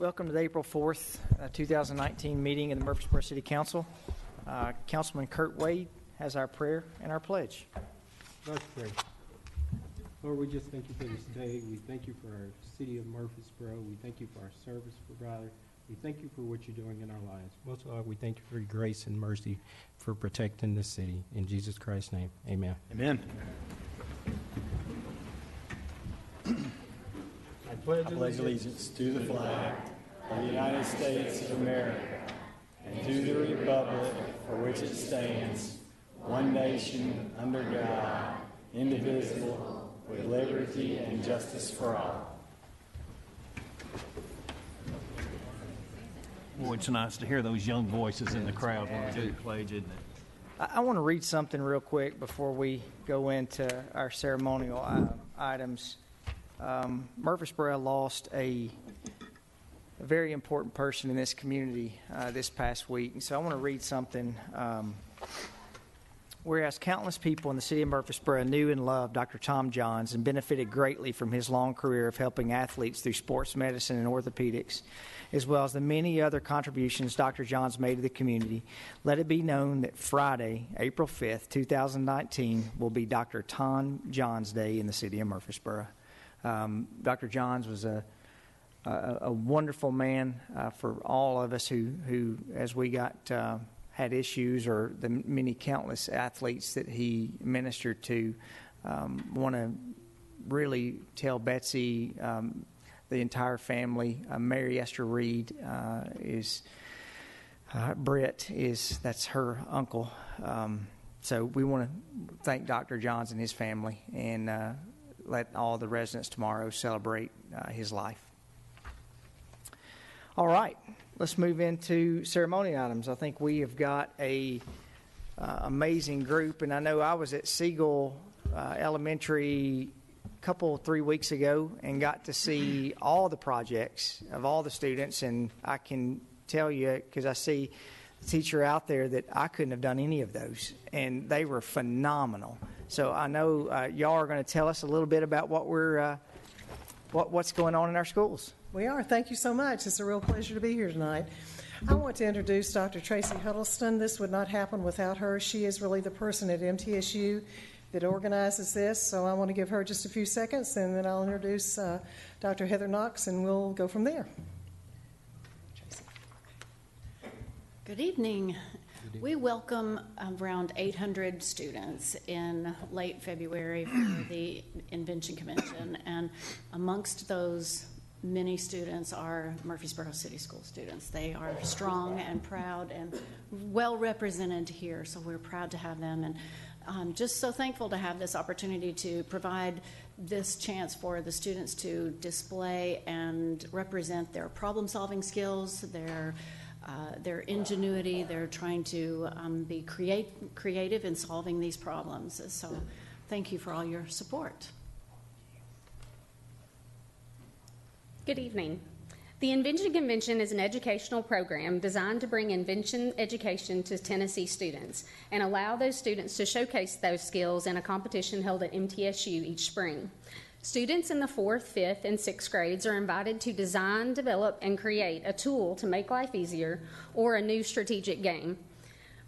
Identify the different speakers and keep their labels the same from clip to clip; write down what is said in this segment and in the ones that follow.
Speaker 1: Welcome to the April 4th, 2019 meeting of the Murfreesboro City Council. Councilman Kurt Wade has our prayer and our pledge.
Speaker 2: Let's pray. Lord, we just thank you for this day. We thank you for our city of Murfreesboro. We thank you for our service provider. We thank you for what you're doing in our lives. Most of all, we thank you for your grace and mercy for protecting this city. In Jesus Christ's name, amen.
Speaker 3: Amen.
Speaker 2: I pledge
Speaker 3: allegiance to the flag of the United States of America and to the republic for which it stands, one nation, under God, indivisible, with liberty and justice for all.
Speaker 4: Boy, it's nice to hear those young voices in the crowd when we do the pledge, isn't it?
Speaker 1: I want to read something real quick before we go into our ceremonial items. Murfreesboro lost a very important person in this community this past week. And so I want to read something. Whereas countless people in the city of Murfreesboro knew and loved Dr. Tom Johns and benefited greatly from his long career of helping athletes through sports medicine and orthopedics, as well as the many other contributions Dr. Johns made to the community, let it be known that Friday, April 5th, 2019, will be Dr. Tom Johns Day in the city of Murfreesboro. Dr. Johns was a wonderful man for all of us who as we had issues, or the many countless athletes that he ministered to. Want to really tell Betsy, the entire family, Mary Esther Reed that's her uncle. So we want to thank Dr. Johns and his family, and let all the residents tomorrow celebrate his life. All right, let's move into ceremony items. I think we have got a amazing group, and I know I was at Siegel Elementary a 3 weeks ago and got to see all the projects of all the students, and I can tell you, because I see the teacher out there, that I couldn't have done any of those, and they were phenomenal. So I know y'all are going to tell us a little bit about what's going on in our schools.
Speaker 5: We are. Thank you so much. It's a real pleasure to be here tonight. I want to introduce Dr. Tracy Huddleston. This would not happen without her. She is really the person at MTSU that organizes this, so I want to give her just a few seconds, and then I'll introduce Dr. Heather Knox, and we'll go from there. Tracy.
Speaker 6: Good evening. We welcome around 800 students in late February for the Invention Convention, and amongst those many students are Murfreesboro City School students. They are strong and proud and well represented here, so we're proud to have them, and I'm just so thankful to have this opportunity to provide this chance for the students to display and represent their problem-solving skills, their ingenuity. They're trying to be creative in solving these problems. So thank you for all your support.
Speaker 7: Good evening. The Invention Convention is an educational program designed to bring invention education to Tennessee students and allow those students to showcase those skills in a competition held at MTSU each spring. Students in the 4th, 5th, and 6th grades are invited to design, develop, and create a tool to make life easier or a new strategic game.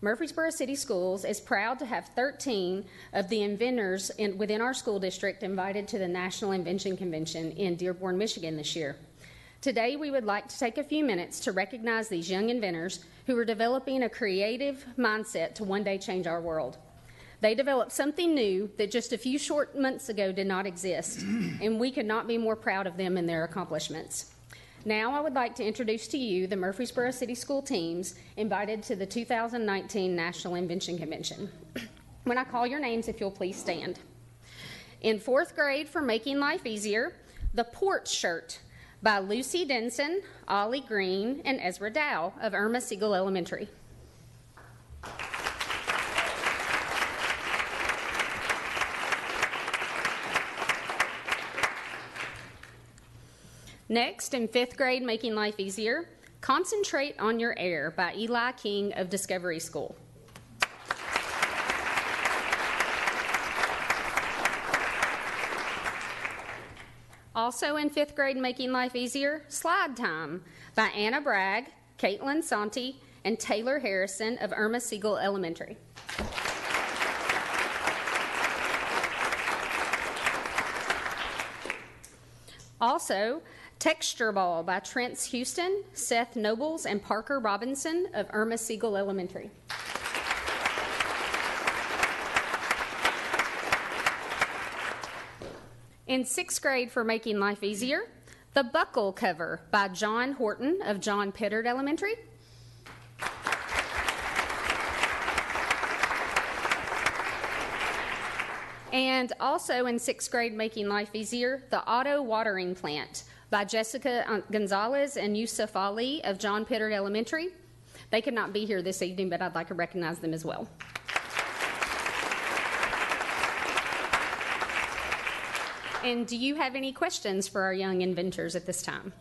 Speaker 7: Murfreesboro City Schools is proud to have 13 of the inventors within our school district invited to the National Invention Convention in Dearborn, Michigan this year. Today, we would like to take a few minutes to recognize these young inventors who are developing a creative mindset to one day change our world. They developed something new that just a few short months ago did not exist, and we could not be more proud of them and their accomplishments. Now I would like to introduce to you the Murfreesboro City School teams invited to the 2019 National Invention Convention. When I call your names, if you'll please stand. In 4th grade, for Making Life Easier, the Porch Shirt by Lucy Denson, Ollie Green, and Ezra Dow of Irma Siegel Elementary. Next, in 5th grade, Making Life Easier, Concentrate on Your Air by Eli King of Discovery School. Also in fifth grade, Making Life Easier, Slide Time by Anna Bragg, Caitlin Santi, and Taylor Harrison of Irma Siegel Elementary. Also, Texture Ball by Trent Houston, Seth Nobles, and Parker Robinson of Irma Siegel Elementary. In sixth grade for Making Life Easier, The Buckle Cover by John Horton of John Pittard Elementary. And also in sixth grade, Making Life Easier, The Auto Watering Plant by Jessica Gonzalez and Yusuf Ali of John Pittard Elementary. They could not be here this evening, but I'd like to recognize them as well. And do you have any questions for our young inventors at this time?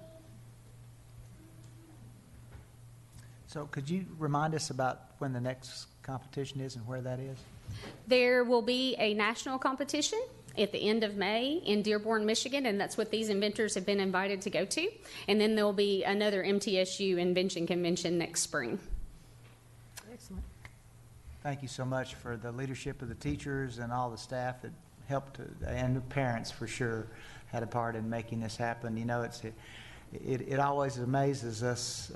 Speaker 8: So could you remind us about when the next competition is and where that is?
Speaker 7: There will be a national competition at the end of May in Dearborn, Michigan, and that's what these inventors have been invited to go to. And then there will be another MTSU Invention Convention next spring.
Speaker 8: Excellent. Thank you so much for the leadership of the teachers and all the staff that helped, and the parents for sure had a part in making this happen. You know, it always amazes us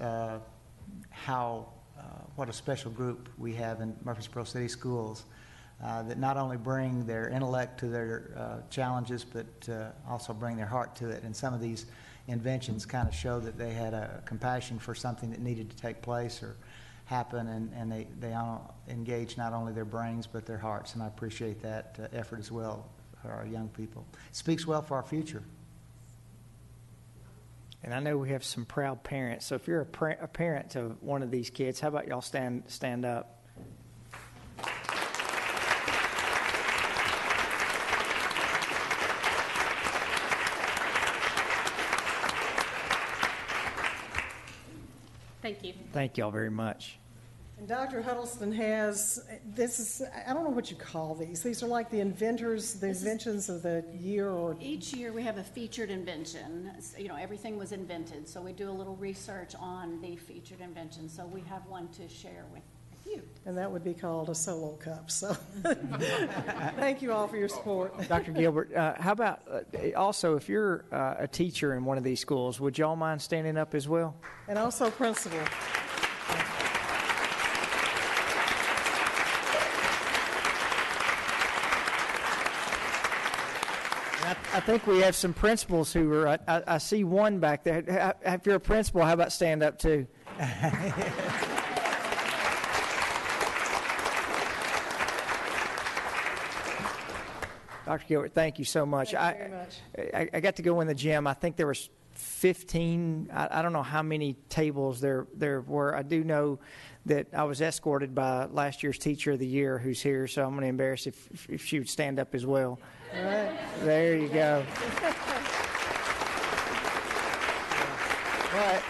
Speaker 8: what a special group we have in Murfreesboro City Schools that not only bring their intellect to their challenges, but also bring their heart to it. And some of these inventions kind of show that they had a compassion for something that needed to take place or happen, and they all engage not only their brains but their hearts, and I appreciate that effort as well for our young people. It speaks well for our future.
Speaker 1: And I know we have some proud parents, so if you're a parent to one of these kids, how about y'all stand up?
Speaker 7: Thank you.
Speaker 1: Thank y'all very much.
Speaker 5: And Dr. Huddleston has, I don't know what you call these. These are like the inventions of the year, or
Speaker 6: Each year we have a featured invention. You know, everything was invented, so we do a little research on the featured invention. So we have one to share with you.
Speaker 5: and that would be called a solo cup. So thank you all for your support.
Speaker 1: Dr. Gilbert, how about also if you're a teacher in one of these schools, would y'all mind standing up as well?
Speaker 5: And also principal.
Speaker 1: I think we have some principals who are, I see one back there. If you're a principal, how about stand up too? Dr. Gilbert, thank you so much.
Speaker 5: Thank you very much.
Speaker 1: I got to go in the gym. I think there was 15. I don't know how many tables there were. I do know that I was escorted by last year's Teacher of the Year who's here, so I'm going to embarrass if she would stand up as well.
Speaker 5: All right.
Speaker 1: There you go. But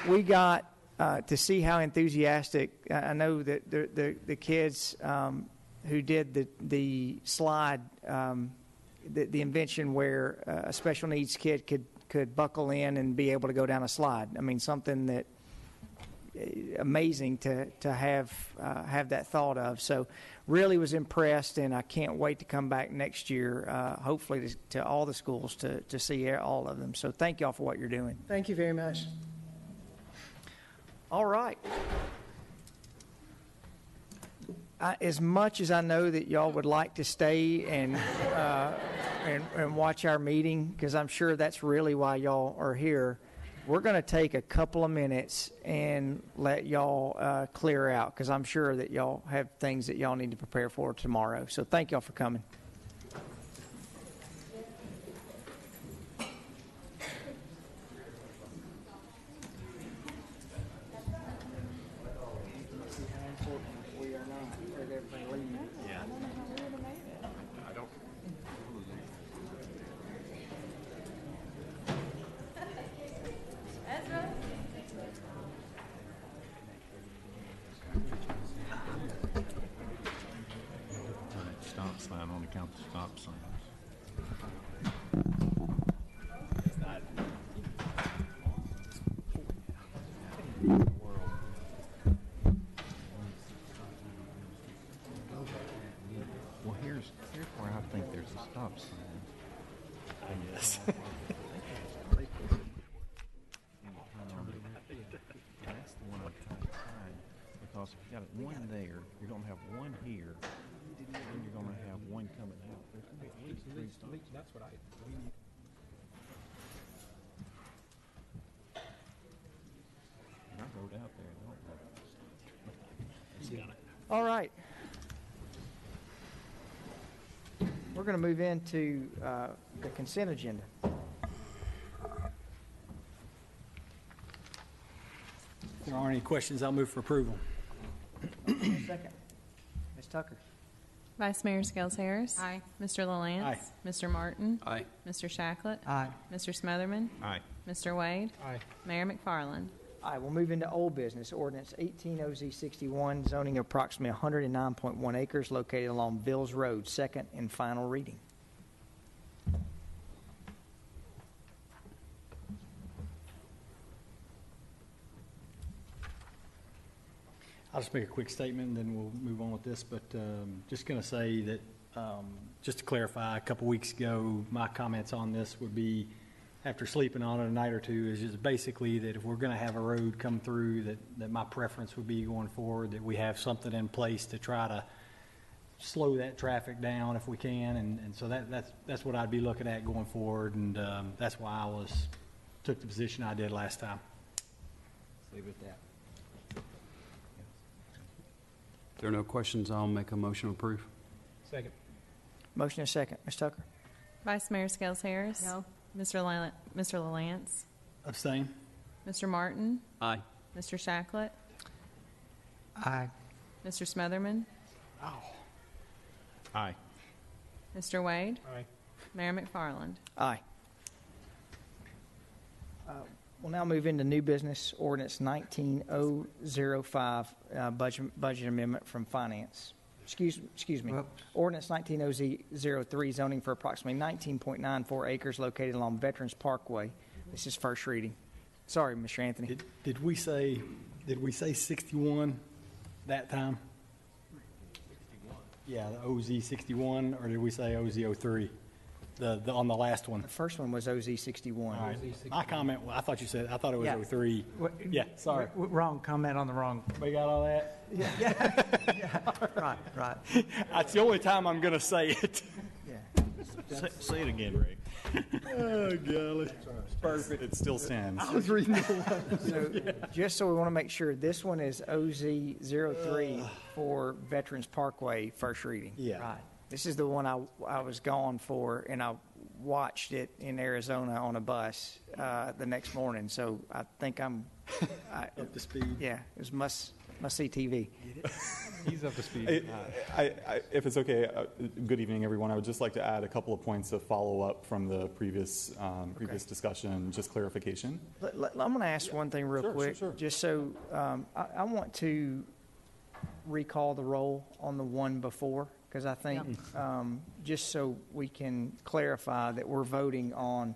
Speaker 1: we got to see how enthusiastic. I know that the kids who did the slide, the invention where a special needs kid could buckle in and be able to go down a slide. I mean, something that amazing to have that thought of. So really was impressed, and I can't wait to come back next year, hopefully to all the schools to see all of them. So thank y'all for what you're doing.
Speaker 5: Thank you very much.
Speaker 1: All right. As much as I know that y'all would like to stay and watch our meeting, because I'm sure that's really why y'all are here, we're going to take a couple of minutes and let y'all clear out, because I'm sure that y'all have things that y'all need to prepare for tomorrow. So thank y'all for coming.
Speaker 4: Stop sign on the count of stop signs. Therefore, I think there's a stop sign.
Speaker 2: I guess.
Speaker 4: That's the one I'm trying to find, because if you got one there, you're gonna have one here, and you're gonna have one coming out. There's gonna be at least three stops.
Speaker 2: That's what I.
Speaker 4: And I rode out there, and I don't know.
Speaker 1: All right. We're going to move into the consent agenda.
Speaker 2: If there aren't any questions, I'll move for approval.
Speaker 1: Second. Ms. Tucker.
Speaker 9: Vice Mayor Scales Harris.
Speaker 7: Aye.
Speaker 9: Mr. LaLance.
Speaker 2: Aye.
Speaker 9: Mr. Martin.
Speaker 2: Aye.
Speaker 9: Mr. Shacklet.
Speaker 8: Aye.
Speaker 9: Mr. Smotherman.
Speaker 4: Aye.
Speaker 9: Mr. Wade.
Speaker 2: Aye.
Speaker 9: Mayor McFarland.
Speaker 1: All right, we'll move into old business. Ordinance 18 OZ 61, zoning approximately 109.1 acres located along Bills Road, second and final reading.
Speaker 2: I'll just make a quick statement, and then we'll move on with this. But just going to say that, just to clarify, a couple weeks ago, my comments on this would be, after sleeping on it a night or two, is just basically that if we're going to have a road come through, that my preference would be going forward, that we have something in place to try to slow that traffic down if we can. And so that's what I'd be looking at going forward. And that's why I took the position I did last time. Let's leave it at that.
Speaker 10: If there are no questions, I'll make a motion to approve.
Speaker 2: Second.
Speaker 1: Motion and second. Ms. Tucker.
Speaker 9: Vice Mayor Scales Harris.
Speaker 7: No.
Speaker 9: Mr. LaLance.
Speaker 2: Abstain.
Speaker 9: Mr. Martin.
Speaker 10: Aye.
Speaker 9: Mr. Shacklet.
Speaker 8: Aye.
Speaker 9: Mr. Smotherman.
Speaker 4: Aye.
Speaker 9: Mr. Wade.
Speaker 2: Aye.
Speaker 9: Mayor McFarland.
Speaker 1: Aye. We'll now move into new business, ordinance 19005, budget amendment from finance. Excuse me.
Speaker 8: Whoops.
Speaker 1: Ordinance 19003, zoning for approximately 19.94 acres located along Veterans Parkway. This is first reading. Sorry, Mr. Anthony.
Speaker 2: Did we say 61 that time? 61. Yeah, the OZ 61, or did we say OZ 03? The on the last one.
Speaker 1: The first one was OZ 61.
Speaker 2: All right. My comment, I thought it was
Speaker 8: Yeah.
Speaker 2: 03. Yeah, sorry.
Speaker 8: Wrong comment on the wrong.
Speaker 2: We got all that?
Speaker 8: Right, right.
Speaker 2: That's the only time I'm going to say it.
Speaker 1: Yeah.
Speaker 4: Say it again, Ray.
Speaker 2: Oh, golly. Perfect.
Speaker 3: It still stands.
Speaker 2: I was reading the one.
Speaker 1: So, just so we want to make sure, this one is OZ 03 for Veterans Parkway, first reading.
Speaker 2: Yeah.
Speaker 1: Right. This is the one I was gone for, and I watched it in Arizona on a bus the next morning. So I think I'm
Speaker 2: Up to speed.
Speaker 1: yeah, it was must see TV.
Speaker 2: He's up to speed.
Speaker 3: If it's okay, good evening, everyone. I would just like to add a couple of points of follow-up from the previous discussion, just clarification.
Speaker 1: I'm going to ask one thing real
Speaker 3: Sure,
Speaker 1: quick,
Speaker 3: sure.
Speaker 1: just so I want to recall the roll on the one before, because I think just so we can clarify that we're voting on.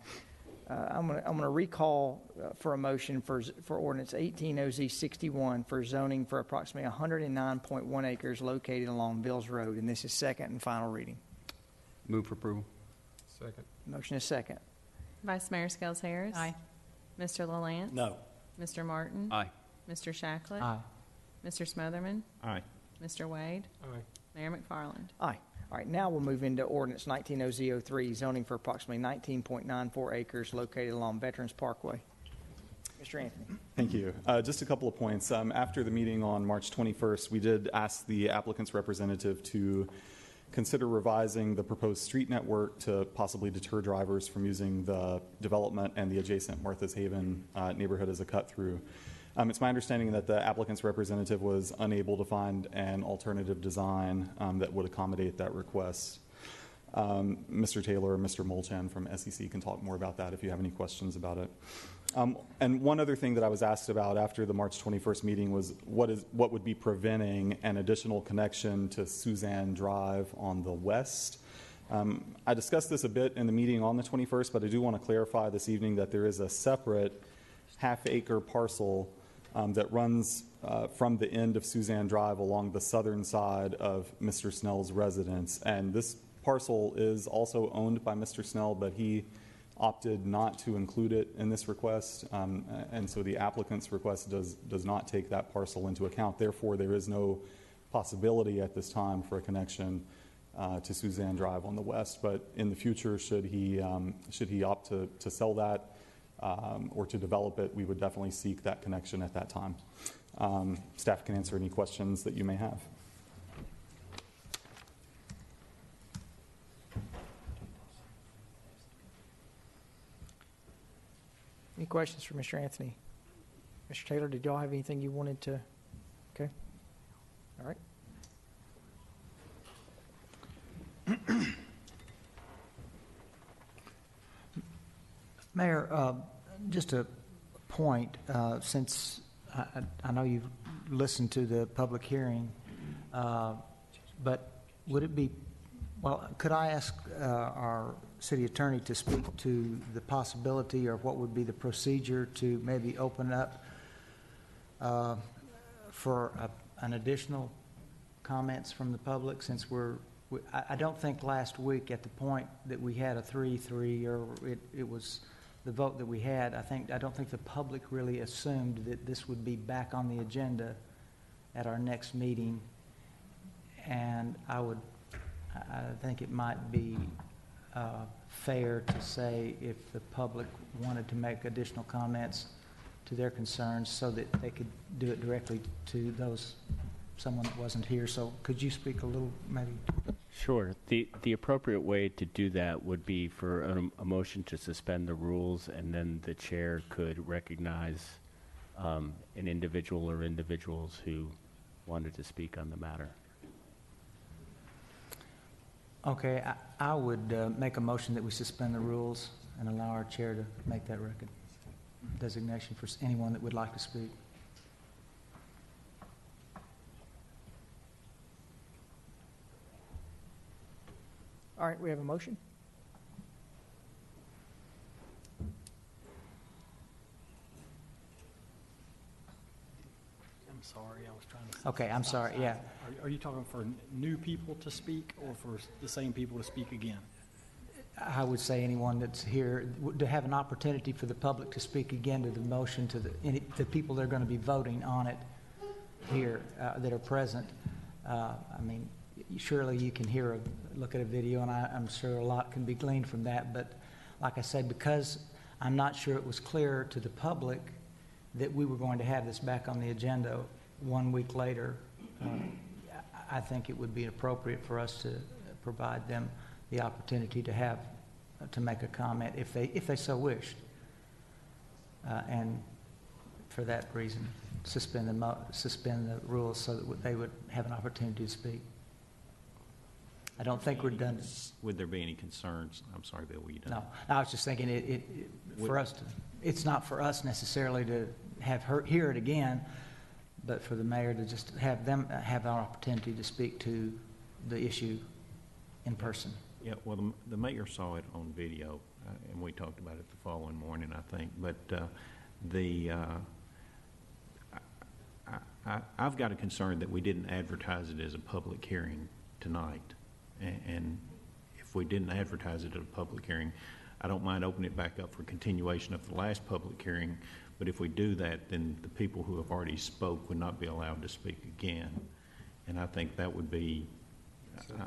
Speaker 1: I'm going to recall for a motion for ordinance 18 OZ 61 for zoning for approximately 109.1 acres located along Bills Road, and this is second and final reading.
Speaker 10: Move for approval.
Speaker 2: Second.
Speaker 1: Motion is second.
Speaker 9: Vice Mayor Scales Harris.
Speaker 7: Aye.
Speaker 9: Mr. LaLance.
Speaker 2: No.
Speaker 9: Mr. Martin.
Speaker 10: Aye.
Speaker 9: Mr. Shacklet.
Speaker 8: Aye.
Speaker 9: Mr. Smotherman.
Speaker 4: Aye.
Speaker 9: Mr. Wade.
Speaker 2: Aye.
Speaker 9: Mayor McFarland.
Speaker 1: Aye. All right, now we'll move into ordinance 19 OZ 03, zoning for approximately 19.94 acres located along Veterans Parkway. Mr. Anthony.
Speaker 3: Thank you. Just a couple of points. After the meeting on March 21st, we did ask the applicant's representative to consider revising the proposed street network to possibly deter drivers from using the development and the adjacent Martha's Haven neighborhood as a cut-through. It's my understanding that the applicant's representative was unable to find an alternative design that would accommodate that request. Mr. Taylor or Mr. Molchan from SEC can talk more about that if you have any questions about it. And one other thing that I was asked about after the March 21st meeting was what would be preventing an additional connection to Suzanne Drive on the west. I discussed this a bit in the meeting on the 21st, but I do want to clarify this evening that there is a separate half-acre parcel that runs from the end of Suzanne Drive along the southern side of Mr. Snell's residence. And this
Speaker 11: parcel is also owned by Mr. Snell, but he opted not to include it in this request, and so the applicant's request does not take that parcel into account. Therefore, there is no possibility at this time for a connection to Suzanne Drive on the west. But in the future, should he opt to sell that or to develop it, we would definitely seek that connection at that time. Staff can answer any questions that you may have.
Speaker 1: Any questions for Mr. Anthony? Mr. Taylor, did y'all have anything you wanted to? Okay. All right.
Speaker 8: Mayor, just a point, since I know you've listened to the public hearing, but would it be, well, could I ask our city attorney to speak to the possibility or what would be the procedure to maybe open up for an additional comments from the public, since I don't think last week at the point that we had a 3-3 or it was the vote that we had, I don't think the public really assumed that this would be back on the agenda at our next meeting, and I think it might be fair to say if the public wanted to make additional comments to their concerns so that they could do it directly to someone that wasn't here. So could you speak a little, maybe?
Speaker 12: Sure. The appropriate way to do that would be for a motion to suspend the rules, and then the chair could recognize an individual or individuals who wanted to speak on the matter.
Speaker 8: Okay, I would make a motion that we suspend the rules and allow our chair to make that designation for anyone that would like to speak.
Speaker 1: All right, we have a motion.
Speaker 13: I'm sorry, I was trying to...
Speaker 8: Okay, I'm sorry, yeah.
Speaker 13: Are you talking for new people to speak or for the same people to speak again?
Speaker 8: I would say anyone that's here, to have an opportunity for the public to speak again to the motion, to the people that are going to be voting on it here that are present. I mean, surely you can look at a video, and I'm sure a lot can be gleaned from that. But like I said, because I'm not sure it was clear to the public that we were going to have this back on the agenda 1 week later, I think it would be appropriate for us to provide them the opportunity to make a comment if they so wished, and for that reason suspend the rules so that they would have an opportunity to speak. I don't think we're done.
Speaker 4: Would there be any concerns? I'm sorry, Bill, were you done?
Speaker 8: No, I was just thinking it's not for us necessarily to hear it again, but for the mayor to just have them have our opportunity to speak to the issue in person.
Speaker 4: Yeah, well, the mayor saw it on video, and we talked about it the following morning, I think. But I've got a concern that we didn't advertise it as a public hearing tonight. And if we didn't advertise it at a public hearing, I don't mind opening it back up for continuation of the last public hearing. But if we do that, then the people who have already spoke would not be allowed to speak again. And I think that would be,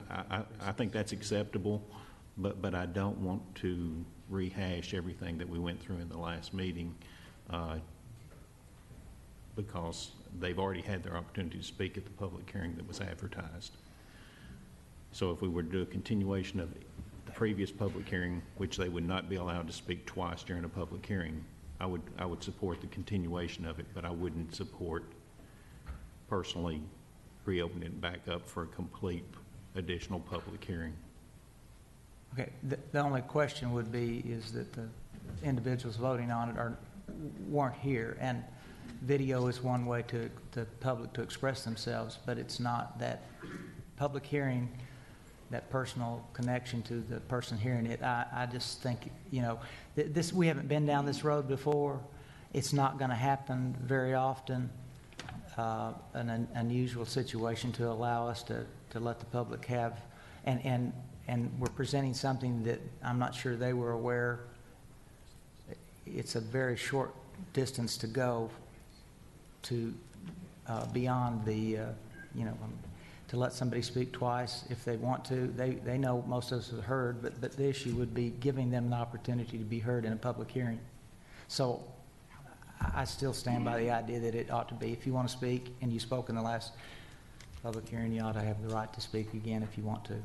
Speaker 4: I think that's acceptable, but I don't want to rehash everything that we went through in the last meeting because they've already had their opportunity to speak at the public hearing that was advertised. So if we were to do a continuation of the previous public hearing, which they would not be allowed to speak twice during a public hearing, I would support the continuation of it, but I wouldn't support personally reopening it back up for a complete additional public hearing.
Speaker 8: Okay, the only question would be is that the individuals voting on it weren't here, and video is one way to the public to express themselves, but it's not that public hearing, that personal connection to the person hearing it. I just think, we haven't been down this road before. It's not going to happen very often, an unusual situation to allow us to let the public have and we're presenting something that I'm not sure they were aware. It's a very short distance to go to beyond the, to let somebody speak twice if they want to. They know most of us have heard, but the issue would be giving them the opportunity to be heard in a public hearing. So I still stand by the idea that it ought to be, if you want to speak and you spoke in the last public hearing, you ought to have the right to speak again if you want to.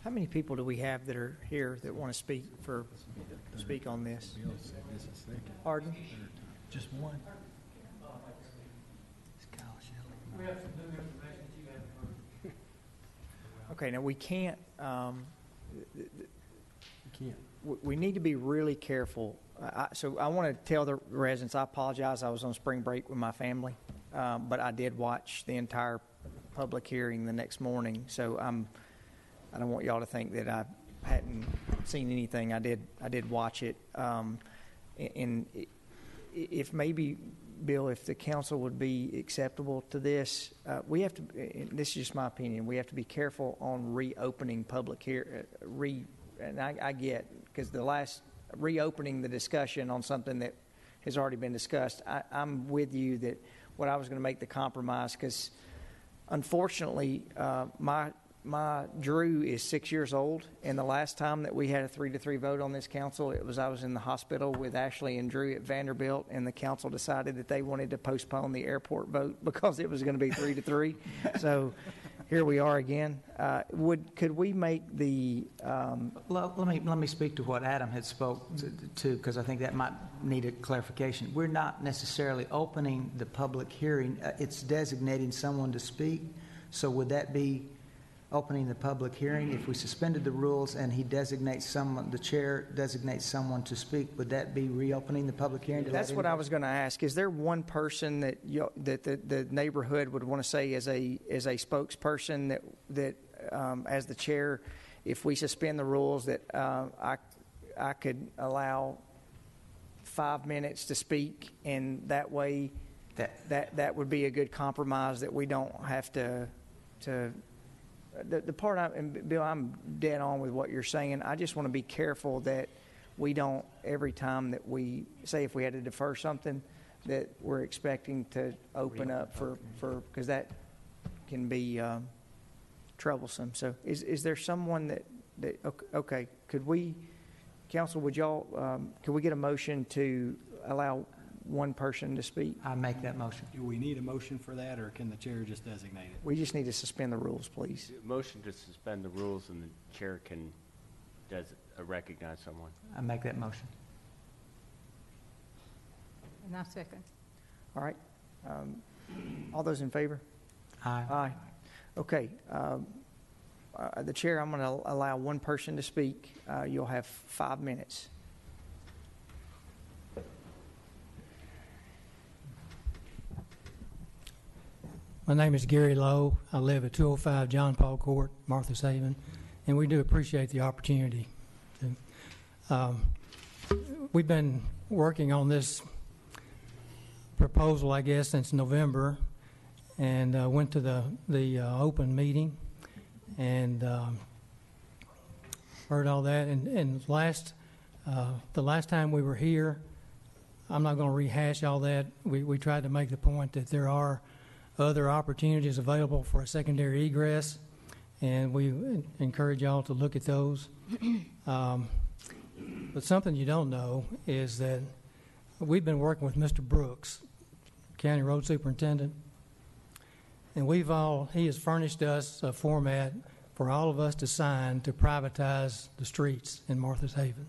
Speaker 1: How many people do we have that are here that want to speak on this? Pardon?
Speaker 13: Just one.
Speaker 1: Okay, now we can't, we need to be really careful. So I want to tell the residents, I apologize, I was on spring break with my family, but I did watch the entire public hearing the next morning, so I don't want y'all to think that I hadn't seen anything. I did watch it, and if maybe, Bill, if the council would be acceptable to this, we have to. This is just my opinion. We have to be careful on reopening public and I get, because the last reopening the discussion on something that has already been discussed. I'm with you that what I was going to make the compromise, because unfortunately, my Drew is 6 years old, and the last time that we had a 3-3 vote on this council, I was in the hospital with Ashley and Drew at Vanderbilt, and the council decided that they wanted to postpone the airport vote because it was going to be 3-3. So here we are again. Could we make the?
Speaker 8: Let me speak to what Adam had spoke to, because I think that might need a clarification. We're not necessarily opening the public hearing. It's designating someone to speak. So would that be opening the public hearing? If we suspended the rules and he designates someone, the chair designates someone to speak, would that be reopening the public hearing?
Speaker 1: That's what I was going to ask. Is there one person that that the neighborhood would want to say as a spokesperson that as the chair, if we suspend the rules, that I could allow 5 minutes to speak, and that way that would be a good compromise, that we don't have to. The part and Bill, I'm dead on with what you're saying. I just want to be careful that we don't, every time that we say, if we had to defer something, that we're expecting to open up for because that can be troublesome. So is there someone that okay, could we, council, would y'all, could we get a motion to allow one person to speak?
Speaker 8: I make that motion.
Speaker 13: Do we need a motion for that, or can the chair just designate it?
Speaker 1: We just need to suspend the rules, please.
Speaker 12: Motion to suspend the rules, and the chair can recognize someone.
Speaker 8: I make that motion.
Speaker 9: And I second.
Speaker 1: All right. All those in favor?
Speaker 8: Aye.
Speaker 1: Aye. Okay. The chair, I'm going to allow one person to speak. You'll have 5 minutes.
Speaker 14: My name is Gary Lowe. I live at 205 John Paul Court, Martha's Haven, and we do appreciate the opportunity. We've been working on this proposal, I guess, since November, and went to the open meeting and heard all that. And the last time we were here, I'm not going to rehash all that. We tried to make the point that there are other opportunities available for a secondary egress, and we encourage y'all to look at those. But something you don't know is that we've been working with Mr. Brooks, County Road Superintendent, and he has furnished us a format for all of us to sign to privatize the streets in Martha's Haven.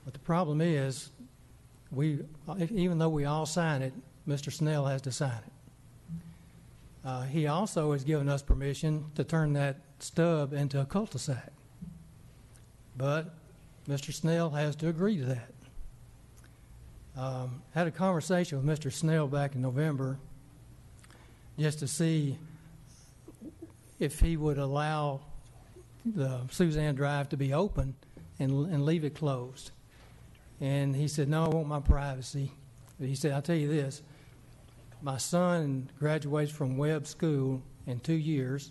Speaker 14: But the problem is, even though we all sign it, Mr. Snell has to sign it. He also has given us permission to turn that stub into a cul-de-sac. But Mr. Snell has to agree to that. Had a conversation with Mr. Snell back in November just to see if he would allow the Suzanne Drive to be open and leave it closed. And he said, no, I want my privacy. But he said, I'll tell you this. My son graduates from Webb School in 2 years.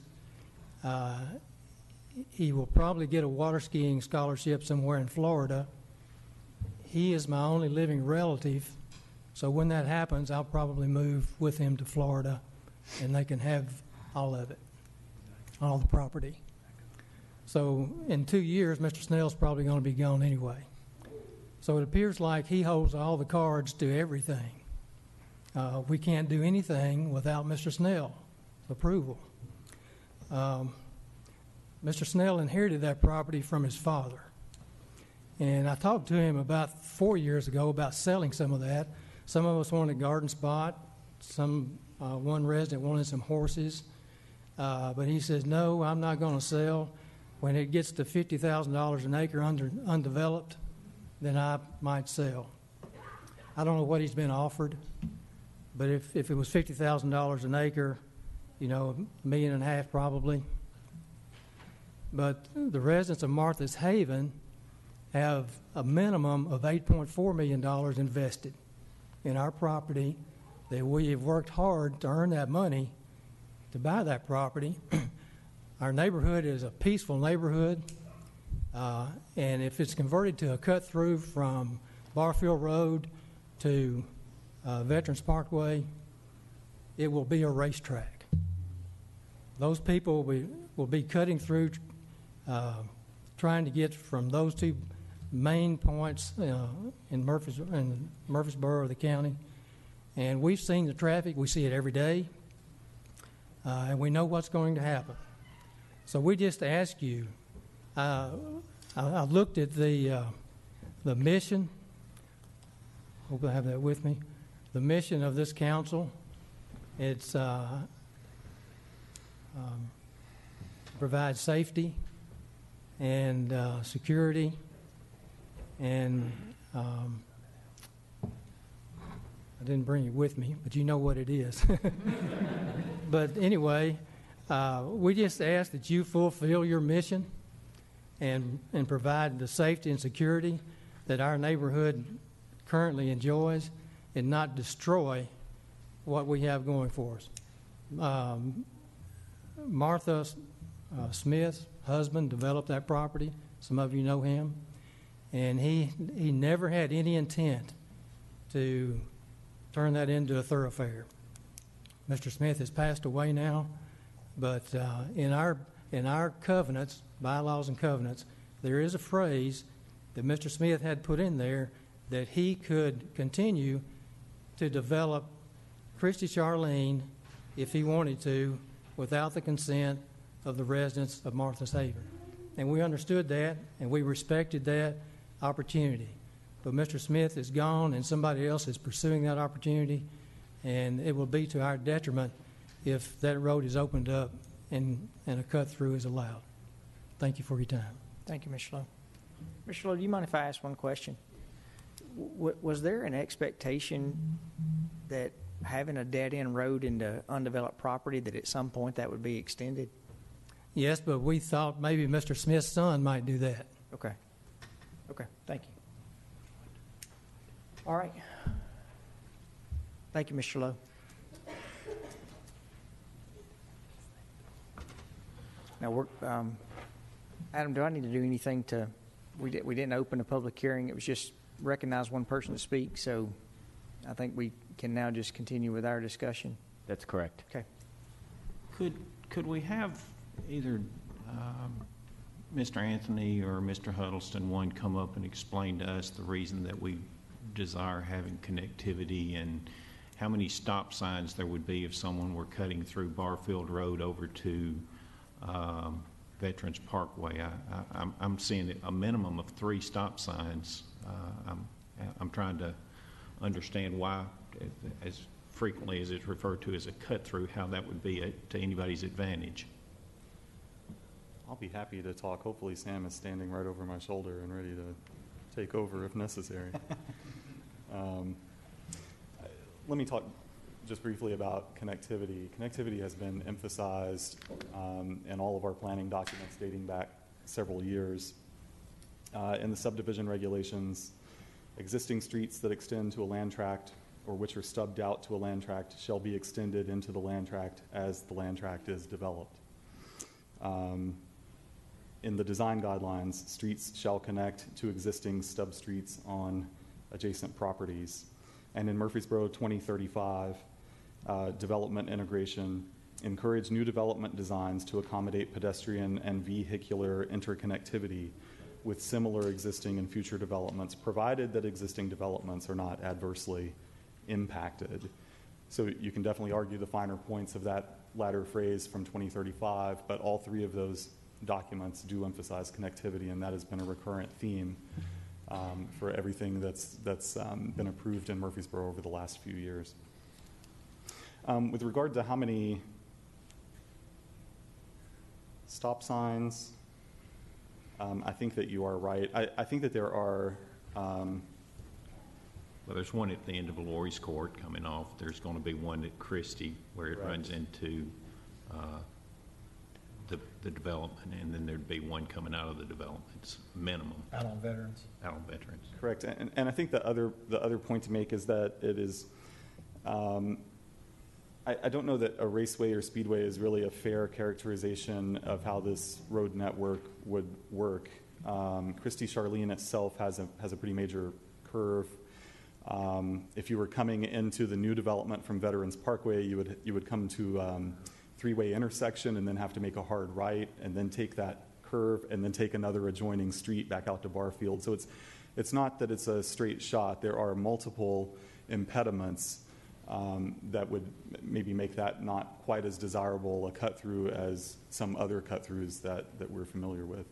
Speaker 14: he will probably get a water skiing scholarship somewhere in Florida. He is my only living relative, so when that happens, I'll probably move with him to Florida, and they can have all of it, all the property. So in 2 years, Mr. Snell's probably going to be gone anyway. So it appears like he holds all the cards to everything. We can't do anything without Mr. Snell's approval. Mr. Snell inherited that property from his father. And I talked to him about 4 years ago about selling some of that. Some of us wanted a garden spot. One resident wanted some horses. But he says, no, I'm not going to sell. When it gets to $50,000 an acre undeveloped, then I might sell. I don't know what he's been offered, but if it was $50,000 an acre, $1.5 million probably. But the residents of Martha's Haven have a minimum of $8.4 million invested in our property, that we have worked hard to earn that money to buy that property. Our neighborhood is a peaceful neighborhood, and if it's converted to a cut-through from Barfield Road to Veterans Parkway, it will be a racetrack. Those people will be cutting through, trying to get from those two main points in Murfreesboro, the county. And we've seen the traffic. We see it every day, and we know what's going to happen. So we just ask you, I looked at the mission. Hope I have that with me. The mission of this council, it's provide safety and security, and I didn't bring it with me, but you know what it is. But anyway, we just ask that you fulfill your mission and provide the safety and security that our neighborhood currently enjoys, and not destroy what we have going for us. Martha Smith's husband developed that property. Some of you know him. And he never had any intent to turn that into a thoroughfare. Mr. Smith has passed away now, but in our covenants, bylaws and covenants, there is a phrase that Mr. Smith had put in there that he could continue to develop Christy Charlene if he wanted to, without the consent of the residents of Martha's Haven. And we understood that, and we respected that opportunity. But Mr. Smith is gone, and somebody else is pursuing that opportunity, and it will be to our detriment if that road is opened up and a cut-through is allowed. Thank you for your time.
Speaker 1: Thank you, Mr. Lowe. Mr. Lowe, do you mind if I ask one question? Was there an expectation that having a dead-end road into undeveloped property, that at some point that would be extended?
Speaker 14: Yes, but we thought maybe Mr. Smith's son might do that.
Speaker 1: Okay. Okay, thank you. All right. Thank you, Mr. Lowe. Now, Adam, do I need to do anything to, we didn't open a public hearing. It was just recognize one person to speak, so I think we can now just continue with our discussion.
Speaker 12: That's correct.
Speaker 1: Okay.
Speaker 4: Could we have either Mr. Anthony or Mr. Huddleston, one, come up and explain to us the reason that we desire having connectivity, and how many stop signs there would be if someone were cutting through Barfield Road over to Veterans Parkway? I'm seeing a minimum of 3 stop signs. I'm trying to understand why, as frequently as it's referred to as a cut-through, how that would be to anybody's advantage.
Speaker 11: I'll be happy to talk. Hopefully Sam is standing right over my shoulder and ready to take over if necessary. Let me talk just briefly about connectivity. Connectivity has been emphasized in all of our planning documents dating back several years. In the subdivision regulations, existing streets that extend to a land tract or which are stubbed out to a land tract shall be extended into the land tract as the land tract is developed. in the design guidelines, streets shall connect to existing stub streets on adjacent properties. And in Murfreesboro 2035, development integration, encourage new development designs to accommodate pedestrian and vehicular interconnectivity with similar existing and future developments, provided that existing developments are not adversely impacted. So you can definitely argue the finer points of that latter phrase from 2035, but all three of those documents do emphasize connectivity, and that has been a recurrent theme for everything that's been approved in Murfreesboro over the last few years. With regard to how many stop signs, I think that you are right. I think that there are...
Speaker 4: Well, there's one at the end of Lori's Court coming off. There's going to be one at Christie where it runs into the development, and then there'd be one coming out of the developments, minimum.
Speaker 13: Out on Veterans.
Speaker 4: Out on Veterans.
Speaker 11: Correct. And I think the other point to make is that it is... I don't know that a raceway or speedway is really a fair characterization of how this road network would work. Christie Charlene itself has a pretty major curve. If you were coming into the new development from Veterans Parkway, you would come to three-way intersection and then have to make a hard right and then take that curve and then take another adjoining street back out to Barfield. So it's not that it's a straight shot. There are multiple impediments that would maybe make that not quite as desirable a cut-through as some other cut-throughs that we're familiar with.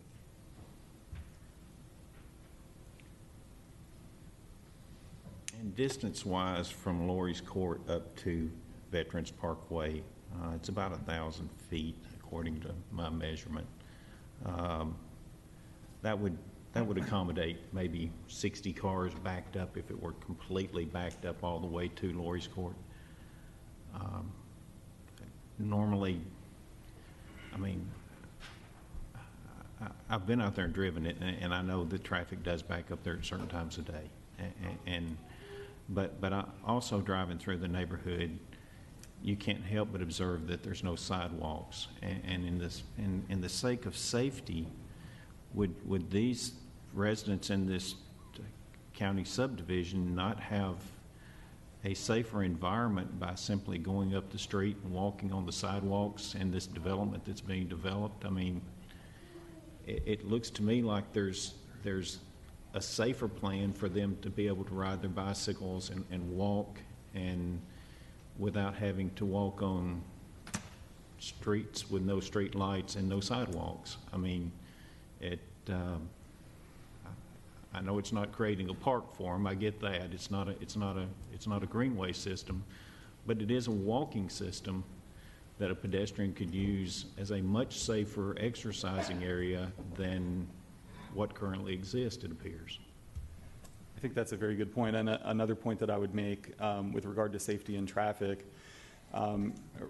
Speaker 4: And distance-wise from Lori's Court up to Veterans Parkway, it's about 1,000 feet according to my measurement. That would accommodate maybe 60 cars backed up if it were completely backed up all the way to Lori's Court. Normally, I mean, I've been out there and driven it, and I know the traffic does back up there at certain times of day. But I also driving through the neighborhood, you can't help but observe that there's no sidewalks. And in the sake of safety, would these residents in this county subdivision not have a safer environment by simply going up the street and walking on the sidewalks in this development that's being developed? I mean, it looks to me like there's a safer plan for them to be able to ride their bicycles and walk and without having to walk on streets with no street lights and no sidewalks. I mean, I know it's not creating a park for them. I get that. It's not a greenway system, but it is a walking system that a pedestrian could use as a much safer exercising area than what currently exists, it appears.
Speaker 11: I think that's a very good point. And another point that I would make with regard to safety and traffic,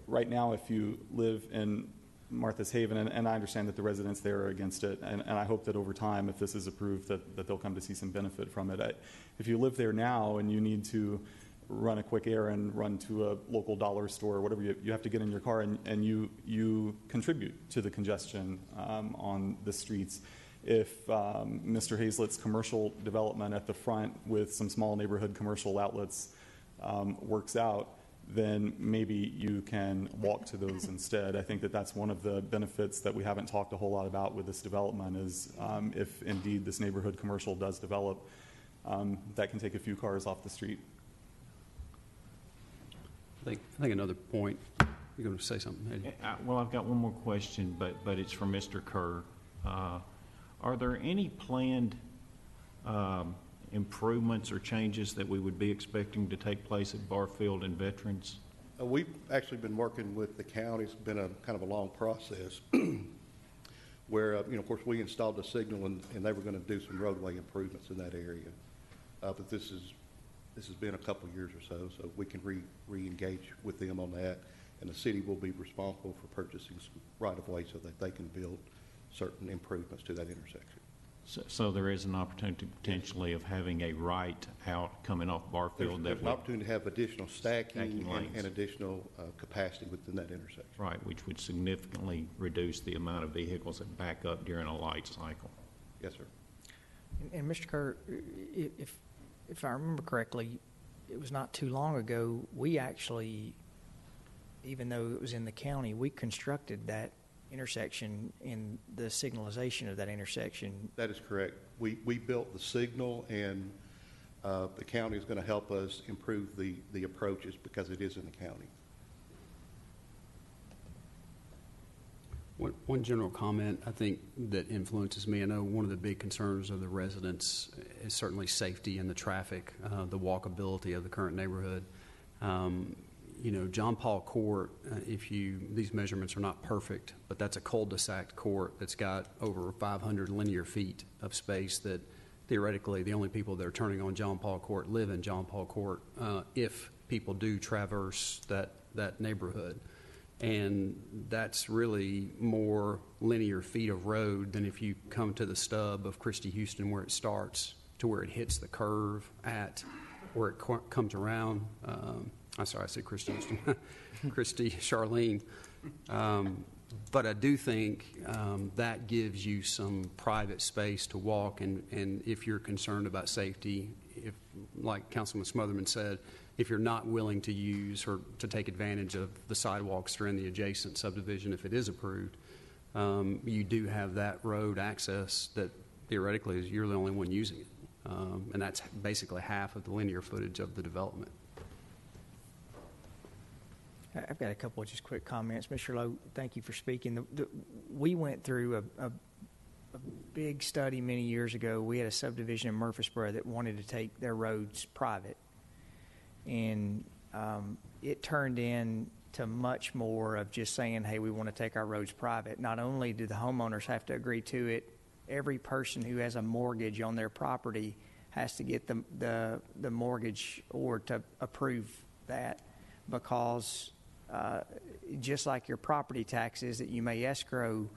Speaker 11: right now if you live in Martha's Haven, and I understand that the residents there are against it, and I hope that over time, if this is approved, that they'll come to see some benefit from it. If you live there now and you need to run a quick errand, run to a local dollar store, or whatever, you have to get in your car and you contribute to the congestion on the streets. If Mr. Hazlett's commercial development at the front with some small neighborhood commercial outlets works out, then maybe you can walk to those instead. I think that that's one of the benefits that we haven't talked a whole lot about with this development is if indeed this neighborhood commercial does develop, that can take a few cars off the street.
Speaker 10: I think another point, you're going to say something, Eddie?
Speaker 4: Well, I've got one more question, but it's for Mr. Kerr. Are there any planned improvements or changes that we would be expecting to take place at Barfield and Veterans?
Speaker 15: We've actually been working with the county. It's been a kind of a long process where, of course, we installed a signal and they were going to do some roadway improvements in that area. But this has been a couple of years or so we can re-engage with them on that. And the city will be responsible for purchasing some right-of-way so that they can build certain improvements to that intersection.
Speaker 4: So there is an opportunity potentially of having a right out coming off Barfield
Speaker 15: There's
Speaker 4: that
Speaker 15: an
Speaker 4: would,
Speaker 15: opportunity to have additional stacking
Speaker 4: lanes.
Speaker 15: and additional capacity within that intersection.
Speaker 4: right, which would significantly reduce the amount of vehicles that back up during a light cycle.
Speaker 15: Yes, sir.
Speaker 1: And Mr. Kerr, if I remember correctly, it was not too long ago, we actually, even though it was in the county, we constructed that intersection and the signalization of that intersection.
Speaker 15: That is correct. We built the signal, and the county is going to help us improve the approaches because it is in the county.
Speaker 10: One general comment I think that influences me, I know one of the big concerns of the residents is certainly safety and the traffic, the walkability of the current neighborhood. You know, John Paul Court, these measurements are not perfect, but that's a cul-de-sac court that's got over 500 linear feet of space that theoretically the only people that are turning on John Paul Court live in John Paul Court if people do traverse that neighborhood. And that's really more linear feet of road than if you come to the stub of Christie Houston where it starts to where it hits the curve at where it comes around. I'm sorry, I said Christie Houston. Christie, Charlene. But I do think that gives you some private space to walk, and if you're concerned about safety, if, like Councilman Smotherman said, if you're not willing to use or to take advantage of the sidewalks that are in the adjacent subdivision, if it is approved, you do have that road access that theoretically you're the only one using it. And that's basically half of the linear footage of the development.
Speaker 1: I've got a couple of just quick comments. Mr. Lowe, thank you for speaking. We went through a big study many years ago. We had a subdivision in Murfreesboro that wanted to take their roads private. And it turned into much more of just saying, hey, we want to take our roads private. Not only do the homeowners have to agree to it, every person who has a mortgage on their property has to get the mortgage or to approve that, because just like your property taxes that you may escrow,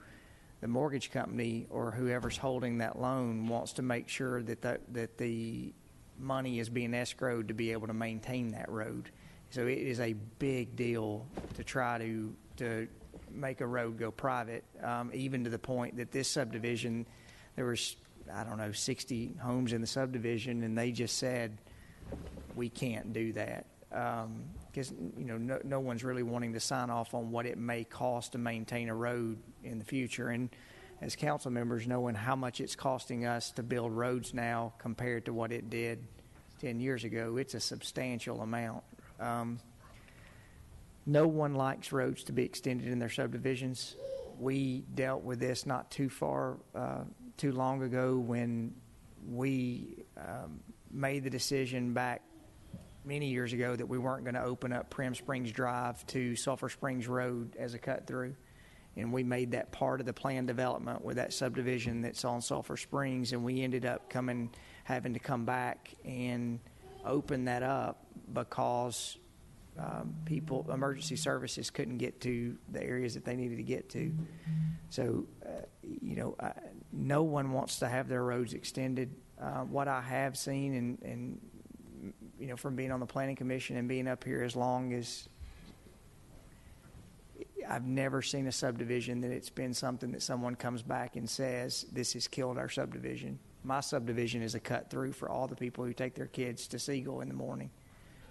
Speaker 1: the mortgage company or whoever's holding that loan wants to make sure that the money is being escrowed to be able to maintain that road. So it is a big deal to try to make a road go private, even to the point that this subdivision, there was, 60 homes in the subdivision, and they just said, we can't do that. Because, no one's really wanting to sign off on what it may cost to maintain a road in the future. And as council members, knowing how much it's costing us to build roads now compared to what it did 10 years ago, it's a substantial amount. No one likes roads to be extended in their subdivisions. We dealt with this not too long ago when we made the decision back many years ago that we weren't going to open up Prim Springs Drive to Sulphur Springs Road as a cut through. And we made that part of the plan development with that subdivision that's on Sulphur Springs, and we ended up having to come back and open that up because emergency services couldn't get to the areas that they needed to get to. So, no one wants to have their roads extended. What I have seen, and from being on the Planning Commission and being up here as long as, I've never seen a subdivision that it's been something that someone comes back and says, this has killed our subdivision. My subdivision is a cut through for all the people who take their kids to Siegel in the morning.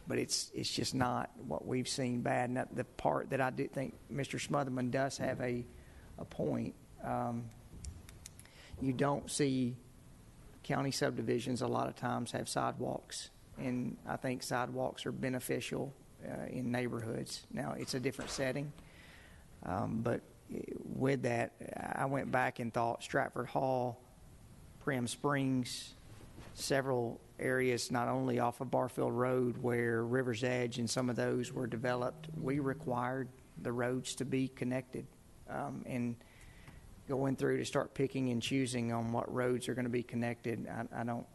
Speaker 1: But it's just not what we've seen bad. And the part that I do think Mr. Smotherman does have a point. You don't see county subdivisions a lot of times have sidewalks. And I think sidewalks are beneficial in neighborhoods. Now, it's a different setting. But with that, I went back and thought Stratford Hall, Prim Springs, several areas not only off of Barfield Road where River's Edge and some of those were developed, we required the roads to be connected. And going through to start picking and choosing on what roads are going to be connected, I don't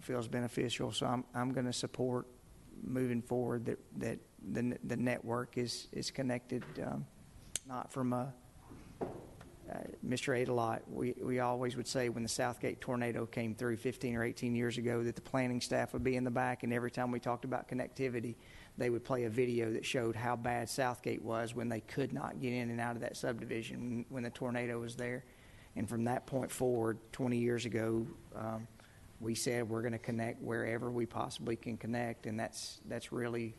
Speaker 1: feel is beneficial. So I'm going to support moving forward that the network is connected, not from a Mr. Adelot, we always would say when the Southgate tornado came through 15 or 18 years ago that the planning staff would be in the back, and every time we talked about connectivity, they would play a video that showed how bad Southgate was when they could not get in and out of that subdivision when the tornado was there. And from that point forward, 20 years ago, we said we're going to connect wherever we possibly can connect, and that's really,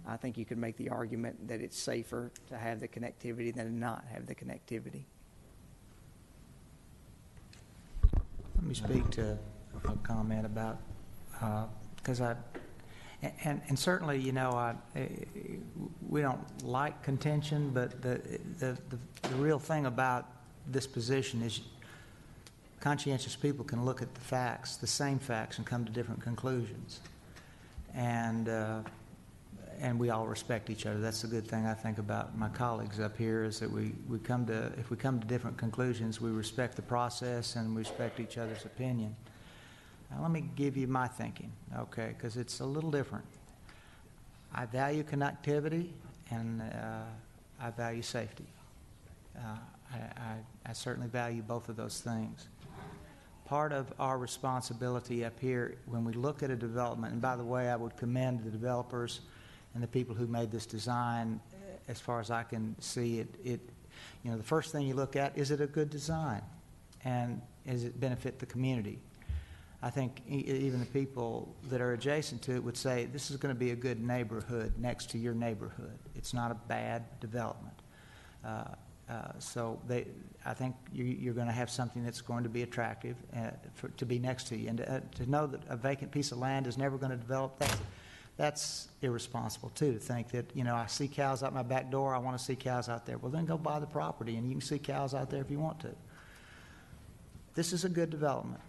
Speaker 1: I think you could make the argument that it's safer to have the connectivity than to not have the connectivity.
Speaker 8: Let me speak to a comment about, because and certainly, you know, we don't like contention, but the real thing about this position is conscientious people can look at the facts, the same facts, and come to different conclusions. And we all respect each other. That's the good thing I think about my colleagues up here is that if we come to different conclusions, we respect the process and we respect each other's opinion. Now, let me give you my thinking, okay, because it's a little different. I value connectivity and I value safety. I certainly value both of those things. Part of our responsibility up here when we look at a development, and by the way, I would commend the developers and the people who made this design. As far as I can see it, you know, the first thing you look at, is it a good design? And does it benefit the community? I think even the people that are adjacent to it would say, this is going to be a good neighborhood next to your neighborhood. It's not a bad development. So I think you're going to have something that's going to be attractive to be next to you. And to know that a vacant piece of land is never going to develop, that's irresponsible, too, to think that, you know, I see cows out my back door, I want to see cows out there. Well, then go buy the property, and you can see cows out there if you want to. This is a good development.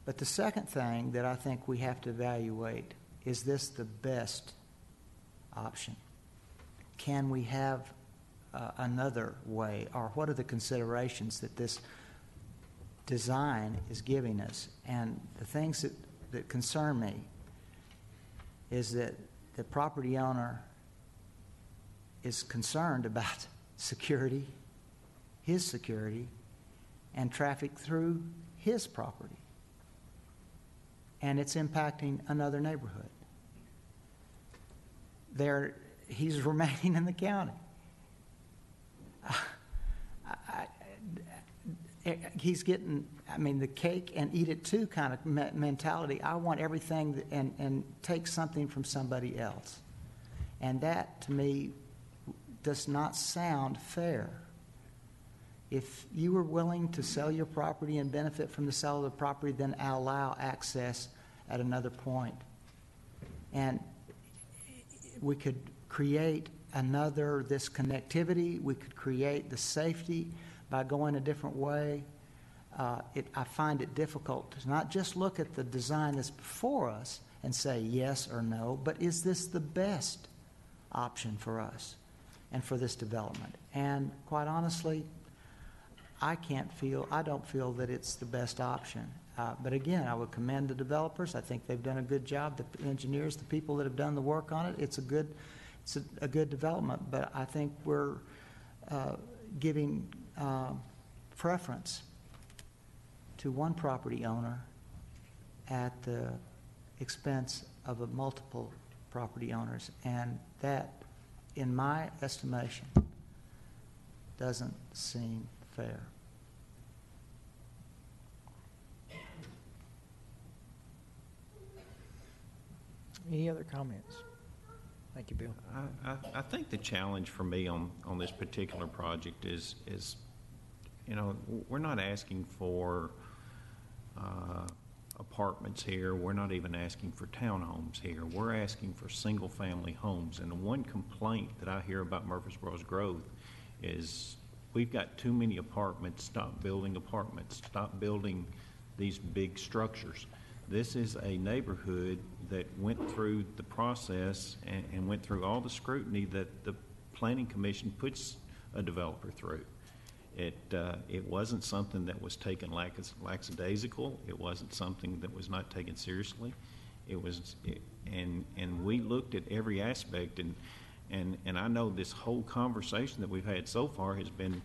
Speaker 8: But the second thing that I think we have to evaluate, is this the best option? Can we have another way, or what are the considerations that this design is giving us? And the things that concern me is that the property owner is concerned about security, his security, and traffic through his property. And it's impacting another neighborhood. He's remaining in the county. He's getting, I mean, the cake and eat it too kind of mentality. I want everything and take something from somebody else. And that, to me, does not sound fair. If you were willing to sell your property and benefit from the sale of the property, then allow access at another point. And we could create this connectivity. We could create the safety by going a different way. I find it difficult to not just look at the design that's before us and say yes or no, but is this the best option for us and for this development? And quite honestly, I don't feel that it's the best option. But again, I would commend the developers. I think they've done a good job. The engineers, the people that have done the work on it, it's a good development. But I think we're giving preference to one property owner at the expense of multiple property owners. And that, in my estimation, doesn't seem fair.
Speaker 1: Any other comments? Thank you, Bill.
Speaker 4: I think the challenge for me on this particular project is, you know, we're not asking for apartments here. We're not even asking for townhomes here. We're asking for single-family homes. And the one complaint that I hear about Murfreesboro's growth is we've got too many apartments. Stop building apartments. Stop building these big structures. This is a neighborhood that went through the process and went through all the scrutiny that the Planning Commission puts a developer through. It wasn't something that was taken lackadaisical. It wasn't something that was not taken seriously. And we looked at every aspect, and And I know this whole conversation that we've had so far has been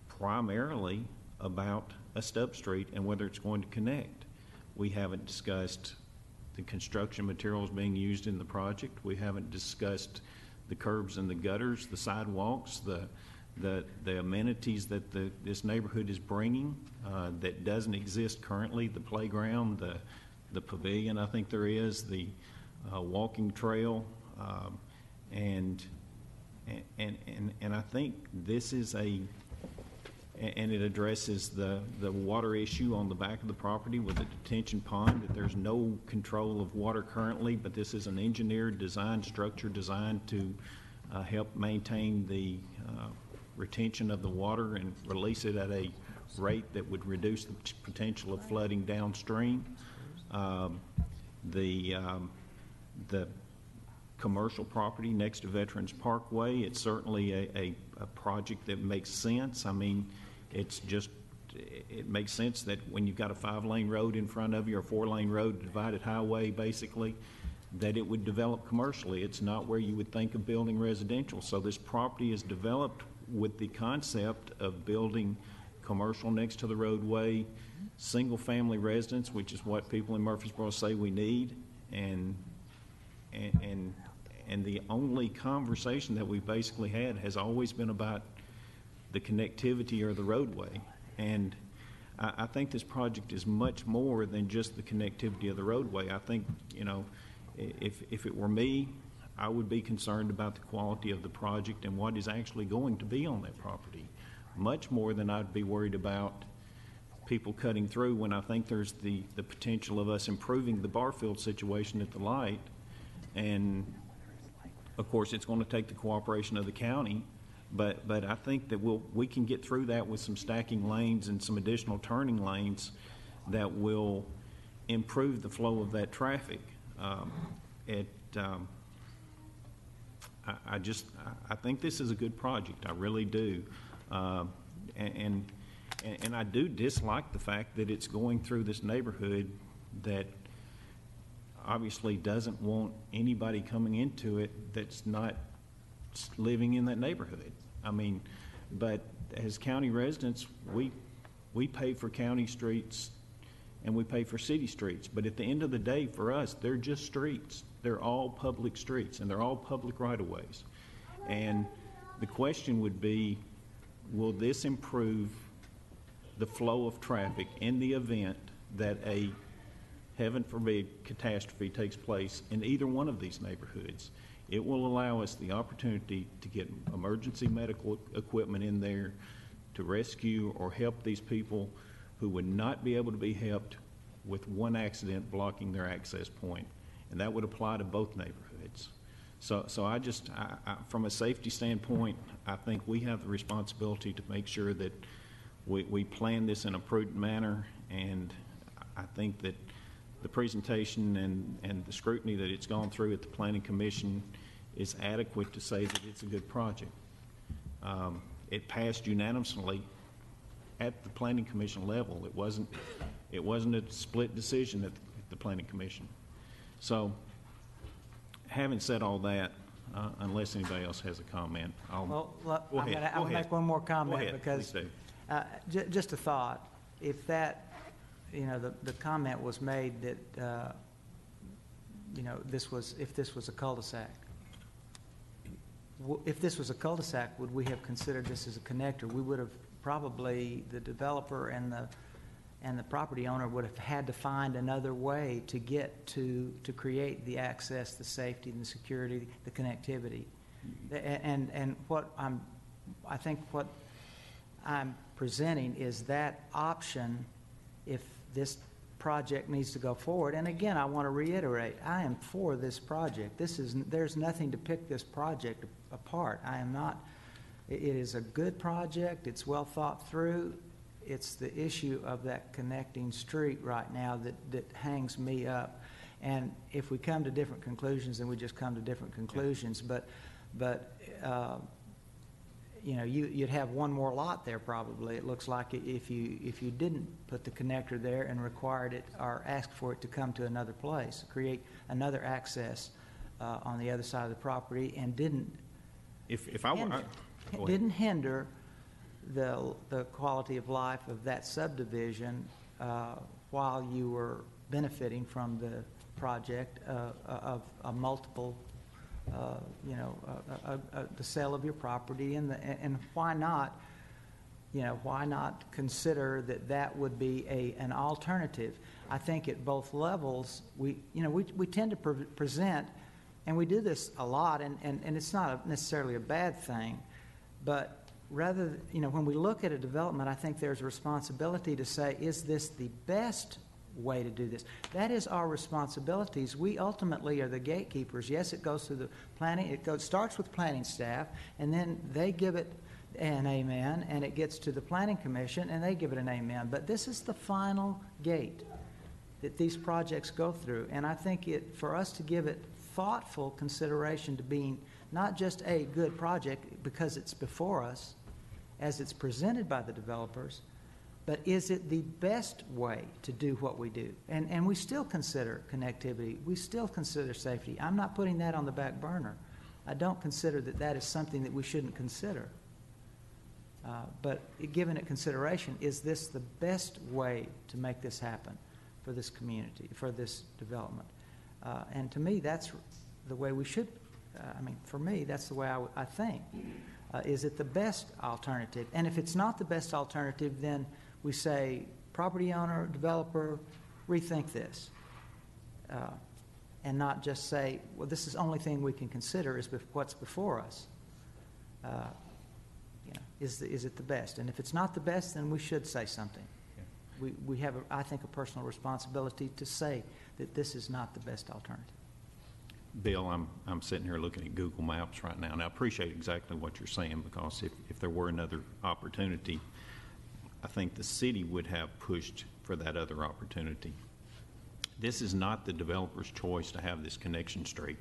Speaker 4: primarily about a stub street and whether it's going to connect. We haven't discussed the construction materials being used in the project. We haven't discussed the curbs and the gutters, the sidewalks, the amenities that this neighborhood is bringing that doesn't exist currently, the playground, the pavilion, I think there is, the walking trail, and I think this is and it addresses the water issue on the back of the property with the detention pond, that there's no control of water currently, but this is an engineered design structure designed to help maintain the retention of the water and release it at a rate that would reduce the potential of flooding downstream. The commercial property next to Veterans Parkway, it's certainly a project that makes sense. I mean, it makes sense that when you've got a 5-lane road in front of you or a 4-lane road, divided highway basically, that it would develop commercially. It's not where you would think of building residential. So this property is developed with the concept of building commercial next to the roadway, single-family residence, which is what people in Murfreesboro say we need, and the only conversation that we've basically had has always been about the connectivity or the roadway. And I think this project is much more than just the connectivity of the roadway. I think, if it were me, I would be concerned about the quality of the project and what is actually going to be on that property, much more than I'd be worried about people cutting through, when I think there's the potential of us improving the Barfield situation at the light. And of course, it's going to take the cooperation of the county, but I think that we can get through that with some stacking lanes and some additional turning lanes that will improve the flow of that traffic. I think this is a good project. I really do, and I do dislike the fact that it's going through this neighborhood that obviously doesn't want anybody coming into it that's not living in that neighborhood. I mean, but as county residents, we pay for county streets and we pay for city streets. But at the end of the day, for us, they're just streets. They're all public streets and they're all public right-of-ways. And the question would be, will this improve the flow of traffic in the event that a, heaven forbid, catastrophe takes place in either one of these neighborhoods? It will allow us the opportunity to get emergency medical equipment in there to rescue or help these people who would not be able to be helped with one accident blocking their access point. And that would apply to both neighborhoods. So I from a safety standpoint, I think we have the responsibility to make sure that we plan this in a prudent manner, and I think that the presentation and the scrutiny that it's gone through at the Planning Commission is adequate to say that it's a good project. It passed unanimously at the Planning Commission level. It wasn't a split decision at the Planning Commission. So, having said all that, unless anybody else has a comment,
Speaker 8: I'll make one more comment because just a thought. If that, the comment was made that, if this was a cul-de-sac. If this was a cul-de-sac, would we have considered this as a connector? We would have probably, the developer and the property owner would have had to find another way to get to create the access, the safety, and the security, the connectivity. And I think what I'm presenting is that option if this project needs to go forward. And again, I want to reiterate, I am for this project. There's nothing to pick this project apart. I am not. It is a good project. It's well thought through. It's the issue of that connecting street right now that hangs me up. And if we come to different conclusions, then we just come to different conclusions. But you'd have one more lot there probably. It looks like if you didn't put the connector there and required it or asked for it to come to another place, create another access on the other side of the property and didn't
Speaker 4: If I were,
Speaker 8: hinder,
Speaker 4: go ahead.
Speaker 8: didn't hinder the quality of life of that subdivision while you were benefiting from the project of a multiple, the sale of your property, and why not, why not consider that would be an alternative? I think at both levels, we tend to present, and we do this a lot, and it's not necessarily a bad thing, but rather, when we look at a development, I think there's a responsibility to say, is this the best way to do this? That is our responsibilities. We ultimately are the gatekeepers. Yes, it goes through the planning. Starts with planning staff, and then they give it an amen, and it gets to the planning commission, and they give it an amen. But this is the final gate that these projects go through, and I think for us to give it thoughtful consideration to being not just a good project because it's before us, as it's presented by the developers, but is it the best way to do what we do? And we still consider connectivity. We still consider safety. I'm not putting that on the back burner. I don't consider that is something that we shouldn't consider. But given it consideration, is this the best way to make this happen for this community, for this development? And to me, that's the way we should, for me, that's the way I think. Is it the best alternative? And if it's not the best alternative, then we say, property owner, developer, rethink this. And not just say, well, this is the only thing we can consider is what's before us. Is it the best? And if it's not the best, then we should say something. We have, I think, a personal responsibility to say that this is not the best alternative.
Speaker 4: Bill, I'm sitting here looking at Google Maps right now, and I appreciate exactly what you're saying, because if there were another opportunity, I think the city would have pushed for that other opportunity. This is not the developer's choice to have this connection street.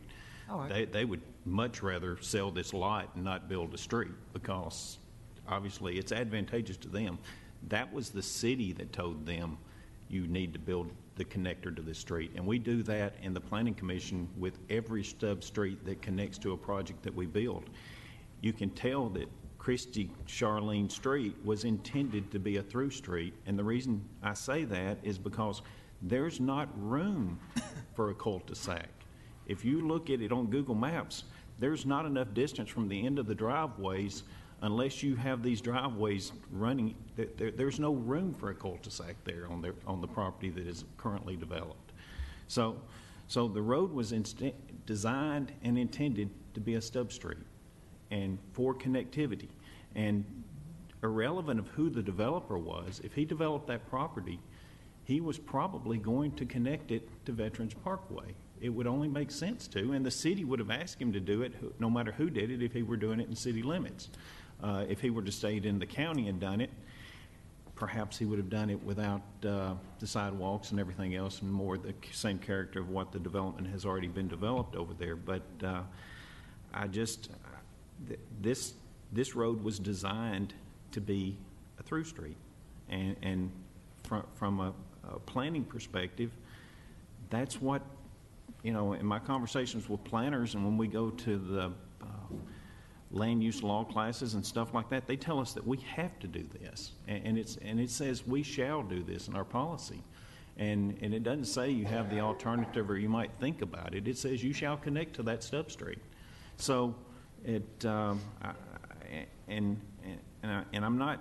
Speaker 4: They would much rather sell this lot and not build a street, because obviously it's advantageous to them. That was the city that told them you need to build the connector to this street. And we do that in the Planning Commission with every stub street that connects to a project that we build. You can tell that Christie Charlene Street was intended to be a through street, and the reason I say that is because there's not room for a cul-de-sac. If you look at it on Google Maps, there's not enough distance from the end of the driveways unless you have these driveways running. There's no room for a cul-de-sac there on the property that is currently developed. So the road was designed and intended to be a stub street and for connectivity. And irrelevant of who the developer was, if he developed that property, he was probably going to connect it to Veterans Parkway. It would only make sense to, and the city would have asked him to do it no matter who did it if he were doing it in city limits. If he were to stayed in the county and done it, perhaps he would have done it without the sidewalks and everything else, and more the same character of what the development has already been developed over there. But this road was designed to be a through street, and from a planning perspective, that's what, in my conversations with planners and when we go to the land use law classes and stuff like that, they tell us that we have to do this, and it says we shall do this in our policy, and it doesn't say you have the alternative or you might think about it. It says you shall connect to that stub street. So I'm not,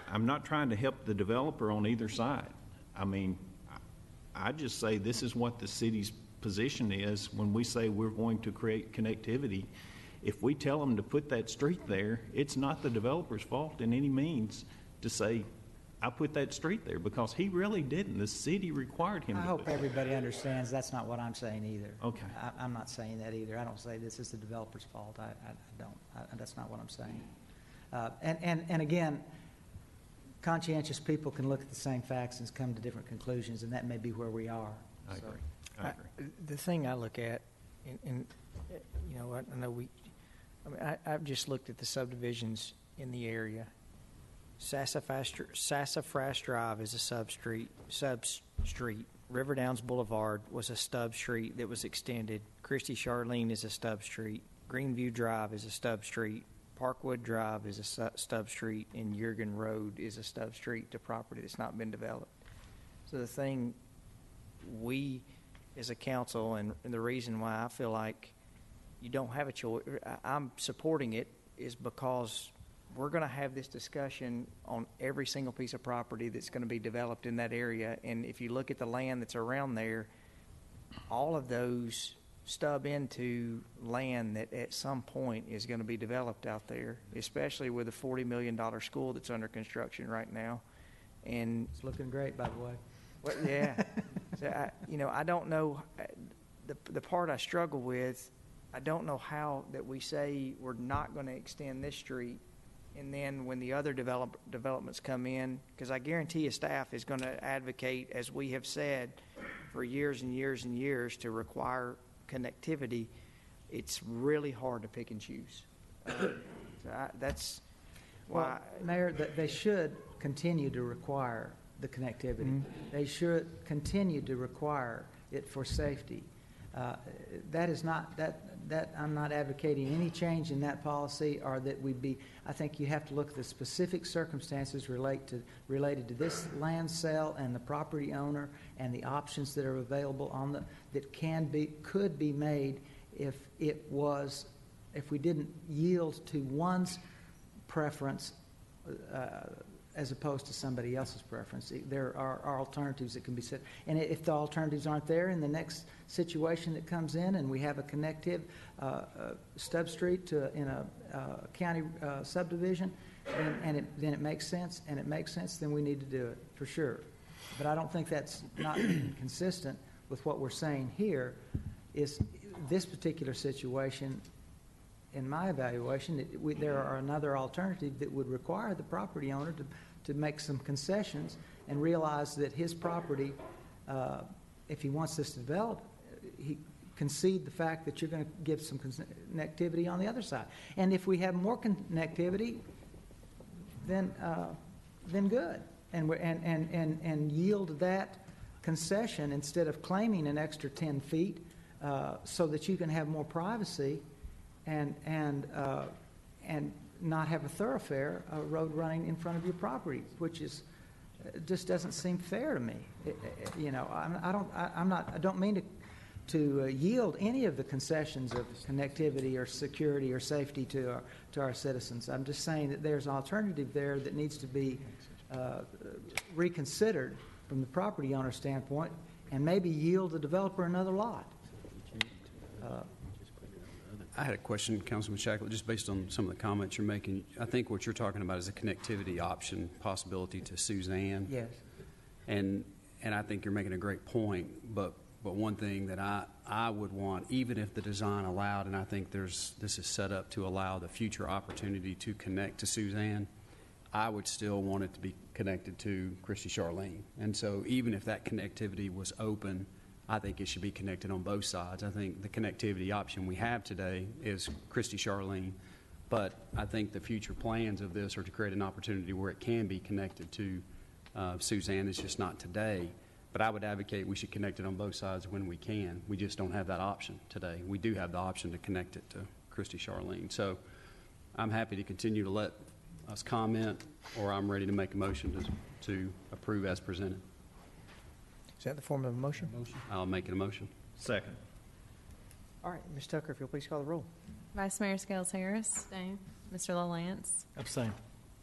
Speaker 4: I'm not trying to help the developer on either side. I just say this is what the city's position is when we say we're going to create connectivity. If we tell them to put that street there, it's not the developer's fault in any means to say, I put that street there, because he really didn't. The city required him to.
Speaker 8: I hope everybody understands that's not what I'm saying either.
Speaker 4: Okay.
Speaker 8: I'm not saying that either. I don't say this is the developer's fault. I don't. That's not what I'm saying. And again, conscientious people can look at the same facts and come to different conclusions, and that may be where we are.
Speaker 4: I agree.
Speaker 1: The thing I look at, and I know I've just looked at the subdivisions in the area. Sassafras Drive is a sub street. River Downs Boulevard was a stub street that was extended. Christy Charlene is a stub street. Greenview Drive is a stub street. Parkwood Drive is a stub street, and Jurgen Road is a stub street to property that's not been developed. So the thing we, as a council, and the reason why I feel like you don't have a choice, I'm supporting it, is because we're going to have this discussion on every single piece of property that's going to be developed in that area. And if you look at the land that's around there, all of those stub into land that at some point is going to be developed out there, especially with a $40 million school that's under construction right now. And
Speaker 8: It's looking great, by the way.
Speaker 1: well, yeah. So I don't know. The part I struggle with, I don't know how that we say we're not going to extend this street, and then when the other developments come in, because I guarantee you staff is going to advocate, as we have said for years and years and years, to require connectivity. It's really hard to pick and choose. That's why.
Speaker 8: Well, Mayor, they should continue to require the connectivity. They should continue to require it for safety. That is not that I'm not advocating any change in that policy, or that we be. I think you have to look at the specific circumstances related to this land sale and the property owner and the options that are available that could be made if we didn't yield to one's preference as opposed to somebody else's preference. There are alternatives that can be set. And if the alternatives aren't there in the next situation that comes in, and we have a connective stub street in a county subdivision, then it makes sense, then we need to do it, for sure. But I don't think that's not consistent with what we're saying here. Is this particular situation, in my evaluation, there are another alternative that would require the property owner to make some concessions and realize that his property, if he wants this to develop, he concede the fact that you're going to give some connectivity on the other side. And if we have more connectivity, then good, and yield that concession instead of claiming an extra 10 feet, so that you can have more privacy. And not have a thoroughfare road running in front of your property, which just doesn't seem fair to me. I don't mean to yield any of the concessions of connectivity or security or safety to our citizens. I'm just saying that there's an alternative there that needs to be reconsidered from the property owner standpoint, and maybe yield the developer another lot.
Speaker 10: I had a question, Councilman Shacklett, just based on some of the comments you're making. I think what you're talking about is a connectivity option possibility to Suzanne.
Speaker 8: Yes.
Speaker 10: And I think you're making a great point. But one thing that I would want, even if the design allowed, and I think this is set up to allow the future opportunity to connect to Suzanne, I would still want it to be connected to Christy Charlene. And so even if that connectivity was open, I think it should be connected on both sides. I think the connectivity option we have today is Christy Charlene, but I think the future plans of this are to create an opportunity where it can be connected to Suzanne. It's just not today. But I would advocate we should connect it on both sides when we can. We just don't have that option today. We do have the option to connect it to Christy Charlene. So I'm happy to continue to let us comment, or I'm ready to make a motion to approve as presented.
Speaker 1: Is that the form of a motion?
Speaker 10: I'll make it a motion.
Speaker 4: Second.
Speaker 1: All right, Ms. Tucker, if you'll please call the roll.
Speaker 9: Vice Mayor Scales Harris.
Speaker 6: Abstain.
Speaker 9: Mr. LaLance.
Speaker 13: Abstain.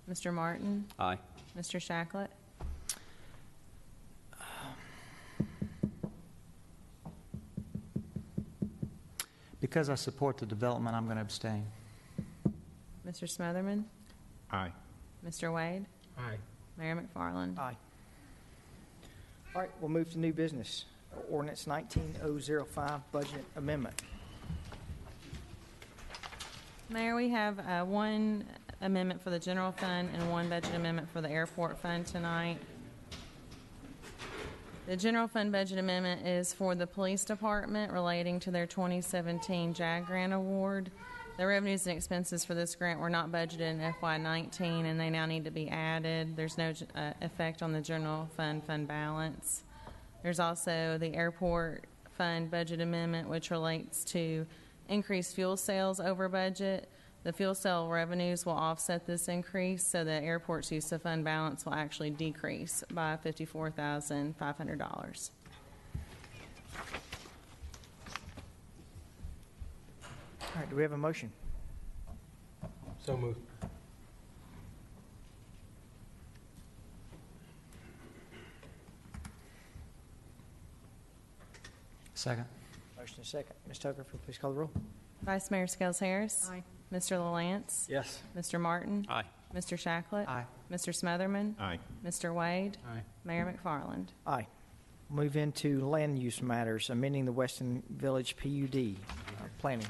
Speaker 9: Mr. Martin.
Speaker 10: Aye.
Speaker 9: Mr. Shacklett.
Speaker 8: Because I support the development, I'm going to abstain.
Speaker 9: Mr. Smotherman.
Speaker 4: Aye.
Speaker 9: Mr. Wade.
Speaker 2: Aye.
Speaker 9: Mayor McFarland.
Speaker 1: Aye. All right, we'll move to new business. Ordinance 19005, budget amendment.
Speaker 9: Mayor, we have one amendment for the general fund and one budget amendment for the airport fund tonight. The general fund budget amendment is for the police department relating to their 2017 JAG grant award. The revenues and expenses for this grant were not budgeted in FY19, and they now need to be added. There's no effect on the general fund balance. There's also the airport fund budget amendment, which relates to increased fuel sales over budget. The fuel sale revenues will offset this increase, so the airport's use of fund balance will actually decrease by $54,500.
Speaker 1: All right, do we have a motion?
Speaker 2: So moved.
Speaker 8: Second.
Speaker 1: Motion is second. Ms. Tucker, please call the roll.
Speaker 9: Vice Mayor Scales Harris.
Speaker 5: Aye.
Speaker 9: Mr. LaLance.
Speaker 13: Yes.
Speaker 9: Mr. Martin.
Speaker 12: Aye.
Speaker 9: Mr. Shacklet.
Speaker 8: Aye.
Speaker 9: Mr. Smotherman.
Speaker 4: Aye.
Speaker 9: Mr. Wade.
Speaker 2: Aye.
Speaker 9: Mayor McFarland.
Speaker 1: Aye. Move into land use matters, amending the Weston Village PUD. Planning.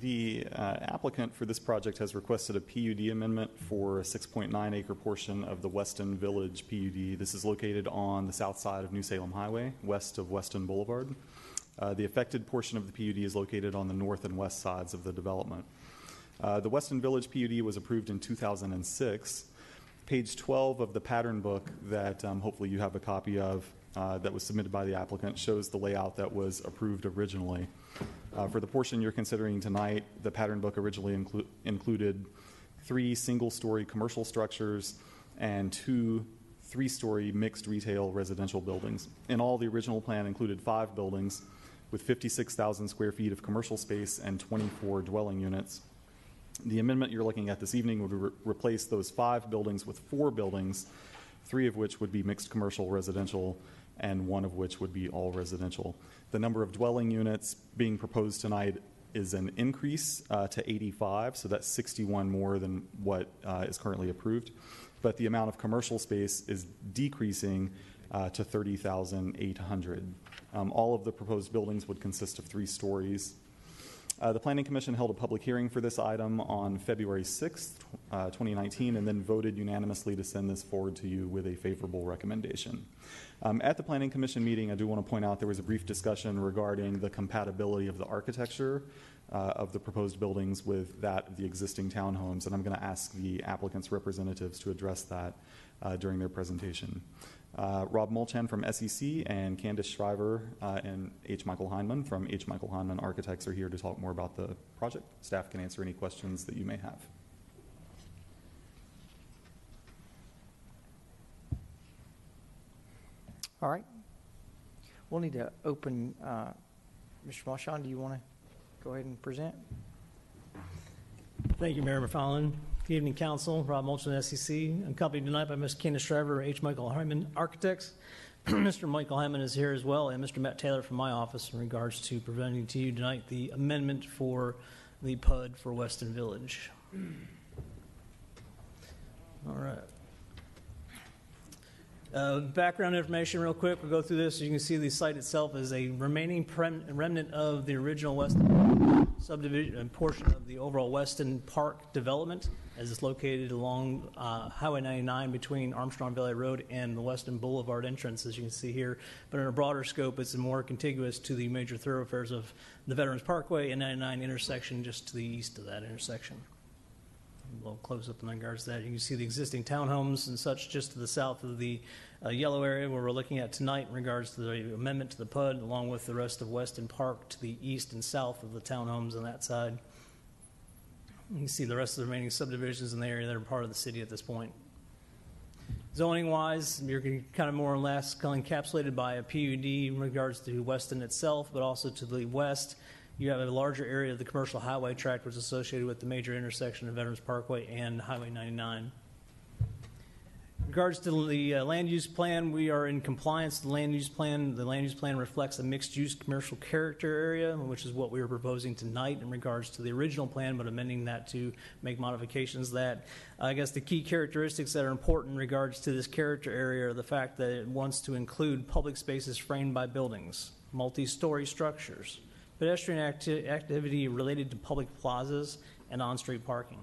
Speaker 11: The applicant for this project has requested a PUD amendment for a 6.9 acre portion of the Weston Village PUD. This is located on the south side of New Salem Highway, west of Weston Boulevard. The affected portion of the PUD is located on the north and west sides of the development. The Weston Village PUD was approved in 2006. Page 12 of the pattern book that hopefully you have a copy of that was submitted by the applicant shows the layout that was approved originally. For the portion you're considering tonight, the pattern book originally included 3 single-story commercial structures and 2 3-story mixed retail residential buildings. In all, the original plan included 5 buildings with 56,000 square feet of commercial space and 24 dwelling units. The amendment you're looking at this evening would replace those 5 buildings with 4 buildings, 3 of which would be mixed commercial residential and 1 of which would be all residential. The number of dwelling units being proposed tonight is an increase to 85, so that's 61 more than what is currently approved. But the amount of commercial space is decreasing to 30,800. All of the proposed buildings would consist of 3 stories. The Planning Commission held a public hearing for this item on February 6th, 2019, and then voted unanimously to send this forward to you with a favorable recommendation. At the Planning Commission meeting, I do want to point out there was a brief discussion regarding the compatibility of the architecture of the proposed buildings with that of the existing townhomes, and I'm going to ask the applicant's representatives to address that during their presentation. Rob Molchan from SEC and Candace Shriver and H. Michael Heineman from H. Michael Heineman Architects are here to talk more about the project. Staff can answer any questions that you may have.
Speaker 1: All right. We'll need to open. Mr. Molchan, do you want to go ahead and present?
Speaker 16: Thank you, Mayor McFarland. Good evening, Council. Rob Molchan, SEC. I'm accompanied tonight by Ms. Candace Shriver, H. Michael Hyman Architects. Mr. Michael Hyman is here as well, and Mr. Matt Taylor from my office in regards to presenting to you tonight the amendment for the PUD for Weston Village. All right. Background information real quick. We'll go through this. You can see the site itself is a remaining remnant of the original Weston subdivision and portion of the overall Weston Park development, as it's located along Highway 99 between Armstrong Valley Road and the Weston Boulevard entrance, as you can see here. But in a broader scope, it's more contiguous to the major thoroughfares of the Veterans Parkway and 99 intersection just to the east of that intersection. A little close up in regards to that. You can see the existing townhomes and such just to the south of the yellow area where we're looking at tonight in regards to the amendment to the PUD, along with the rest of Weston Park to the east and south of the townhomes on that side. You can see the rest of the remaining subdivisions in the area that are part of the city at this point. Zoning-wise, you're kind of more or less encapsulated by a PUD in regards to Weston itself, but also to the west. You have a larger area of the commercial highway tract, which is associated with the major intersection of Veterans Parkway and Highway 99. In regards to the land use plan, we are in compliance with the land use plan. The land use plan reflects a mixed-use commercial character area, which is what we are proposing tonight in regards to the original plan, but amending that to make modifications to that. I guess the key characteristics that are important in regards to this character area are the fact that it wants to include public spaces framed by buildings, multi-story structures, pedestrian activity related to public plazas, and on-street parking,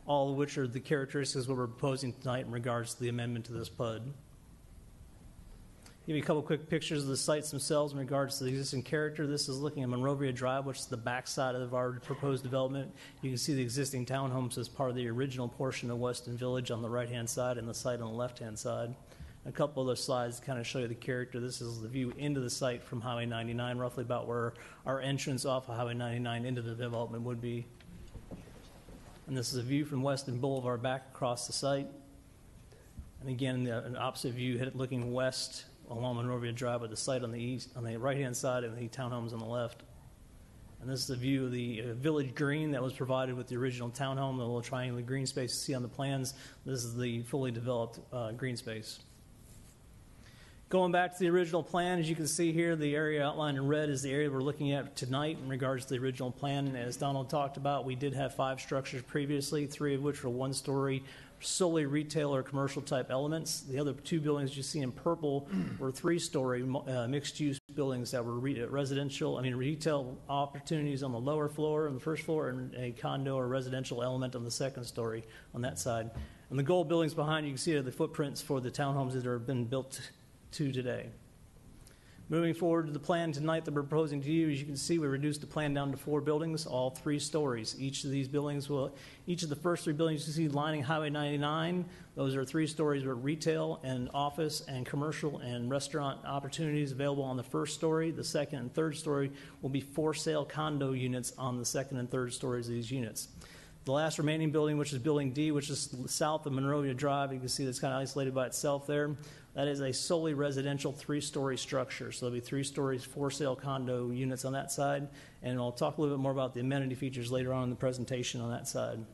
Speaker 16: all of which are the characteristics we're proposing tonight in regards to the amendment to this PUD. Give you a couple quick pictures of the sites themselves in regards to the existing character. This is looking at Monrovia Drive, which is the backside of our proposed development. You can see the existing townhomes as part of the original portion of Weston Village on the right-hand side and the site on the left-hand side. A couple other slides to kind of show you the character. This is the view into the site from Highway 99, roughly about where our entrance off of Highway 99 into the development would be. And this is a view from Weston Boulevard back across the site. And again, an opposite view looking west along Monrovia Drive with the site on the east, on the right-hand side, and the townhomes on the left. And this is a view of the village green that was provided with the original townhome, the little triangular green space you see on the plans. This is the fully developed green space. Going back to the original plan, as you can see here, the area outlined in red is the area we're looking at tonight in regards to the original plan. As Donald talked about, we did have 5 structures previously, 3 of which were 1-story, solely retail or commercial type elements. The other 2 buildings you see in purple were 3-story mixed-use buildings that were retail opportunities on the lower floor, on the first floor, and a condo or residential element on the 2nd story on that side. And the gold buildings behind you can see are the footprints for the townhomes that have been built to today. Moving forward to the plan tonight that we're proposing to you, as you can see, we reduced the plan down to 4 buildings, all 3 stories. Each of the first 3 buildings you see lining Highway 99, those are 3 stories with retail and office and commercial and restaurant opportunities available on the 1st story. The 2nd and 3rd story will be for sale condo units on the 2nd and 3rd stories of these units. The last remaining building, which is Building D, which is south of Monrovia Drive, you can see that's kind of isolated by itself there. That is a solely residential 3-story structure. So there'll be 3 stories for sale condo units on that side. And I'll talk a little bit more about the amenity features later on in the presentation on that side.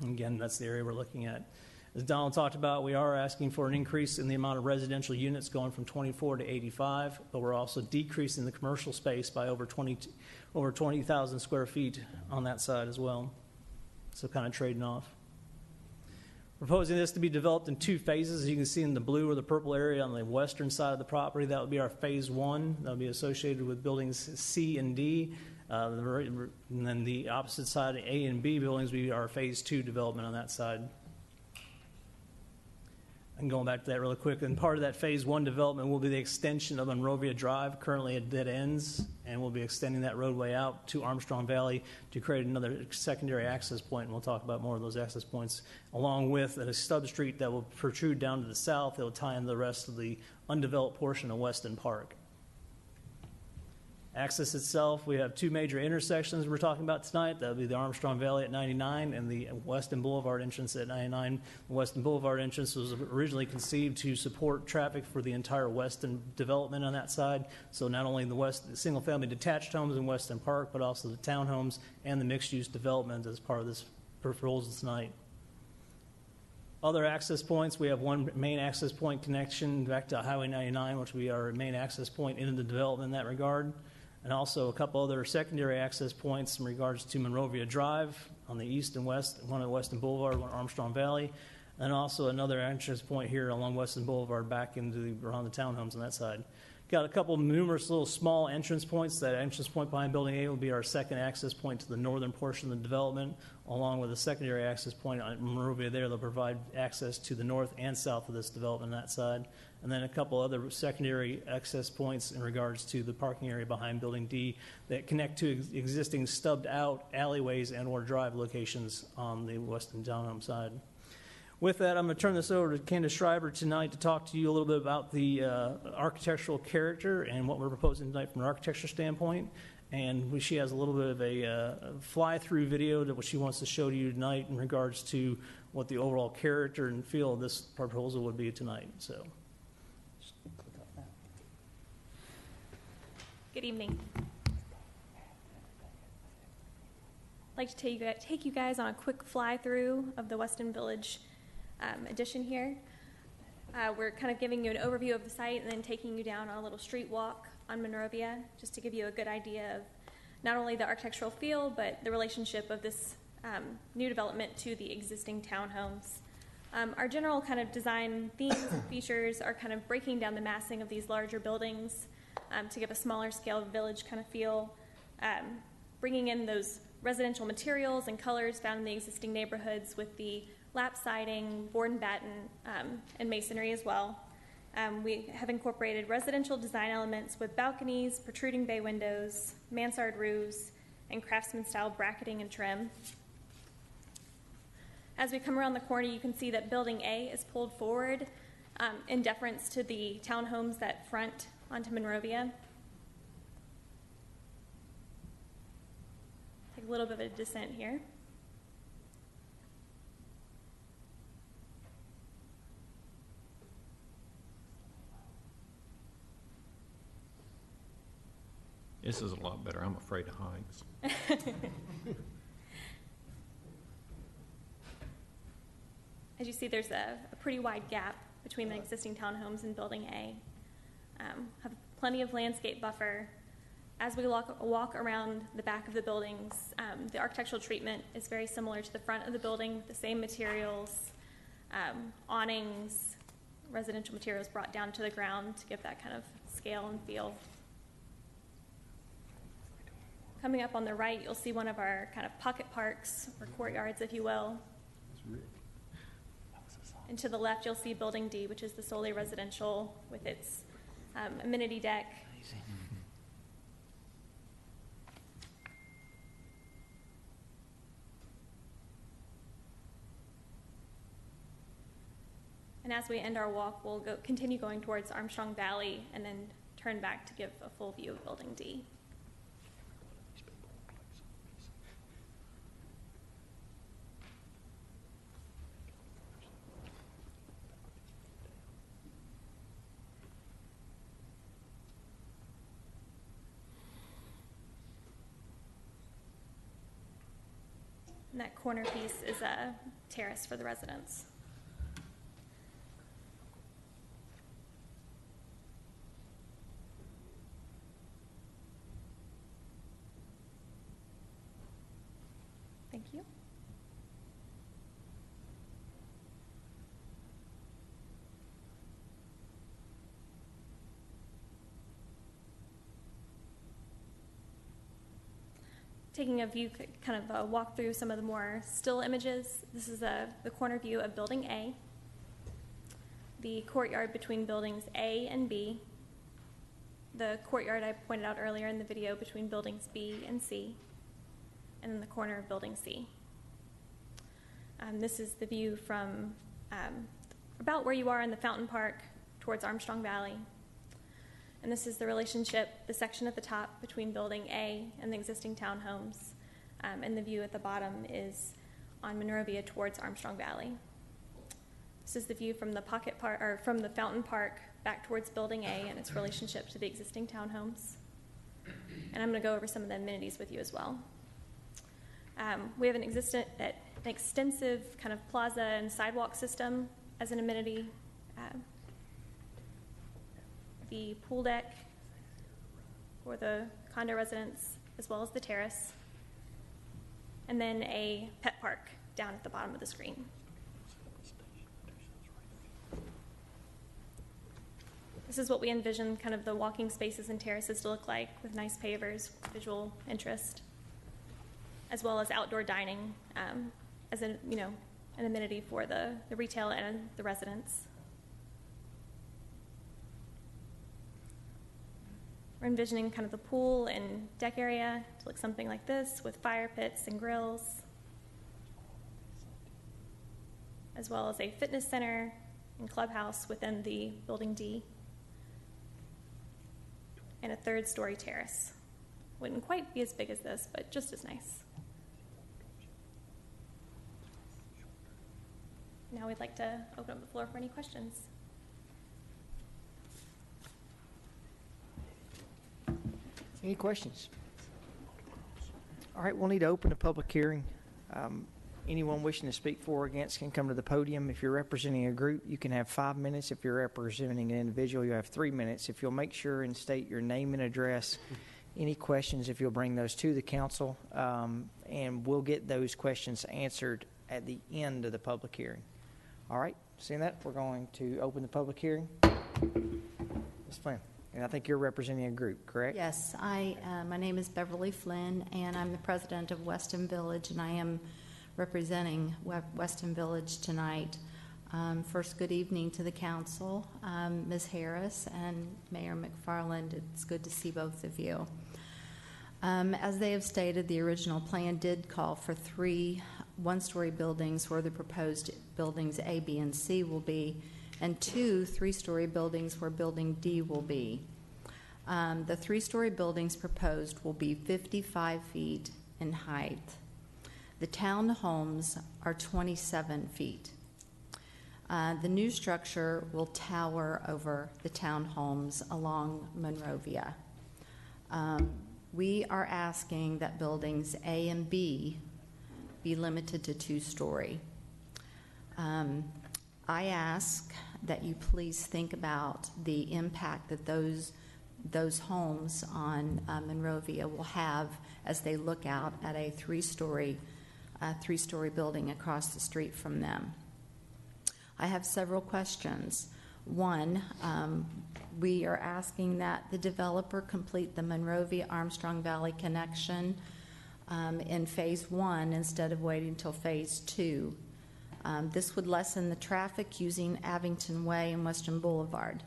Speaker 16: And again, that's the area we're looking at. As Donald talked about, we are asking for an increase in the amount of residential units going from 24 to 85, but we're also decreasing the commercial space by over 20,000 square feet on that side as well. So kind of trading off. Proposing this to be developed in 2 phases. As you can see in the blue or the purple area on the western side of the property, that would be our phase 1. That would be associated with buildings C and D. And then the opposite side, A and B buildings, would be our phase 2 development on that side. And going back to that really quick, and part of that phase 1 development will be the extension of Monrovia Drive, currently at dead ends, and we'll be extending that roadway out to Armstrong Valley to create another secondary access point, and we'll talk about more of those access points, along with a stub street that will protrude down to the south that will tie into the rest of the undeveloped portion of Weston Park. Access itself, we have 2 major intersections we're talking about tonight. That would be the Armstrong Valley at 99 and the Weston Boulevard entrance at 99. The Weston Boulevard entrance was originally conceived to support traffic for the entire Weston development on that side. So not only the single-family detached homes in Weston Park, but also the townhomes and the mixed-use development as part of this proposal tonight. Other access points, we have 1 main access point connection back to Highway 99, which will be our main access point into the development in that regard. And also a couple other secondary access points in regards to Monrovia Drive on the east and west, one at Weston Boulevard, one at Armstrong Valley, and also another entrance point here along Weston Boulevard back into around the townhomes on that side. Got a couple numerous little small entrance points. That entrance point behind Building A will be our second access point to the northern portion of the development, along with a secondary access point on Monrovia there. They'll provide access to the north and south of this development on that side. And then a couple other secondary access points in regards to the parking area behind Building D that connect to existing stubbed out alleyways and or drive locations on the Weston Townhome side. With that, I'm going to turn this over to Candace Schreiber tonight to talk to you a little bit about the architectural character and what we're proposing tonight from an architecture standpoint. And she has a little bit of a fly-through video that what she wants to show to you tonight in regards to what the overall character and feel of this proposal would be tonight. So, just click on that.
Speaker 17: Good evening. I'd like to take you guys on a quick fly-through of the Weston Village addition here. We're kind of giving you an overview of the site and then taking you down on a little street walk on Monrovia, just to give you a good idea of not only the architectural feel, but the relationship of this new development to the existing townhomes. Our general kind of design themes and features are kind of breaking down the massing of these larger buildings to give a smaller scale village kind of feel, bringing in those residential materials and colors found in the existing neighborhoods with the lap siding, board and batten, and masonry as well. We have incorporated residential design elements with balconies, protruding bay windows, mansard roofs, and craftsman-style bracketing and trim. As we come around the corner, you can see that Building A is pulled forward in deference to the townhomes that front onto Monrovia. Take a little bit of a descent here.
Speaker 4: This is a lot better. I'm afraid of heights.
Speaker 17: As you see, there's a pretty wide gap between the existing townhomes and Building A. Have plenty of landscape buffer. As we walk around the back of the buildings, the architectural treatment is very similar to the front of the building, the same materials, awnings, residential materials brought down to the ground to give that kind of scale and feel. Coming up on the right, you'll see one of our kind of pocket parks, or courtyards, if you will. And to the left, you'll see Building D, which is the solely residential with its amenity deck. And as we end our walk, we'll continue going towards Armstrong Valley and then turn back to give a full view of Building D. And that corner piece is a terrace for the residents. Thank you. Taking a view, kind of a walk through some of the more still images. This is the corner view of Building A, the courtyard between buildings A and B, the courtyard I pointed out earlier in the video between buildings B and C, and then the corner of Building C. This is the view from about where you are in the Fountain Park towards Armstrong Valley. And this is the relationship, the section at the top between Building A and the existing townhomes. And the view at the bottom is on Monrovia towards Armstrong Valley. This is the view from the pocket park, or from the Fountain Park back towards Building A and its relationship to the existing townhomes. And I'm going to go over some of the amenities with you as well. We have an extensive kind of plaza and sidewalk system as an amenity. The pool deck for the condo residents, as well as the terrace, and then a pet park down at the bottom of the screen. This is what we envision kind of the walking spaces and terraces to look like, with nice pavers, visual interest, as well as outdoor dining as an amenity for the retail and the residents. We're envisioning kind of the pool and deck area to look something like this, with fire pits and grills, as well as a fitness center and clubhouse within the Building D, and a third-story terrace. Wouldn't quite be as big as this, but just as nice. Now we'd like to open up the floor for any questions.
Speaker 1: Any questions? All right, we'll need to open a public hearing. Anyone wishing to speak for or against can come to the podium. If you're representing a group, you can have 5 minutes. If you're representing an individual, you have 3 minutes. If you'll make sure and state your name and address, any questions, if you'll bring those to the council, and we'll get those questions answered at the end of the public hearing. All right, seeing that, we're going to open the public hearing. Ms. Flynn. And I think you're representing a group, correct?
Speaker 18: Yes, my name is Beverly Flynn, and I'm the president of Weston Village, and I am representing Weston Village tonight. First, good evening to the council, Ms. Harris and Mayor McFarland. It's good to see both of you. As they have stated, the original plan did call for 3 one-story buildings where the proposed buildings A, B, and C will be, and 2 3-story buildings where building D will be. The 3-story buildings proposed will be 55 feet in height. The townhomes are 27 feet. The new structure will tower over the townhomes along Monrovia. We are asking that buildings A and B be limited to 2-story. I ask that you please think about the impact that those homes on Monrovia will have as they look out at a 3-story building across the street from them. I have several questions. One, we are asking that the developer complete the Monrovia-Armstrong Valley connection in Phase 1 instead of waiting until Phase 2. This would lessen the traffic using Abington Way and Western Boulevard.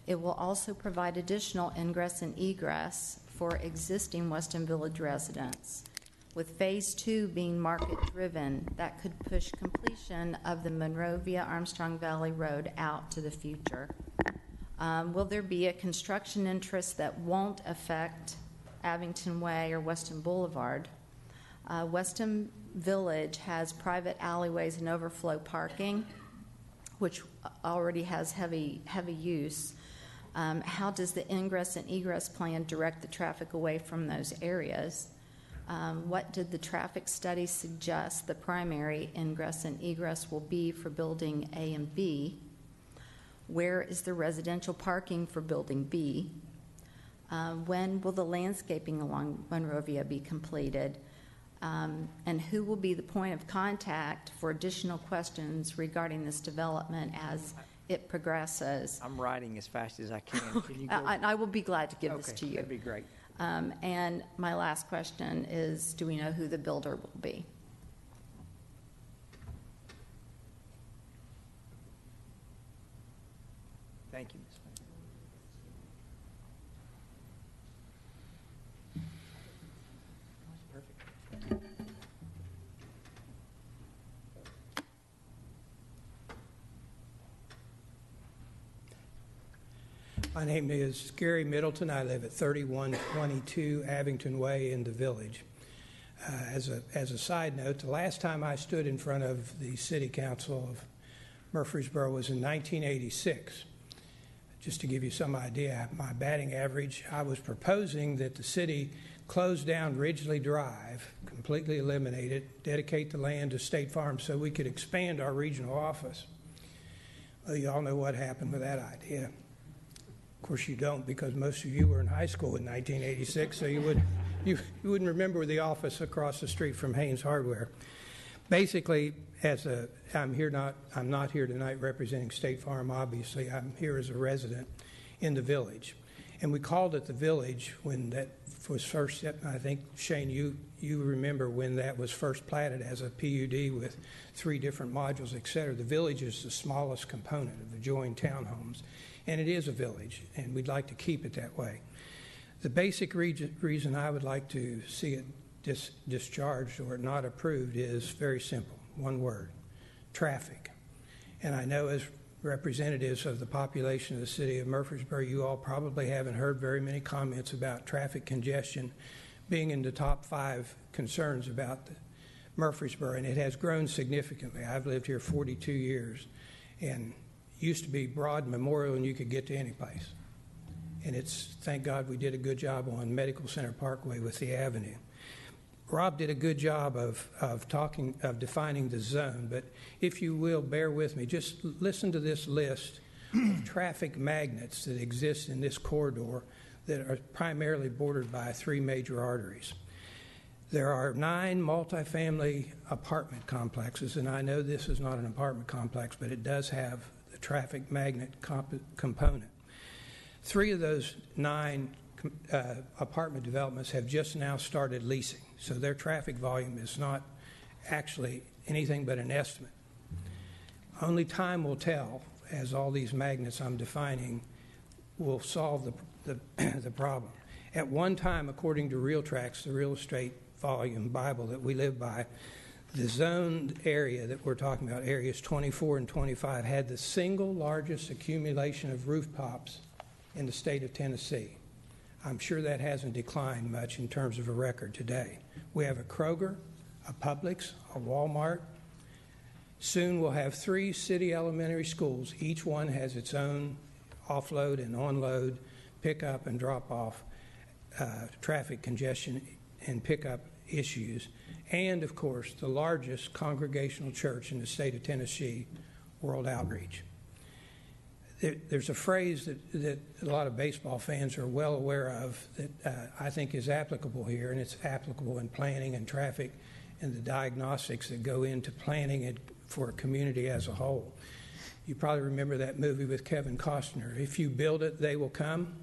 Speaker 18: It will also provide additional ingress and egress for existing Weston Village residents. With Phase 2 being market-driven, that could push completion of the Monrovia-Armstrong Valley Road out to the future. Will there be a construction interest that won't affect Abington Way or Weston Boulevard? Weston Village has private alleyways and overflow parking, which already has heavy use. How does the ingress and egress plan direct the traffic away from those areas? What did the traffic study suggest the primary ingress and egress will be for building A and B? Where is the residential parking for building B? When will the landscaping along Monrovia be completed? And who will be the point of contact for additional questions regarding this development as it progresses?
Speaker 1: I'm writing as fast as I can. Can you go?
Speaker 18: I will be glad to give this to you.
Speaker 1: That'd be great.
Speaker 18: And my last question is, do we know who the builder will be?
Speaker 1: Thank you, Ms. Perfect.
Speaker 2: My name is Gary Middleton. I live at 3122 Abington Way in the Village. As a side note, the last time I stood in front of the City Council of Murfreesboro was in 1986. Just to give you some idea, my batting average, I was proposing that the city close down Ridgely Drive, completely eliminate it, dedicate the land to State Farm so we could expand our regional office. Well, you all know what happened with that idea. Of course, you don't, because most of you were in high school in 1986, so you wouldn't remember the office across the street from Haynes Hardware. Basically, I'm not here tonight representing State Farm. Obviously, I'm here as a resident in the Village, and we called it the Village when that was first. I think Shane, you remember when that was first platted as a PUD with 3 different modules, et cetera. The Village is the smallest component of the joined townhomes. And it is a village, and we'd like to keep it that way. The basic reason I would like to see it discharged or not approved is very simple, one word: traffic. And I know as representatives of the population of the city of Murfreesboro, you all probably haven't heard very many comments about traffic congestion being in the top 5 concerns about Murfreesboro, and it has grown significantly. I've lived here 42 years, and used to be Broad Memorial and you could get to any place. And thank God we did a good job on Medical Center Parkway with the avenue. Rob did a good job of defining the zone, but if you will, bear with me. Just listen to this list of traffic magnets that exist in this corridor that are primarily bordered by 3 major arteries. There are 9 multifamily apartment complexes, and I know this is not an apartment complex, but it does have traffic magnet component. 3 of those 9 apartment developments have just now started leasing, so their traffic volume is not actually anything but an estimate.
Speaker 19: Only time will tell, as all these magnets I'm defining will solve the problem. At one time, according to RealTracs, the real estate volume Bible that we live by, the zoned area that we're talking about, areas 24 and 25, had the single largest accumulation of rooftops in the state of Tennessee. I'm sure that hasn't declined much in terms of a record today. We have a Kroger, a Publix, a Walmart. Soon we'll have 3 city elementary schools. Each one has its own offload and onload, pickup and drop-off, traffic congestion and pickup issues. And, of course, the largest congregational church in the state of Tennessee, World Outreach. There's a phrase that a lot of baseball fans are well aware of that I think is applicable here, and it's applicable in planning and traffic and the diagnostics that go into planning it for a community as a whole. You probably remember that movie with Kevin Costner, If You Build It, They Will Come.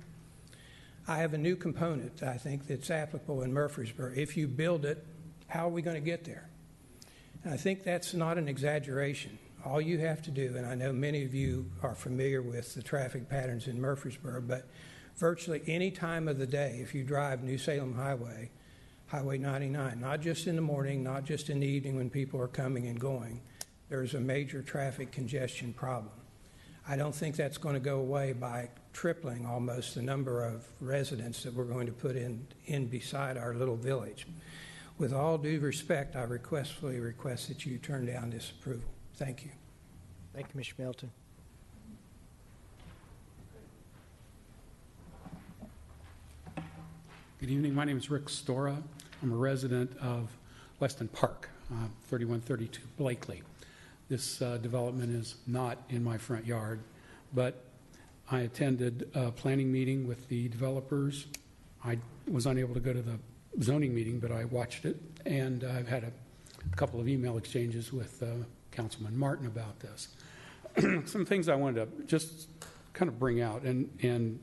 Speaker 19: I have a new component, I think, that's applicable in Murfreesboro. If you build it, how are we going to get there? And I think that's not an exaggeration. All you have to do, and I know many of you are familiar with the traffic patterns in Murfreesboro, but virtually any time of the day, if you drive New Salem Highway, Highway 99, not just in the morning, not just in the evening when people are coming and going, there's a major traffic congestion problem. I don't think that's going to go away by tripling almost the number of residents that we're going to put in beside our little village. With all due respect, I respectfully request that you turn down this approval. Thank you.
Speaker 1: Thank you, Mr. Milton.
Speaker 20: Good evening. My name is Rick Stora. I'm a resident of Weston Park, 3132 Blakely. This development is not in my front yard, but I attended a planning meeting with the developers. I was unable to go to the zoning meeting, but I watched it, and I've had a couple of email exchanges with Councilman Martin about this. Some things I wanted to just kind of bring out, and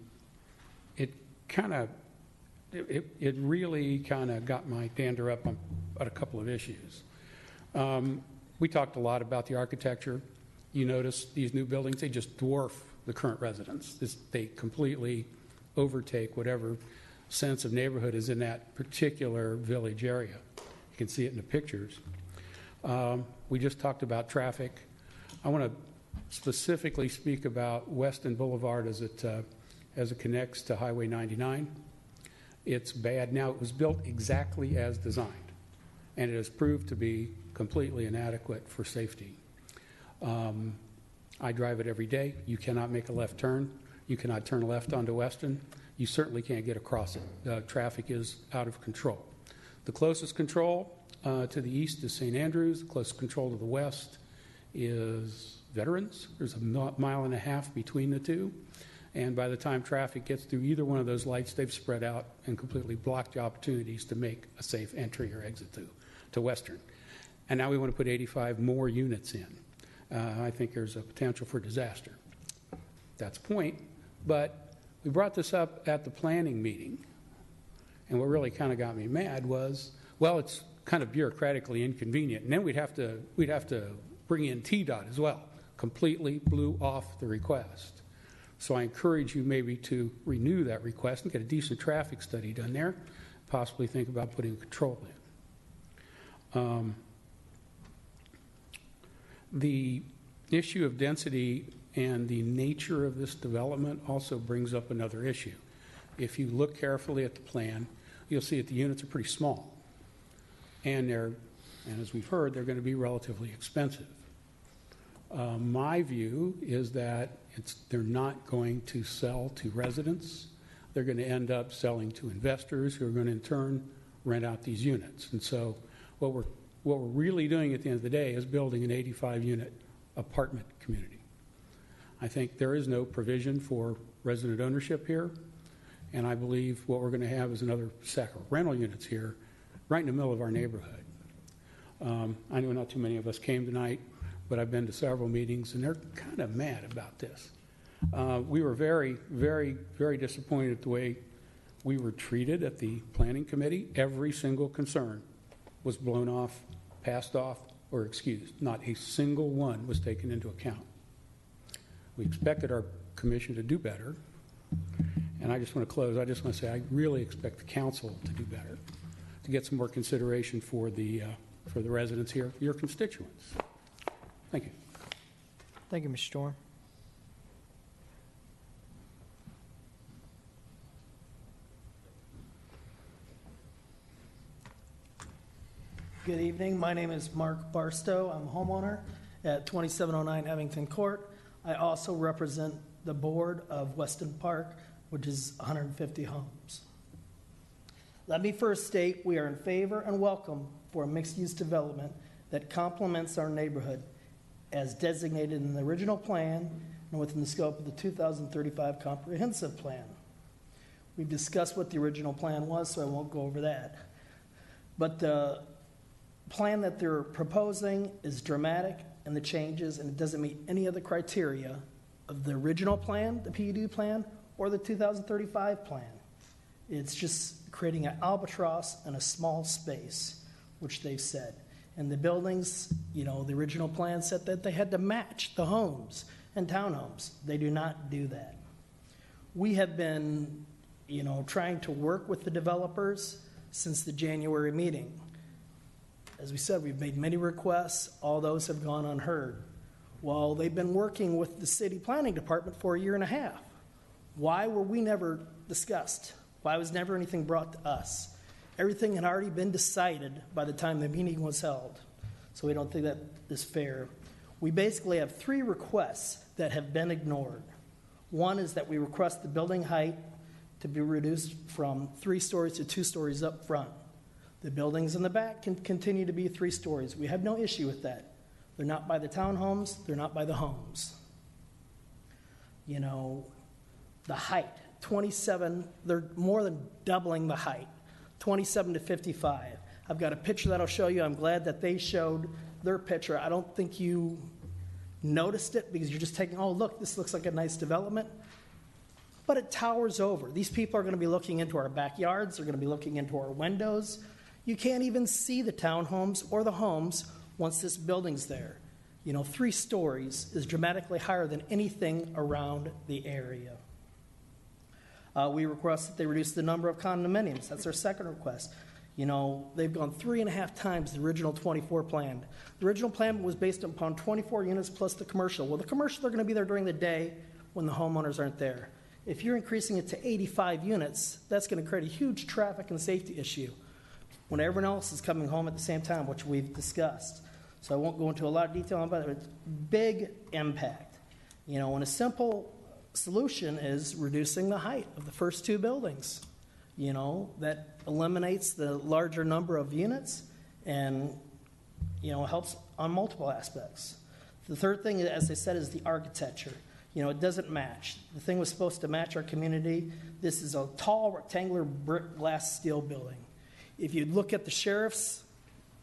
Speaker 20: it kind of it really kind of got my dander up on a couple of issues. We talked a lot about the architecture. You notice these new buildings, they just dwarf the current residents. They completely overtake whatever sense of neighborhood is in that particular village area. You can see it in the pictures. We just talked about traffic. I want to specifically speak about Weston Boulevard as it connects to Highway 99. It's bad. Now, it was built exactly as designed, and it has proved to be completely inadequate for safety. I drive it every day. You cannot make a left turn. You cannot turn left onto Weston. You certainly can't get across it. Traffic is out of control. The closest control to the east is St. Andrews. The closest control to the west is Veterans. There's a mile and a half between the two. And by the time traffic gets through either one of those lights, they've spread out and completely blocked the opportunities to make a safe entry or exit to Western. And now we want to put 85 more units in. I think there's a potential for disaster. That's the point. But we brought this up at the planning meeting, and what really kind of got me mad was, well, it's kind of bureaucratically inconvenient, and then we'd have to bring in TDOT as well. Completely blew off the request. So I encourage you maybe to renew that request and get a decent traffic study done there, possibly think about putting a control in. The issue of density and the nature of this development also brings up another issue. If you look carefully at the plan, you'll see that the units are pretty small. And as we've heard, they're going to be relatively expensive. My view is that they're not going to sell to residents. They're going to end up selling to investors who are going to in turn rent out these units. And so what we're really doing at the end of the day is building an 85-unit apartment community. I think there is no provision for resident ownership here, and I believe what we're going to have is another stack of rental units here right in the middle of our neighborhood. I know not too many of us came tonight, but I've been to several meetings, and they're kind of mad about this. We were very, very, very disappointed at the way we were treated at the planning committee. Every single concern was blown off, passed off, or excused. Not a single one was taken into account. We expected our commission to do better, and I just want to close. I just want to say I really expect the council to do better, to get some more consideration for the residents here, your constituents. Thank you.
Speaker 1: Thank you, Mr. Storm.
Speaker 21: Good evening. My name is Mark Barstow. I'm a homeowner at 2709 Abington Court. I also represent the board of Weston Park, which is 150 homes. Let me first state we are in favor and welcome for a mixed-use development that complements our neighborhood as designated in the original plan and within the scope of the 2035 comprehensive plan. We've discussed what the original plan was, so I won't go over that. But the plan that they're proposing is dramatic in the changes, and it doesn't meet any of the criteria of the original plan, the PUD plan, or the 2035 plan. It's just creating an albatross in a small space, which they've said. And the buildings, the original plan said that they had to match the homes and townhomes. They do not do that. We have been, trying to work with the developers since the January meeting. As we said, we've made many requests. All those have gone unheard. Well, they've been working with the city planning department for a year and a half. Why were we never discussed? Why was never anything brought to us? Everything had already been decided by the time the meeting was held. So we don't think that is fair. We basically have 3 requests that have been ignored. One is that we request the building height to be reduced from 3 stories to 2 stories up front. The buildings in the back can continue to be 3 stories. We have no issue with that. They're not by the townhomes. They're not by the homes. The height, 27, they're more than doubling the height, 27 to 55. I've got a picture that I'll show you. I'm glad that they showed their picture. I don't think you noticed it because you're just taking, oh, look, this looks like a nice development. But it towers over. These people are going to be looking into our backyards. They're going to be looking into our windows. You can't even see the townhomes or the homes once this building's there. 3 stories is dramatically higher than anything around the area. We request that they reduce the number of condominiums. That's our second request. They've gone 3.5 times the original 24 plan. The original plan was based upon 24 units plus the commercial. Well, the commercial are going to be there during the day when the homeowners aren't there. If you're increasing it to 85 units, that's going to create a huge traffic and safety issue when everyone else is coming home at the same time, which we've discussed. So I won't go into a lot of detail about it, but it's big impact. And a simple solution is reducing the height of the first 2 buildings. That eliminates the larger number of units and, helps on multiple aspects. The third thing, as I said, is the architecture. It doesn't match. The thing was supposed to match our community. This is a tall rectangular brick glass steel building. If you look at the sheriff's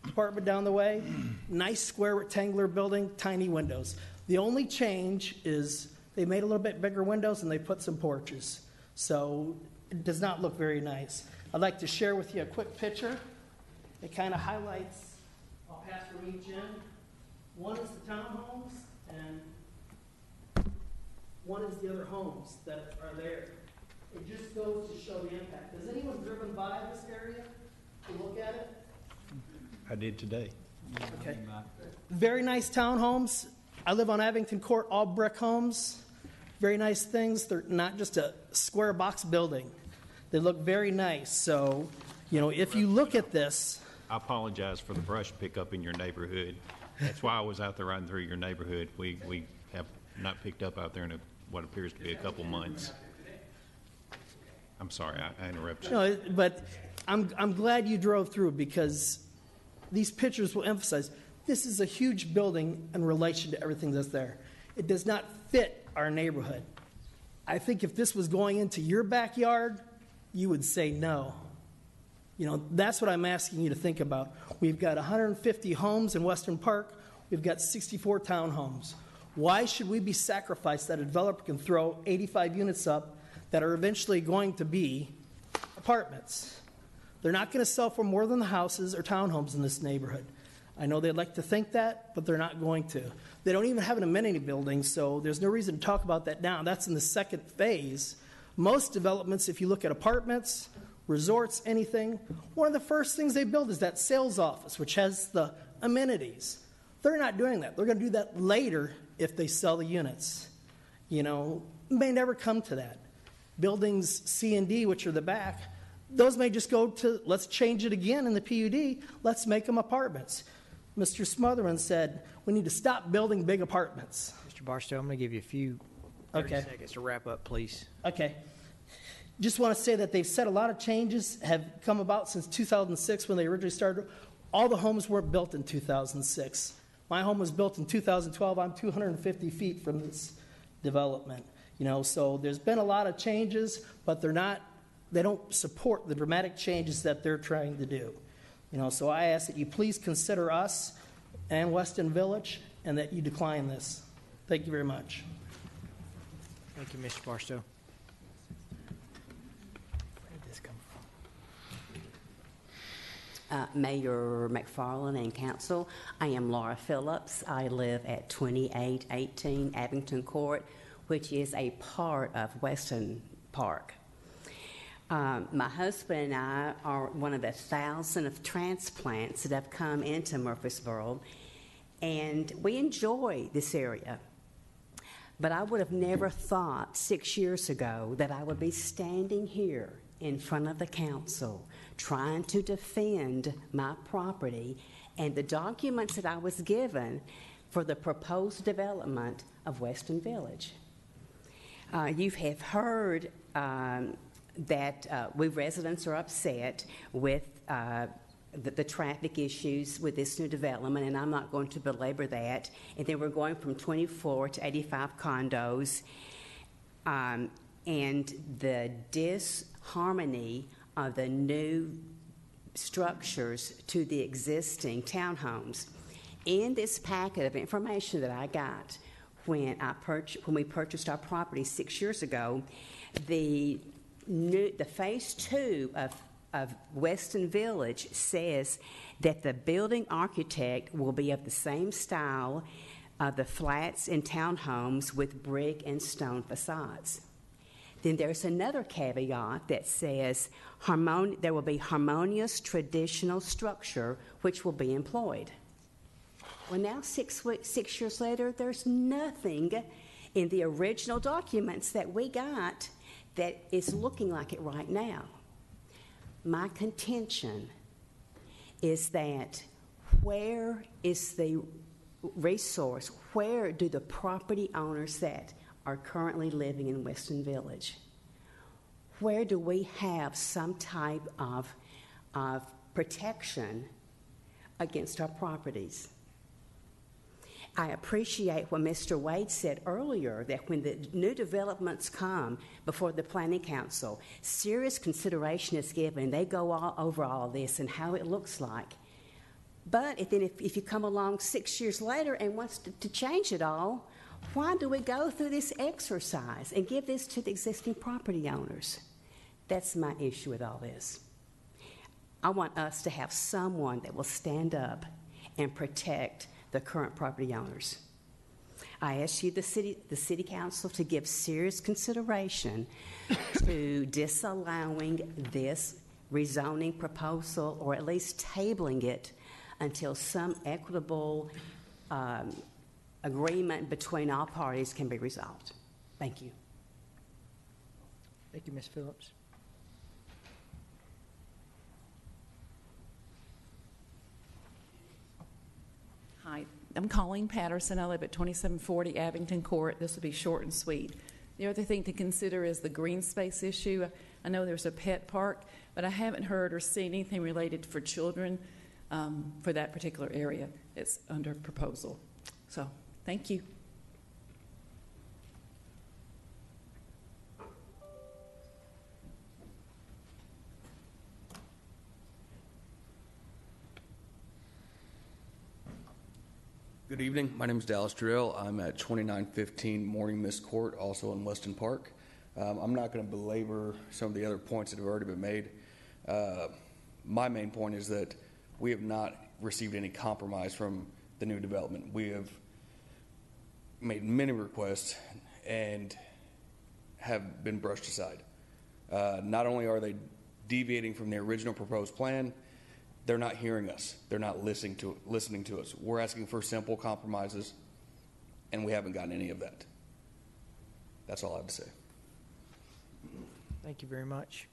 Speaker 21: department down the way, nice square rectangular building, tiny windows. The only change is they made a little bit bigger windows and they put some porches. So it does not look very nice. I'd like to share with you a quick picture. It kind of highlights, I'll pass from each end. One is the townhomes and one is the other homes that are there. It just goes to show the impact. Has anyone driven by this area to look at it?
Speaker 4: I did today.
Speaker 21: Okay. Very nice townhomes. I live on Abington Court, all brick homes. Very nice things. They're not just a square box building. They look very nice. So, if you look at this.
Speaker 4: I apologize for the brush pickup in your neighborhood. That's why I was out there riding through your neighborhood. We have not picked up out there in what appears to be a couple months. I'm sorry, I interrupted you.
Speaker 21: No, but I'm glad you drove through because these pictures will emphasize this is a huge building in relation to everything that's there. It does not fit our neighborhood. I think if this was going into your backyard, you would say no. That's what I'm asking you to think about. We've got 150 homes in Western Park. We've got 64 townhomes. Why should we be sacrificed that a developer can throw 85 units up that are eventually going to be apartments? They're not going to sell for more than the houses or townhomes in this neighborhood. I know they'd like to think that, but they're not going to. They don't even have an amenity building, so there's no reason to talk about that now. That's in the second phase. Most developments, if you look at apartments, resorts, anything, one of the first things they build is that sales office, which has the amenities. They're not doing that. They're going to do that later if they sell the units. You know, it may never come to that. Buildings C and D, which are the back, those may just go to, let's change it again in the PUD, let's make them apartments. Mr. Smotherman said, we need to stop building big apartments.
Speaker 1: Mr. Barstow, I'm going to give you a few 30 seconds to wrap up, please.
Speaker 21: Okay. Just want to say that they've said a lot of changes have come about since 2006 when they originally started. All the homes weren't built in 2006. My home was built in 2012. I'm 250 feet from this development. You know, so there's been a lot of changes, but they don't support the dramatic changes that they're trying to do. You know, so I ask that you please consider us and Weston Village and that you decline this. Thank you very much.
Speaker 1: Thank you, Mr. Barstow. Where did this come from?
Speaker 7: Mayor McFarland and Council, I am Laura Phillips. I live at 2818 Abington Court, which is a part of Weston Park. My husband and I are one of the 1,000 of transplants that have come into Murfreesboro, and we enjoy this area. But I would have never thought 6 years ago that I would be standing here in front of the council trying to defend my property and the documents that I was given for the proposed development of Weston Village. You have heard that we residents are upset with the traffic issues with this new development, and I'm not going to belabor that. And then we're going from 24 to 85 condos, and the disharmony of the new structures to the existing townhomes. In this packet of information that I got when we purchased our property 6 years ago, the phase 2 of Weston Village says that the building architect will be of the same style of the flats and townhomes with brick and stone facades. Then there's another caveat that says there will be harmonious traditional structure which will be employed. Well, now 6 years later, there's nothing in the original documents that we got that is looking like it right now. My contention is that where is the resource? Where do the property owners that are currently living in Weston Village, where do we have some type of protection against our properties? I appreciate what Mr. Wade said earlier, that when the new developments come before the Planning Council, serious consideration is given. They go all over all this and how it looks like. But if you come along 6 years later and wants to change it all, why do we go through this exercise and give this to the existing property owners? That's my issue with all this. I want us to have someone that will stand up and protect the current property owners. I ask you, the city council, to give serious consideration to disallowing this rezoning proposal, or at least tabling it until some equitable agreement between all parties can be resolved. Thank you.
Speaker 1: Thank you, Ms. Phillips.
Speaker 22: Hi, I'm Colleen Patterson. I live at 2740 Abington Court. This will be short and sweet. The other thing to consider is the green space issue. I know there's a pet park, but I haven't heard or seen anything related for children for that particular area. It's under proposal. So, thank you.
Speaker 23: Good evening. My name is Dallas Drill. I'm at 2915 Morning Mist Court, also in Weston Park. I'm not going to belabor some of the other points that have already been made. My main point is that we have not received any compromise from the new development. We have made many requests and have been brushed aside. Not only are they deviating from the original proposed plan, they're not hearing us. They're not listening to us. We're asking for simple compromises, and we haven't gotten any of that. That's all I have to say.
Speaker 1: Thank you very much.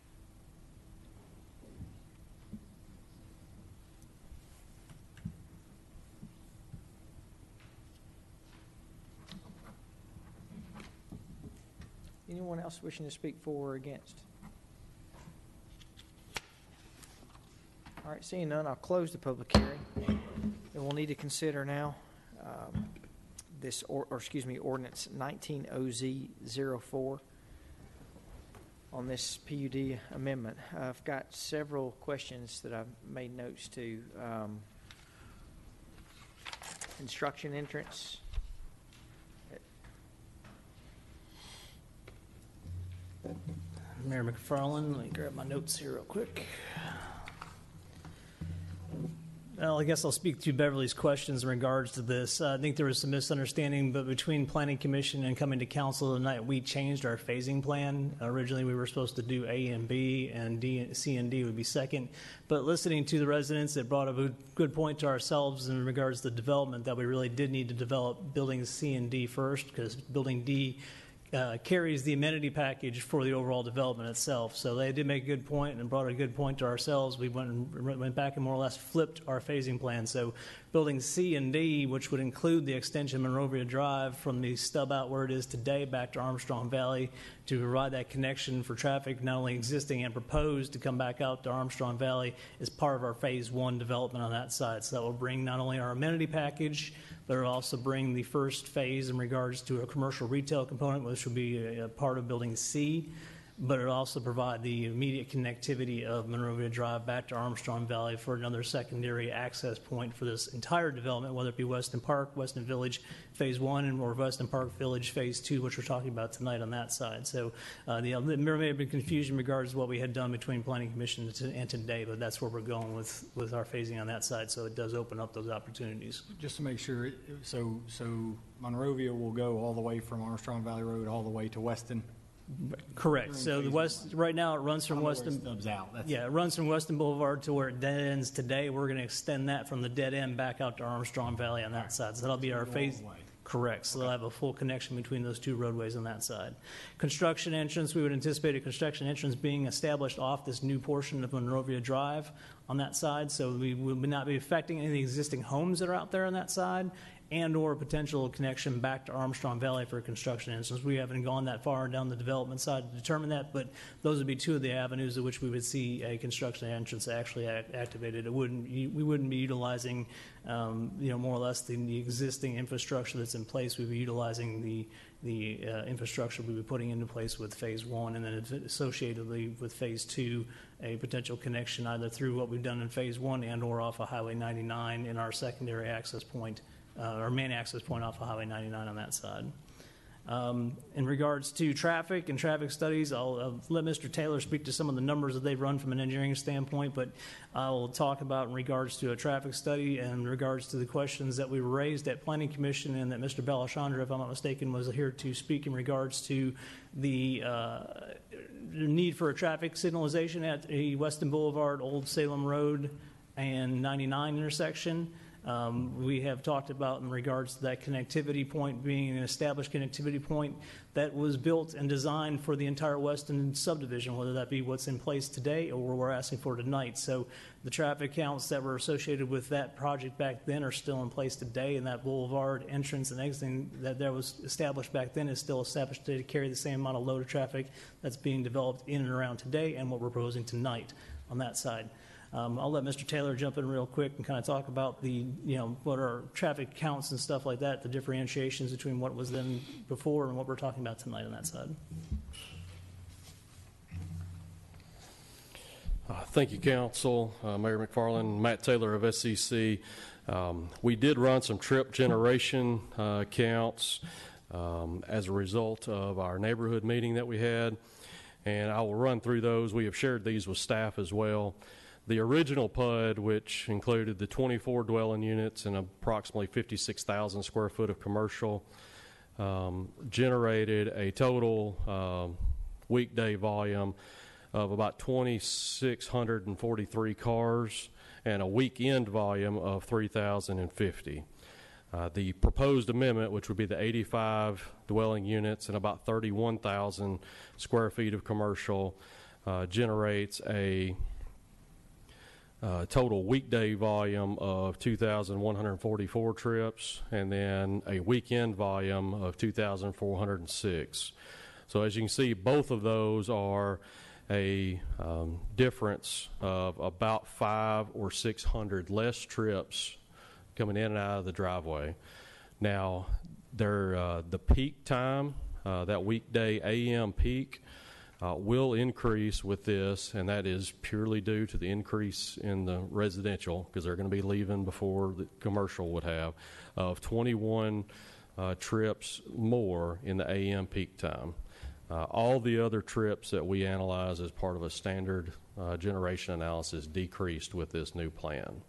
Speaker 1: Anyone else wishing to speak for or against? All right, seeing none, I'll close the public hearing. And we'll need to consider now ordinance 19OZ04 on this PUD amendment. I've got several questions that I've made notes to. Construction entrance.
Speaker 16: Mayor McFarland, let me grab my notes here real quick. Well, I guess I'll speak to Beverly's questions in regards to this. I think there was some misunderstanding, but between Planning Commission and coming to council tonight, we changed our phasing plan. Originally, we were supposed to do A and B, and C and D would be second. But listening to the residents, it brought a good point to ourselves in regards to development that we really did need to develop buildings C and D first, because building D carries the amenity package for the overall development itself. So they did make a good point and brought a good point to ourselves. We went back and more or less flipped our phasing plan. So building C and D, which would include the extension of Monrovia Drive from the stub out where it is today back to Armstrong Valley to provide that connection for traffic, not only existing and proposed to come back out to Armstrong Valley, is part of our phase one development on that side. So that will bring not only our amenity package, but it'll also bring the first phase in regards to a commercial retail component, which will be a part of building C, but it'll also provide the immediate connectivity of Monrovia Drive back to Armstrong Valley for another secondary access point for this entire development, whether it be Weston Park, Weston Village Phase 1, or Weston Park Village Phase 2, which we're talking about tonight on that side. So there may have been confusion in regards to what we had done between Planning Commission and today, but that's where we're going with our phasing on that side, so it does open up those opportunities.
Speaker 13: Just to make sure, so Monrovia will go all the way from Armstrong Valley Road all the way to Weston?
Speaker 16: Correct. So the west right now it runs from Weston. It runs from Weston Boulevard to where it dead ends today. We're going to extend that from the dead end back out to Armstrong Valley on that side. So that'll be our phase. Correct. So they'll have a full connection between those two roadways on that side. Construction entrance, we would anticipate a construction entrance being established off this new portion of Monrovia Drive on that side. So we would not be affecting any of the existing homes that are out there on that side, and or a potential connection back to Armstrong Valley for a construction entrance. We haven't gone that far down the development side to determine that, but those would be two of the avenues at which we would see a construction entrance actually activated. We wouldn't be utilizing, more or less the existing infrastructure that's in place. We'd be utilizing the infrastructure we'd be putting into place with Phase 1, and then associatedly with Phase 2, a potential connection either through what we've done in Phase 1 and or off of Highway 99 in our secondary access point. Our main access point off of Highway 99 on that side. In regards to traffic and traffic studies, I'll let Mr. Taylor speak to some of the numbers that they've run from an engineering standpoint, but I'll talk about in regards to a traffic study and in regards to the questions that we raised at Planning Commission and that Mr. Balachandra, if I'm not mistaken, was here to speak in regards to the need for a traffic signalization at a Weston Boulevard, Old Salem Road, and 99 intersection. We have talked about in regards to that connectivity point being an established connectivity point that was built and designed for the entire Weston subdivision, whether that be what's in place today or what we're asking for tonight. So the traffic counts that were associated with that project back then are still in place today, and that boulevard entrance and exiting that was established back then is still established to carry the same amount of load of traffic that's being developed in and around today and what we're proposing tonight on that side. I'll let Mr. Taylor jump in real quick and kind of talk about the, what are traffic counts and stuff like that, the differentiations between what was then before and what we're talking about tonight on that side.
Speaker 3: Thank you, Council. Mayor McFarland, Matt Taylor of SCC. We did run some trip generation counts as a result of our neighborhood meeting that we had, and I will run through those. We have shared these with staff as well. The original PUD, which included the 24 dwelling units and approximately 56,000 square foot of commercial, generated a total weekday volume of about 2,643 cars and a weekend volume of 3,050. The proposed amendment, which would be the 85 dwelling units and about 31,000 square feet of commercial, generates a total weekday volume of 2,144 trips and then a weekend volume of 2,406. So as you can see, both of those are a difference of about 500 or 600 less trips coming in and out of the driveway. Now, the peak time, that weekday AM peak, will increase with this, and that is purely due to the increase in the residential, because they're going to be leaving before the commercial would have, of 21 trips more in the AM peak time. All the other trips that we analyze as part of a standard generation analysis decreased with this new plan.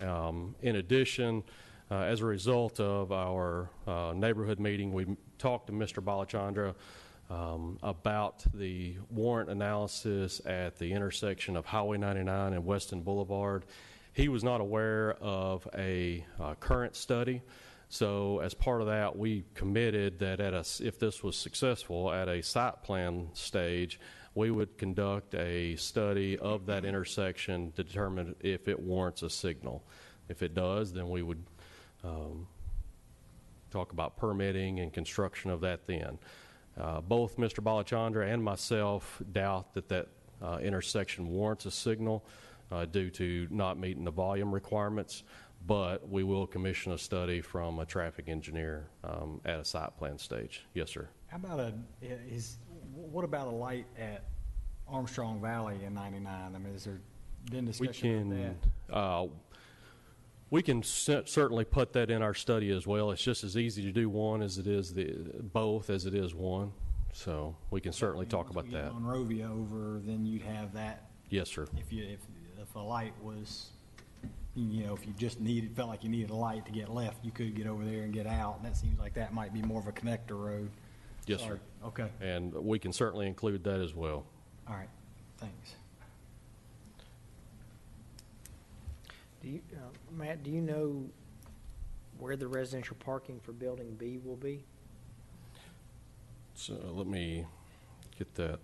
Speaker 3: In addition, as a result of our neighborhood meeting, we talked to Mr. Balachandra about the warrant analysis at the intersection of Highway 99 and Weston Boulevard. He was not aware of a current study, so as part of that, we committed that if this was successful at a site plan stage, we would conduct a study of that intersection to determine if it warrants a signal. If it does, then we would talk about permitting and construction of that then. Both Mr. Balachandra and myself doubt that intersection warrants a signal due to not meeting the volume requirements, but we will commission a study from a traffic engineer at a site plan stage. Yes, sir.
Speaker 13: How about what about a light at Armstrong Valley in 99? I mean, has there been discussion of that?
Speaker 3: We can certainly put that in our study as well. It's just as easy to do one as it is both as it is one. So we can certainly talk about that.
Speaker 13: Monrovia over, then you'd have that.
Speaker 3: Yes, sir.
Speaker 13: If a light was, if you just felt like you needed a light to get left, you could get over there and get out. And that seems like that might be more of a connector road.
Speaker 3: Yes, sir.
Speaker 13: Okay.
Speaker 3: And we can certainly include that as well.
Speaker 13: All right. Thanks.
Speaker 1: Matt, do you know where the residential parking for Building B will be?
Speaker 3: So let me get that.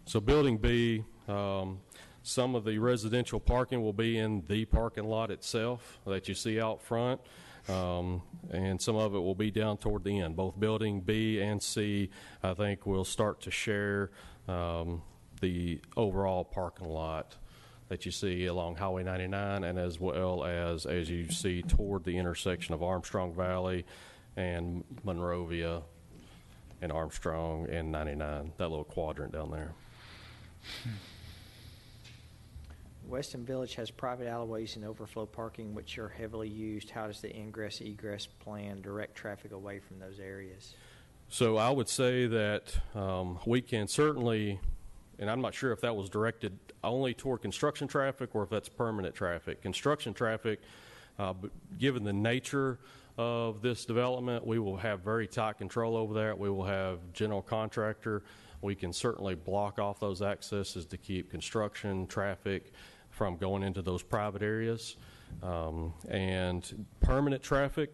Speaker 3: So Building B, some of the residential parking will be in the parking lot itself that you see out front, and some of it will be down toward the end. Both Building B and C, I think, will start to share the overall parking lot that you see along Highway 99, and as well as you see toward the intersection of Armstrong Valley and Monrovia and Armstrong and 99, that little quadrant down there.
Speaker 1: Weston Village has private alleyways and overflow parking, which are heavily used. How does the ingress-egress plan direct traffic away from those areas?
Speaker 3: So I would say that we can certainly, and I'm not sure if that was directed only toward construction traffic or if that's permanent traffic. Construction traffic, given the nature of this development, we will have very tight control over that. We will have general contractor. We can certainly block off those accesses to keep construction traffic from going into those private areas. And permanent traffic,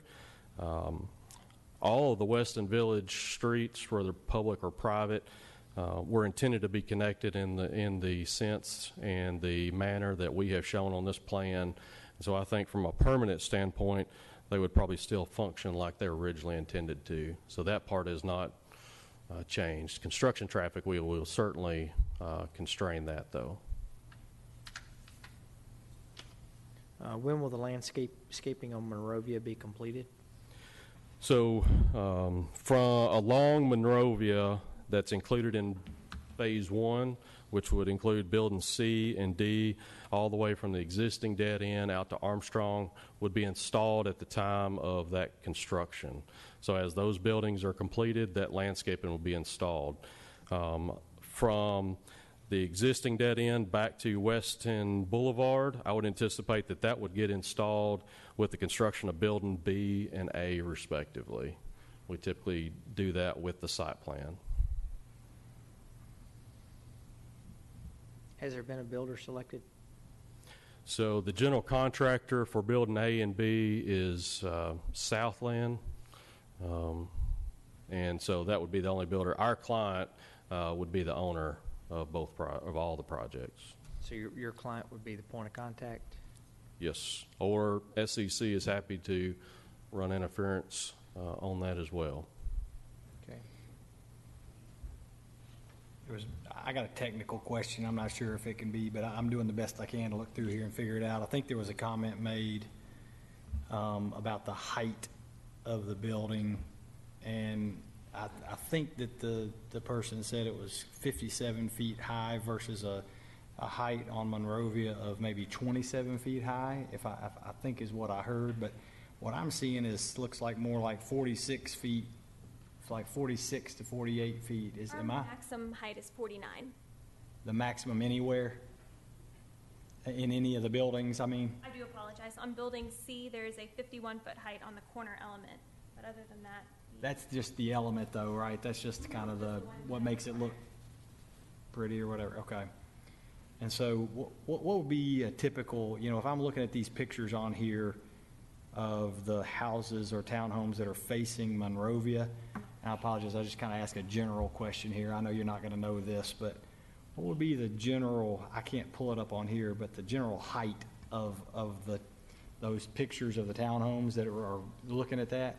Speaker 3: all of the Weston Village streets, whether public or private, were intended to be connected in the sense and the manner that we have shown on this plan. So I think from a permanent standpoint, they would probably still function like they were originally intended to. So that part is not changed. Construction traffic, we will certainly constrain that, though.
Speaker 1: When will the landscaping on Monrovia be completed?
Speaker 3: So from along Monrovia, that's included in Phase 1, which would include Building C and D, all the way from the existing dead end out to Armstrong, would be installed at the time of that construction. So as those buildings are completed, that landscaping will be installed. From the existing dead end back to Weston Boulevard. I would anticipate that that would get installed with the construction of building B and A respectively. We typically do that with the site plan.
Speaker 1: Has there been a builder selected?
Speaker 3: So the general contractor for building A and B is Southland, and so that would be the only builder. Our client would be the owner of of all the projects.
Speaker 1: So your client would be the point of contact?
Speaker 3: Yes, or SEC is happy to run interference on that as well.
Speaker 1: Okay.
Speaker 13: I got a technical question. I'm not sure if it can be, but I'm doing the best I can to look through here and figure it out. I think there was a comment made about the height of the building, and I think that the person said it was 57 feet high versus a height on Monrovia of maybe 27 feet high, if I think is what I heard. But what I'm seeing looks like more like 46 feet. It's like 46 to 48 feet.
Speaker 17: Our maximum height is 49.
Speaker 13: The maximum anywhere? In any of the buildings, I mean?
Speaker 17: I do apologize. On building C, there is a 51-foot height on the corner element, but other than that.
Speaker 13: That's just the element though, right? That's just kind of what makes it look pretty or whatever. Okay. And so what would be a typical, if I'm looking at these pictures on here of the houses or townhomes that are facing Monrovia, and I apologize, I just kind of ask a general question here. I know you're not going to know this, but what would be the general, I can't pull it up on here, but the general height of those pictures of the townhomes that are looking at that?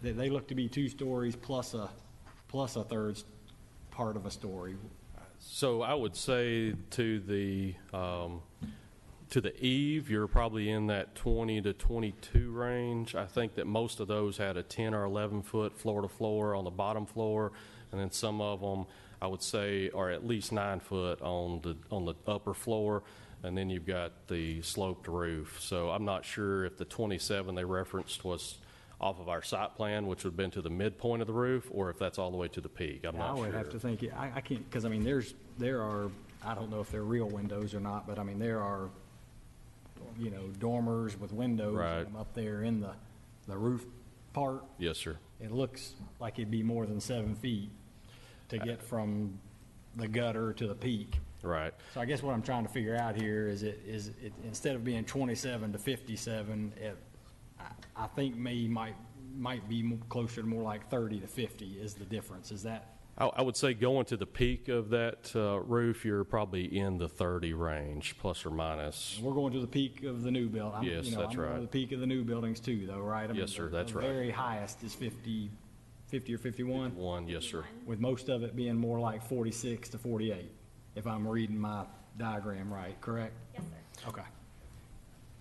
Speaker 13: They look to be 2 stories plus a third part of a story.
Speaker 3: So I would say to the eave, you're probably in that 20 to 22 range. I think that most of those had a 10 or 11 foot floor to floor on the bottom floor, and then some of them I would say are at least 9 foot on the upper floor, and then you've got the sloped roof. So I'm not sure if the 27 they referenced was off of our site plan, which would have been to the midpoint of the roof, or if that's all the way to the peak. I'm not sure.
Speaker 13: I would have to think, I can't, because I mean, there are, I don't know if they're real windows or not, but I mean, there are, dormers with windows up there in the roof part.
Speaker 3: Yes, sir.
Speaker 13: It looks like it'd be more than 7 feet to get from the gutter to the peak.
Speaker 3: Right.
Speaker 13: So I guess what I'm trying to figure out here is it instead of being 27 to 57, I think might be closer to more like 30 to 50 is the difference. Is that?
Speaker 3: I would say going to the peak of that roof, you're probably in the 30 range, plus or minus.
Speaker 13: We're going to the peak of the new building.
Speaker 3: Yes, that's
Speaker 13: I'm going to the peak of the new buildings too, though, right? I mean,
Speaker 3: yes, sir, that's right.
Speaker 13: The very highest is 50 or 51?
Speaker 3: 51, yes, sir.
Speaker 13: With most of it being more like 46 to 48, if I'm reading my diagram right, correct?
Speaker 17: Yes, sir.
Speaker 13: Okay.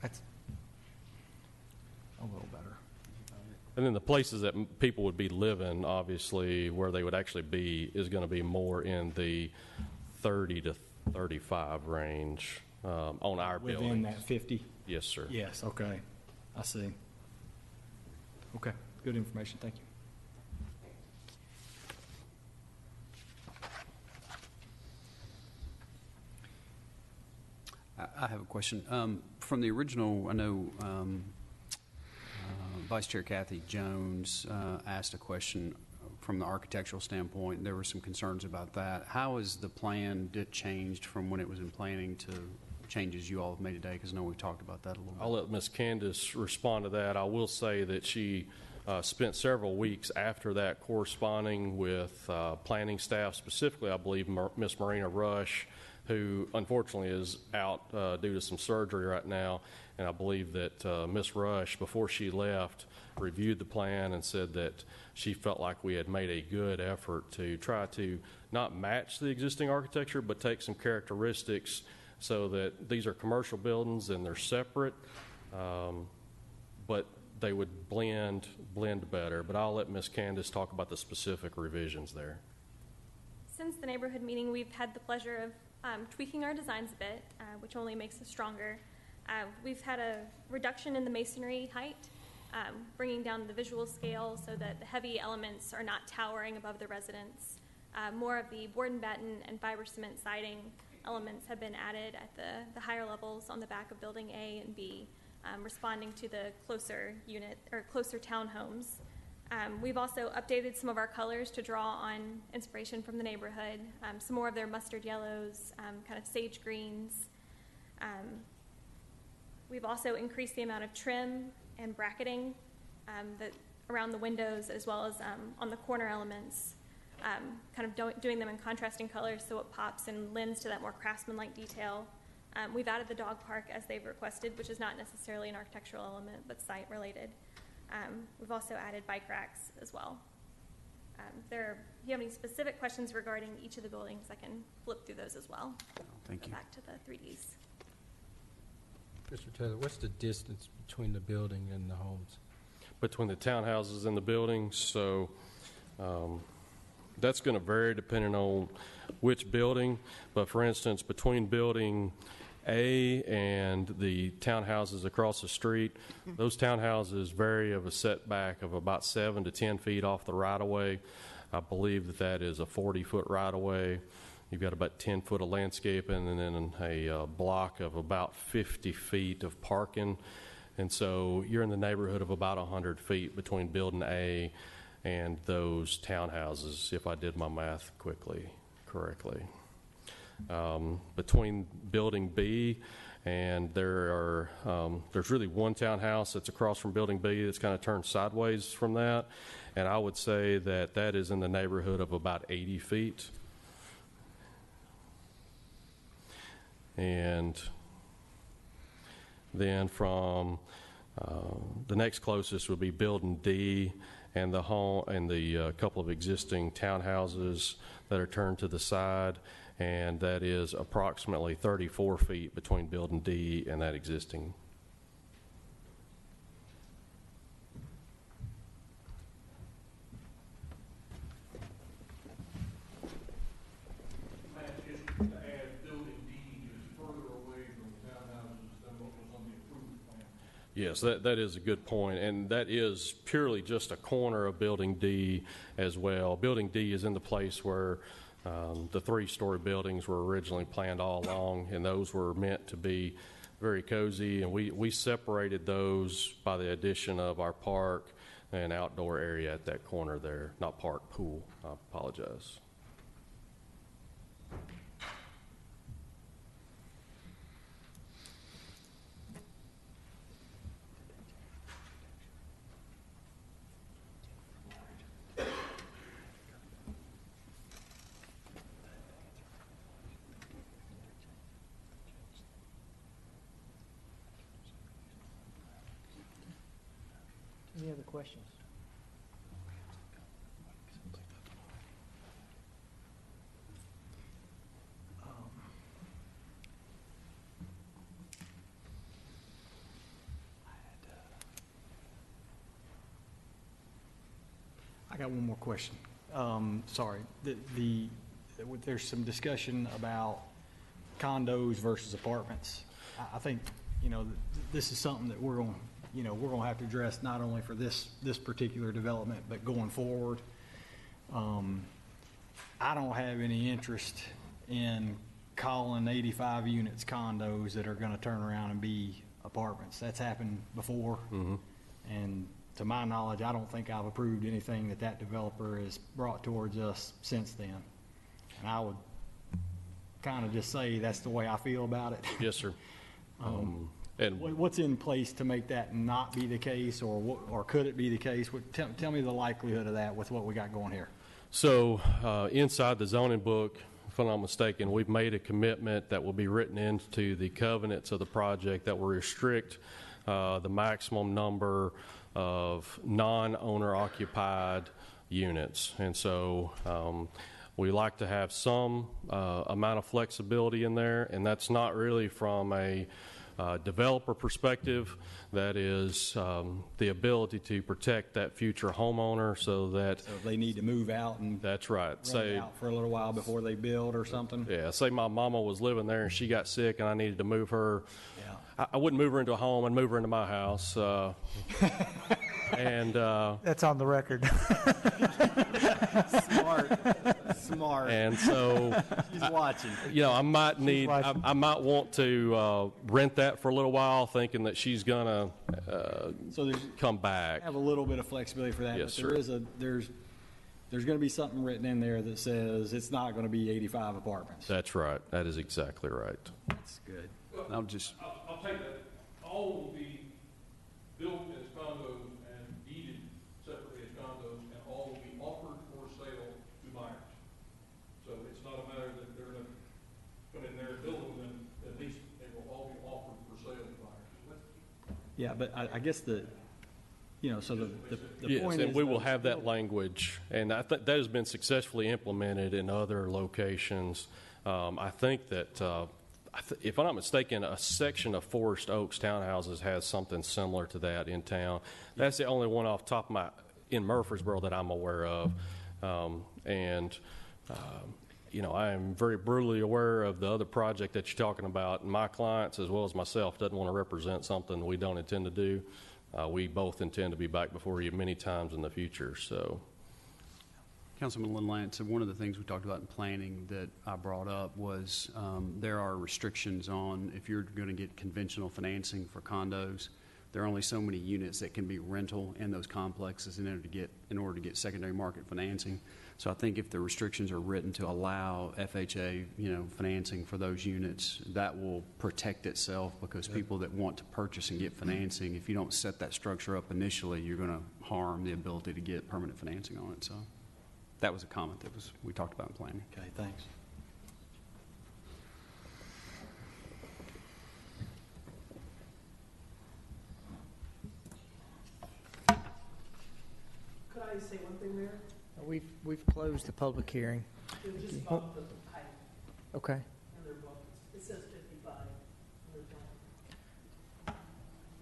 Speaker 13: That's a little better.
Speaker 3: And then the places that people would be living, obviously, where they would actually be is going to be more in the 30 to 35 range on our buildings.
Speaker 13: Within that 50?
Speaker 3: Yes, sir.
Speaker 13: Yes, okay. I see. Okay, good information. Thank you.
Speaker 10: I have a question. From the original, I know Vice Chair Kathy Jones asked a question from the architectural standpoint. There were some concerns about that. How has the plan changed from when it was in planning to changes you all have made today? Because I know we've talked about that a little bit.
Speaker 3: I'll let Ms. Candace respond to that. I will say that she spent several weeks after that corresponding with planning staff, specifically, I believe, Ms. Marina Rush, who unfortunately is out due to some surgery right now. And I believe that Ms. Rush, before she left, reviewed the plan and said that she felt like we had made a good effort to try to not match the existing architecture, but take some characteristics so that these are commercial buildings and they're separate, but they would blend better. But I'll let Ms. Candace talk about the specific revisions there.
Speaker 17: Since the neighborhood meeting, we've had the pleasure of tweaking our designs a bit, which only makes us stronger. We've had a reduction in the masonry height, bringing down the visual scale so that the heavy elements are not towering above the residence. More of the board and batten and fiber cement siding elements have been added at the higher levels on the back of building A and B, responding to the closer townhomes. We've also updated some of our colors to draw on inspiration from the neighborhood, some more of their mustard yellows, kind of sage greens. We've also increased the amount of trim and bracketing around the windows, as well as on the corner elements, kind of doing them in contrasting colors so it pops and lends to that more craftsman-like detail. We've added the dog park as they've requested, which is not necessarily an architectural element, but site-related. We've also added bike racks as well. If you have any specific questions regarding each of the buildings, I can flip through those as well.
Speaker 10: Thank you.
Speaker 17: Back to the 3Ds.
Speaker 2: Mr. Taylor, what's the distance between the building and the homes?
Speaker 3: Between the townhouses and the buildings, so that's going to vary depending on which building. But for instance, between building A and the townhouses across the street, those townhouses vary of a setback of about 7 to 10 feet off the right-of-way. I believe that is a 40-foot right-of-way. You've got about 10 foot of landscaping and then a block of about 50 feet of parking. And so you're in the neighborhood of about 100 feet between building A and those townhouses, if I did my math correctly. Between building B and there's really one townhouse that's across from building B that's kind of turned sideways from that. And I would say that is in the neighborhood of about 80 feet. And then from the next closest would be building D and the home and the couple of existing townhouses that are turned to the side, and that is approximately 34 feet between building D and that existing. Yes, that is a good point, and that is purely just a corner of Building D as well. Building D is in the place where the 3-story buildings were originally planned all along, and those were meant to be very cozy, and we separated those by the addition of our park and outdoor area at that corner there. Not park, pool. I apologize.
Speaker 1: Any other questions?
Speaker 13: I got one more question. Sorry. There's some discussion about condos versus apartments. I think, this is something that we're going to have to address not only for this particular development, but going forward. I don't have any interest in calling 85 units condos that are going to turn around and be apartments. That's happened before.
Speaker 3: Mm-hmm.
Speaker 13: And to my knowledge, I don't think I've approved anything that developer has brought towards us since then. And I would kind of just say that's the way I feel about it.
Speaker 3: Yes, sir.
Speaker 13: And what's in place to make that not be the case, or could it be the case? Tell me the likelihood of that with what we got going here.
Speaker 3: So inside the zoning book, if I'm not mistaken, we've made a commitment that will be written into the covenants of the project that will restrict the maximum number of non-owner occupied units. And so we like to have some amount of flexibility in there, and that's not really from a developer perspective. That is the ability to protect that future homeowner so that...
Speaker 13: So if they need to move out and...
Speaker 3: That's right.
Speaker 13: Say out for a little while before they build or something?
Speaker 3: Yeah, say my mama was living there and she got sick and I needed to move her. Yeah. I wouldn't move her into a home, I'd move her into my house. And
Speaker 8: That's on the record.
Speaker 13: Smart.
Speaker 3: And so,
Speaker 13: She's watching.
Speaker 3: you know, I might want to rent that for a little while, thinking that she's gonna come back.
Speaker 13: Have a little bit of flexibility for that.
Speaker 3: Yes,
Speaker 13: but
Speaker 3: sir.
Speaker 13: There's going to be something written in there that says it's not going to be 85 apartments.
Speaker 3: That's right. That is exactly right.
Speaker 13: That's good.
Speaker 10: I'll just
Speaker 3: I'll take that. All will be built as condos and deeded separately as condos, and all will be offered for sale to buyers. So it's not a matter that they're going to come in there and build them, and at least they will all be offered for sale to buyers.
Speaker 13: Yeah, but I guess the
Speaker 3: Yes,
Speaker 13: point
Speaker 3: and
Speaker 13: is
Speaker 3: we will have that language, and I think that has been successfully implemented in other locations. I think that, if I'm not mistaken, a section of Forest Oaks Townhouses has something similar to that in town. That's the only one off the top of in Murfreesboro that I'm aware of. You know, I am very brutally aware of the other project that you're talking about. My clients, as well as myself, doesn't want to represent something we don't intend to do. We both intend to be back before you many times in the future. So,
Speaker 10: Councilman Lynn Lance, one of the things we talked about in planning that I brought up was there are restrictions on if you're going to get conventional financing for condos. There are only so many units that can be rental in those complexes in order to get secondary market financing. So I think if the restrictions are written to allow FHA, financing for those units, that will protect itself, because people that want to purchase and get financing, if you don't set that structure up initially, you're going to harm the ability to get permanent financing on it. So that was a comment that we talked about in planning.
Speaker 13: Okay, thanks.
Speaker 21: Could I say one thing there?
Speaker 1: We've closed the public hearing.
Speaker 21: It was just about the height
Speaker 1: Okay.
Speaker 21: and their buckets. It says 55.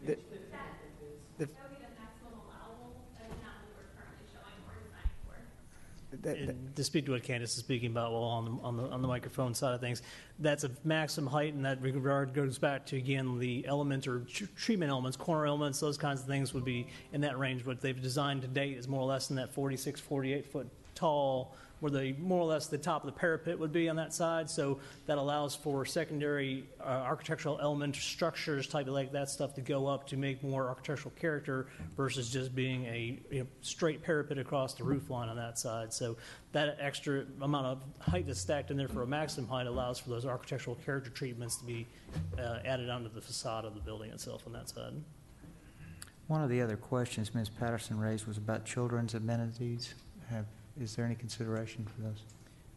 Speaker 1: The-
Speaker 21: Page 50, I think it is.
Speaker 1: The-
Speaker 17: That would be the maximum allowable, and not what we're currently showing or designing for.
Speaker 21: And to speak to what Candace is speaking about, well, on the microphone side of things, that's a maximum height, and that regard goes back to, again, the elements or treatment elements, corner elements, those kinds of things would be in that range. What they've designed to date is more or less in that 46, 48 foot tall, where more or less the top of the parapet would be on that side. So that allows for secondary architectural element structures, type of like that stuff, to go up to make more architectural character versus just being a straight parapet across the roof line on that side. So that extra amount of height that's stacked in there for a maximum height allows for those architectural character treatments to be added onto the facade of the building itself on that side.
Speaker 8: One of the other questions Ms. Patterson raised was about children's amenities. Is there any consideration for those?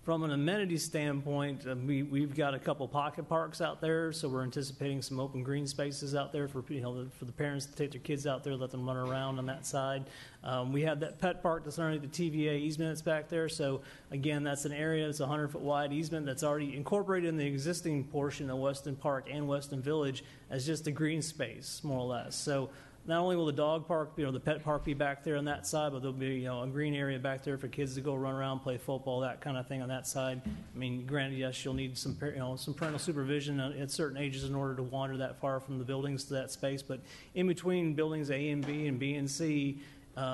Speaker 21: From an amenity standpoint, we've got a couple pocket parks out there, so we're anticipating some open green spaces out there for for the parents to take their kids out there, let them run around on that side. We have that pet park that's underneath the TVA easement that's back there. So again, that's an area that's a 100-foot wide easement that's already incorporated in the existing portion of Weston Park and Weston Village as just a green space, more or less. So not only will the dog park, the pet park be back there on that side, but there'll be, a green area back there for kids to go run around, play football, that kind of thing on that side. I mean, granted, yes, you'll need some parental supervision at certain ages in order to wander that far from the buildings to that space. But in between buildings A and B and B and C,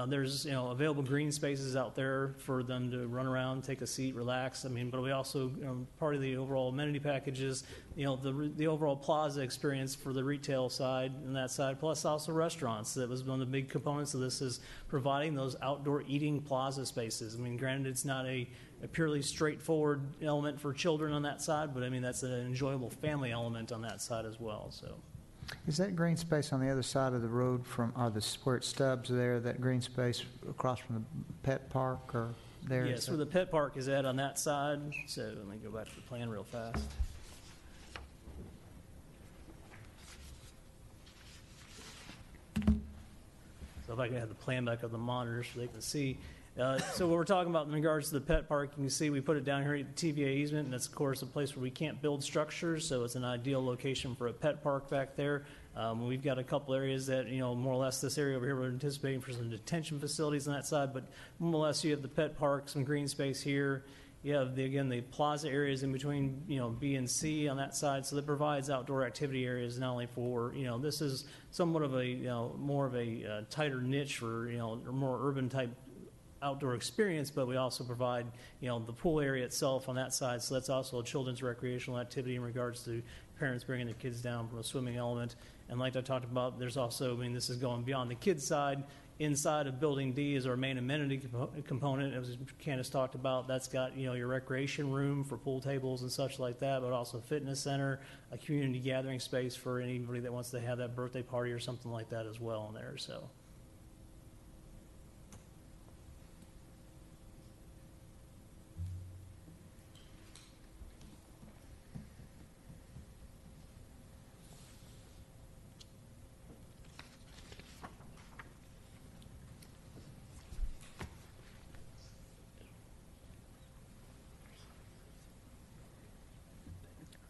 Speaker 21: there's available green spaces out there for them to run around, take a seat, relax. I mean, but we also part of the overall amenity package is the overall plaza experience for the retail side and that side, plus also restaurants. That was one of the big components of this, is providing those outdoor eating plaza spaces. I mean, granted, it's not a purely straightforward element for children on that side, but I mean that's an enjoyable family element on that side as well. So.
Speaker 8: Is that green space on the other side of the road where it stubs there, that green space across from the pet park or there?
Speaker 21: Yes, where the pet park is at on that side. So let me go back to the plan real fast. So if I can have the plan back up the monitor so they can see. So what we're talking about in regards to the pet park, you can see we put it down here at the TVA easement, and that's, of course, a place where we can't build structures, so it's an ideal location for a pet park back there. We've got a couple areas that, more or less this area over here we're anticipating for some detention facilities on that side, but more or less you have the pet park, some green space here.
Speaker 16: You have the plaza areas in between, B and C on that side, so that provides outdoor activity areas not only for, this is somewhat of a, more of a tighter niche for, more urban type outdoor experience, but we also provide, the pool area itself on that side, so that's also a children's recreational activity in regards to parents bringing their kids down from a swimming element. And like I talked about, there's also, this is going beyond the kids side. Inside of Building D is our main amenity component, as Candace talked about. That's got, your recreation room for pool tables and such like that, but also a fitness center, a community gathering space for anybody that wants to have that birthday party or something like that as well in there, so.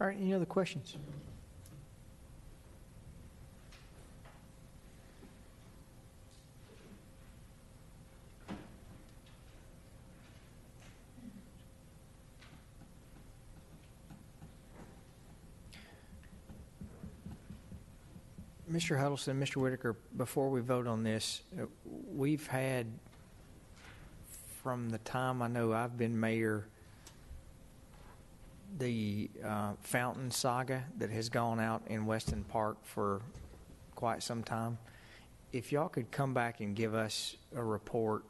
Speaker 1: All right, any other questions? Mr. Huddleston, Mr. Whitaker, before we vote on this, we've had, from the time I know I've been mayor, the fountain saga that has gone out in Weston Park for quite some time. If y'all could come back and give us a report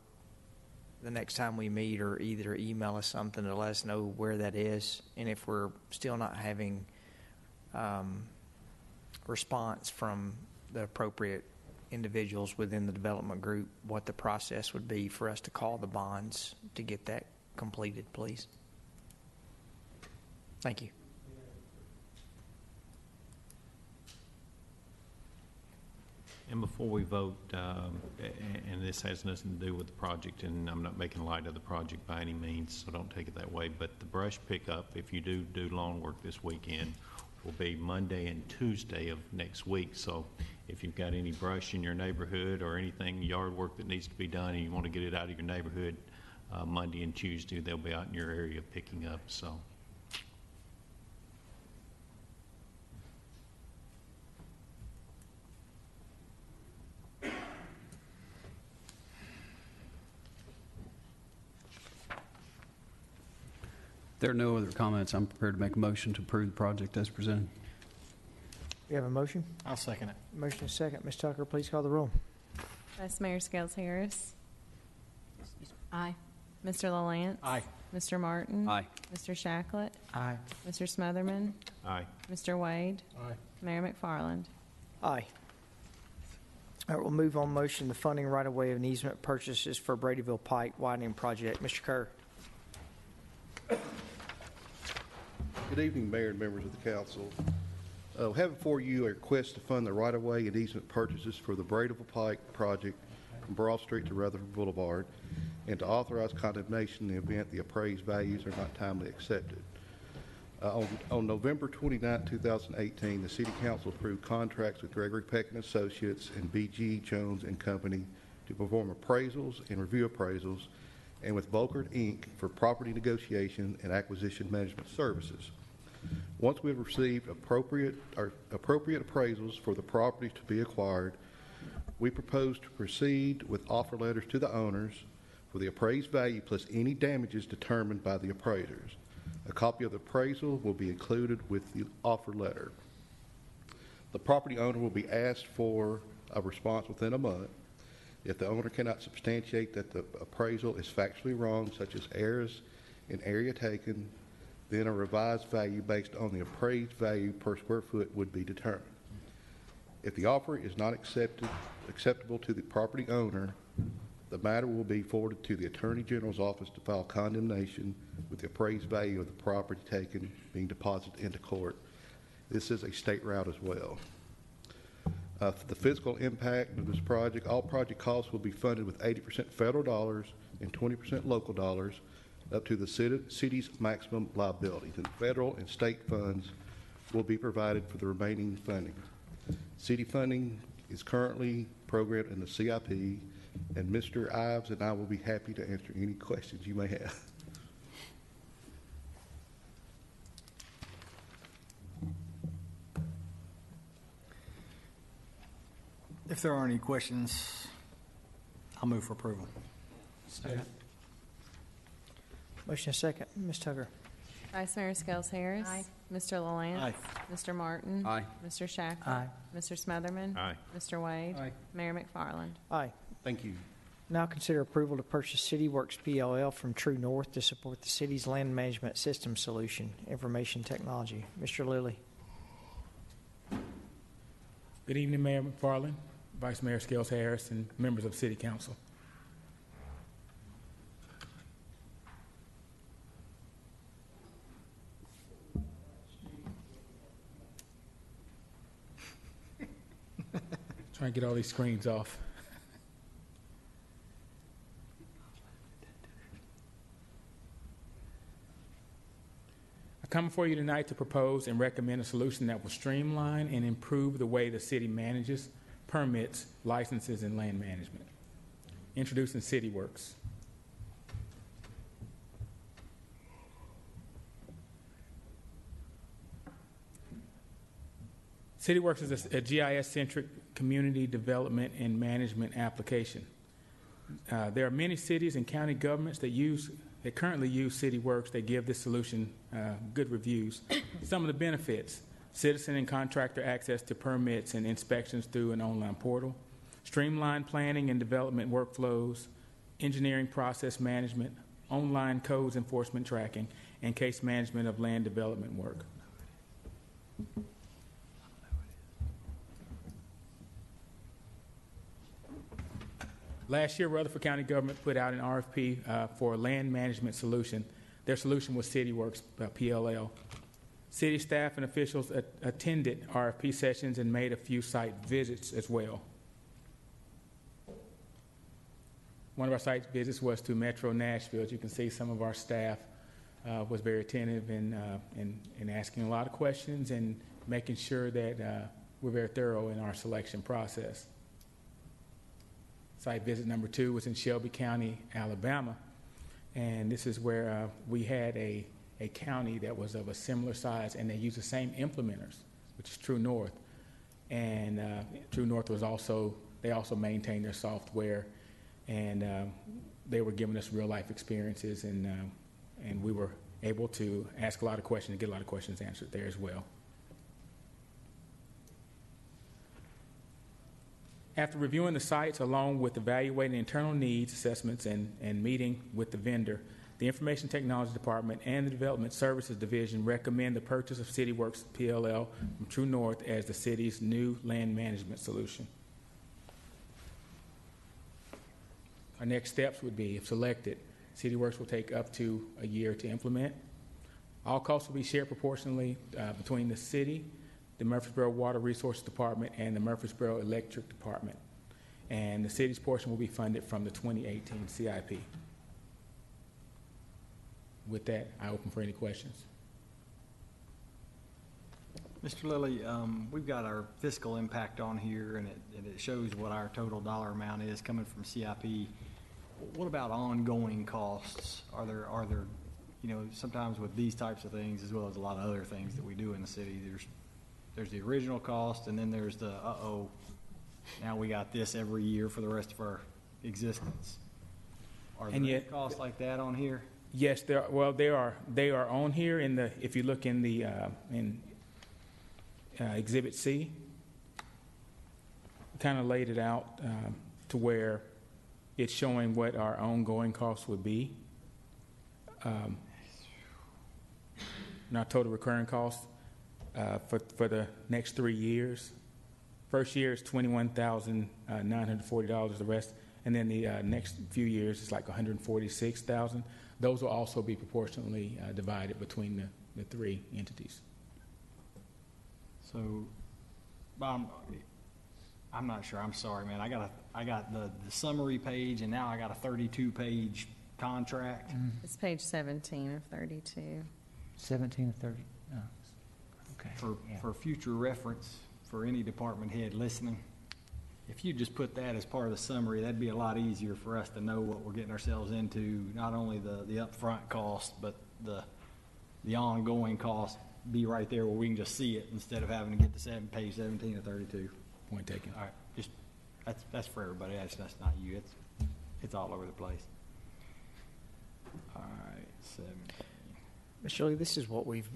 Speaker 1: the next time we meet, or either email us something to let us know where that is, and if we're still not having response from the appropriate individuals within the development group, what the process would be for us to call the bonds to get that completed, please. Thank you.
Speaker 4: And before we vote, and this has nothing to do with the project, and I'm not making light of the project by any means, so don't take it that way, but the brush pickup, if you do lawn work this weekend, will be Monday and Tuesday of next week. So if you've got any brush in your neighborhood or anything, yard work that needs to be done, and you want to get it out of your neighborhood, Monday and Tuesday, they'll be out in your area picking up, so.
Speaker 10: There are no other comments. I'm prepared to make a motion to approve the project as presented.
Speaker 1: We have a motion?
Speaker 13: I'll second it.
Speaker 1: Motion is second. Ms. Tucker, please call the roll.
Speaker 9: Vice Mayor Scales Harris.
Speaker 18: Aye.
Speaker 9: Mr. LaLance.
Speaker 13: Aye.
Speaker 9: Mr. Martin.
Speaker 10: Aye.
Speaker 9: Mr. Shacklet.
Speaker 1: Aye.
Speaker 9: Mr. Smotherman.
Speaker 4: Aye.
Speaker 9: Mr. Wade.
Speaker 13: Aye.
Speaker 9: Mayor McFarland.
Speaker 1: Aye. All right, we'll move on motion, the funding right-of-way and easement purchases for Bradyville Pike widening project. Mr. Kerr.
Speaker 6: Good evening, Mayor and members of the council. Have before you a request to fund the right-of-way and easement purchases for the Bradyville Pike project from Broad Street to Rutherford Boulevard, and to authorize condemnation in the event the appraised values are not timely accepted. On November 29, 2018, the City Council approved contracts with Gregory Peck and Associates and B.G. Jones and Company to perform appraisals and review appraisals, and with Volkert, Inc. for property negotiation and acquisition management services. Once we have received appropriate appraisals for the property to be acquired, we propose to proceed with offer letters to the owners for the appraised value plus any damages determined by the appraisers. A copy of the appraisal will be included with the offer letter. The property owner will be asked for a response within a month. If the owner cannot substantiate that the appraisal is factually wrong, such as errors in area taken, then a revised value based on the appraised value per square foot would be determined. If the offer is not acceptable to the property owner, the matter will be forwarded to the Attorney General's office to file condemnation with the appraised value of the property taken being deposited into court. This is a state route as well. For the physical impact of this project, all project costs will be funded with 80% federal dollars and 20% local dollars, up to the city's maximum liability. The federal and state funds will be provided for the remaining funding. City funding is currently programmed in the CIP, and Mr. Ives and I will be happy to answer any questions you may have.
Speaker 13: If there are any questions, I'll move for approval.
Speaker 1: Motion is second. Ms. Tucker.
Speaker 9: Vice Mayor Skels Harris.
Speaker 18: Aye.
Speaker 9: Mr. LaLance.
Speaker 13: Aye.
Speaker 9: Mr. Martin.
Speaker 10: Aye.
Speaker 9: Mr. Shacklet.
Speaker 1: Aye.
Speaker 9: Mr. Smotherman.
Speaker 4: Aye.
Speaker 9: Mr. Wade.
Speaker 2: Aye.
Speaker 9: Mayor McFarland.
Speaker 1: Aye.
Speaker 6: Thank you.
Speaker 1: Now consider approval to purchase CityWorks PLL from True North to support the city's land management system solution, information technology. Mr. Lilly.
Speaker 5: Good evening, Mayor McFarland, Vice Mayor Skels Harris, and members of City Council. Trying to get all these screens off. I come before you tonight to propose and recommend a solution that will streamline and improve the way the city manages, permits, licenses, and land management. Introducing CityWorks. CityWorks is a GIS-centric community development and management application. There are many cities and county governments that currently use CityWorks. They give this solution good reviews. Some of the benefits: citizen and contractor access to permits and inspections through an online portal, streamlined planning and development workflows, engineering process management, online codes enforcement tracking, and case management of land development work. Last year, Rutherford County government put out an RFP for a land management solution. Their solution was CityWorks PLL. City staff and officials attended RFP sessions and made a few site visits as well. One of our site visits was to Metro Nashville. As you can see, some of our staff was very attentive in asking a lot of questions and making sure that we're very thorough in our selection process. Site visit number 2 was in Shelby County, Alabama, and this is where we had a county that was of a similar size, and they used the same implementers, which is True North. And True North was also maintained their software, and they were giving us real life experiences, and we were able to ask a lot of questions and get a lot of questions answered there as well. After reviewing the sites along with evaluating internal needs assessments and meeting with the vendor, the Information Technology Department and the Development Services Division recommend the purchase of CityWorks PLL from True North as the city's new land management solution. Our next steps would be, if selected, CityWorks will take up to a year to implement. All costs will be shared proportionally between the city, the Murfreesboro Water Resources Department, and the Murfreesboro Electric Department. And the city's portion will be funded from the 2018 CIP. With that, I open for any questions.
Speaker 13: Mr. Lilly, we've got our fiscal impact on here, and it shows what our total dollar amount is coming from CIP. What about ongoing costs? Are there, sometimes with these types of things, as well as a lot of other things that we do in the city, there's the original cost, and then there's the, now we got this every year for the rest of our existence. Are there costs like that on here?
Speaker 5: Yes, they are on here if you look in the, Exhibit C. We kind of laid it out to where it's showing what our ongoing costs would be. Our total recurring costs for the next 3 years. First year is $21,940. The rest, and then the next few years is like $146,000. Those will also be proportionally divided between the 3 entities.
Speaker 13: So, I'm not sure. I'm sorry, man. I got the summary page, and now I got a 32-page contract.
Speaker 9: It's page 17 of 32.
Speaker 1: 17 of 30. Oh. Okay.
Speaker 13: For future reference, for any department head listening, if you just put that as part of the summary, that'd be a lot easier for us to know what we're getting ourselves into. Not only the upfront cost, but the ongoing cost be right there where we can just see it instead of having to get to page 17 or 32.
Speaker 5: Point taken.
Speaker 13: All right, just That's for everybody. That's not you. It's all over the place. All right, 17.
Speaker 1: Ms. Shirley, this is what we've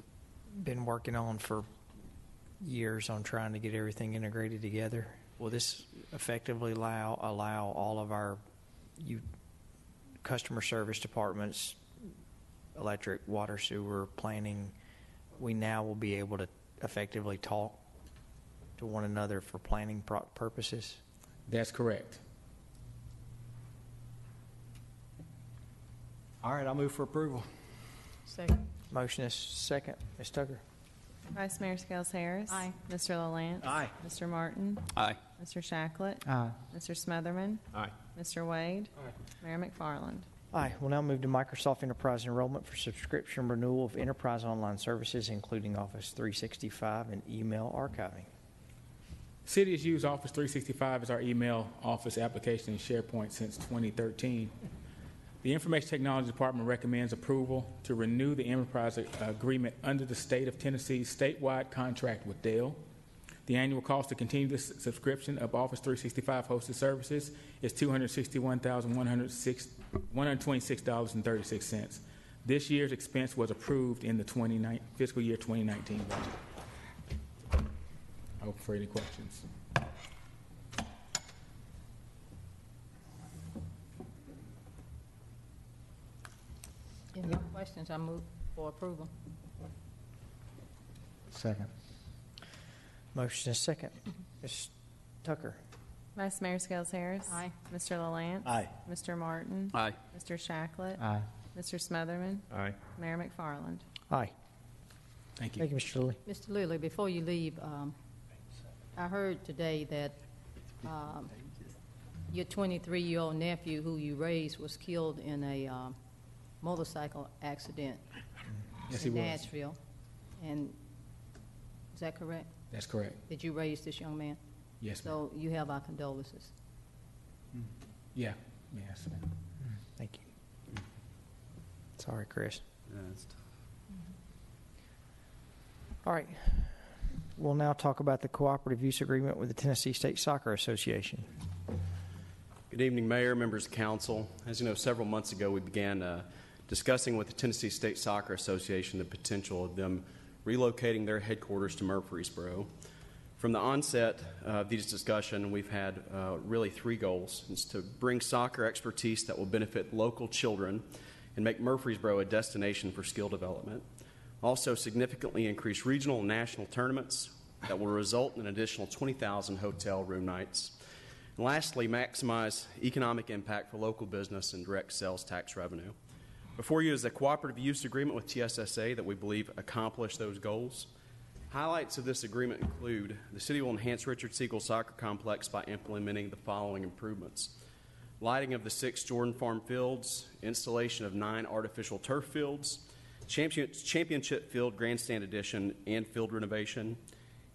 Speaker 1: been working on for years on trying to get everything integrated together. Will this effectively allow all of our customer service departments, electric, water, sewer, planning, we now will be able to effectively talk to one another for planning purposes?
Speaker 5: That's correct.
Speaker 13: All right, I'll move for approval.
Speaker 9: Second.
Speaker 1: Motion is second. Ms. Tucker?
Speaker 9: Vice Mayor Scales Harris.
Speaker 22: Aye.
Speaker 9: Mr. LaLance.
Speaker 13: Aye.
Speaker 9: Mr. Martin.
Speaker 10: Aye.
Speaker 9: Mr. Shacklet.
Speaker 8: Aye.
Speaker 9: Mr. Smotherman.
Speaker 13: Aye.
Speaker 9: Mr. Wade. Mayor McFarland.
Speaker 1: Aye. We'll now move to Microsoft Enterprise enrollment for subscription renewal of Enterprise Online Services, including Office 365 and email archiving.
Speaker 5: City has used Office 365 as our email office application in SharePoint since 2013. The Information Technology Department recommends approval to renew the enterprise agreement under the State of Tennessee's statewide contract with Dell. The annual cost to continue this subscription of Office 365 hosted services is $261,126.36. This year's expense was approved in the fiscal year 2019 budget. I hope for any questions.
Speaker 12: If no questions, I move for approval.
Speaker 8: Second.
Speaker 1: Motion is second. Ms. Tucker?
Speaker 9: Vice Mayor Scales Harris.
Speaker 12: Aye.
Speaker 9: Mr. LaLance.
Speaker 13: Aye.
Speaker 9: Mr. Martin.
Speaker 10: Aye.
Speaker 9: Mr. Shacklet.
Speaker 8: Aye.
Speaker 9: Mr. Smotherman.
Speaker 13: Aye.
Speaker 9: Mayor McFarland.
Speaker 1: Aye.
Speaker 5: Thank you.
Speaker 1: Thank you, Mr. Lilly.
Speaker 12: Mr. Lilly, before you leave, I heard today that your 23-year-old nephew who you raised was killed in a motorcycle accident
Speaker 5: Yes, he
Speaker 12: in
Speaker 5: was.
Speaker 12: Nashville. And is that correct?
Speaker 5: That's correct.
Speaker 12: Did you raise this young man?
Speaker 5: Yes, ma'am.
Speaker 12: So you have our condolences.
Speaker 5: Yeah. Yes, ma'am.
Speaker 1: Thank you. Sorry, Chris. All right. We'll now talk about the cooperative use agreement with the Tennessee State Soccer Association.
Speaker 14: Good evening, Mayor, members of council. As you know, several months ago we began discussing with the Tennessee State Soccer Association the potential of them relocating their headquarters to Murfreesboro. From the onset of these discussions, we've had really three goals. It's to bring soccer expertise that will benefit local children and make Murfreesboro a destination for skill development. Also, significantly increase regional and national tournaments that will result in an additional 20,000 hotel room nights. And lastly, maximize economic impact for local business and direct sales tax revenue. Before you is a cooperative use agreement with TSSA that we believe accomplish those goals. Highlights of this agreement include the city will enhance Richard Siegel Soccer Complex by implementing the following improvements: lighting of the 6 Jordan Farm fields, installation of 9 artificial turf fields, championship field grandstand addition and field renovation,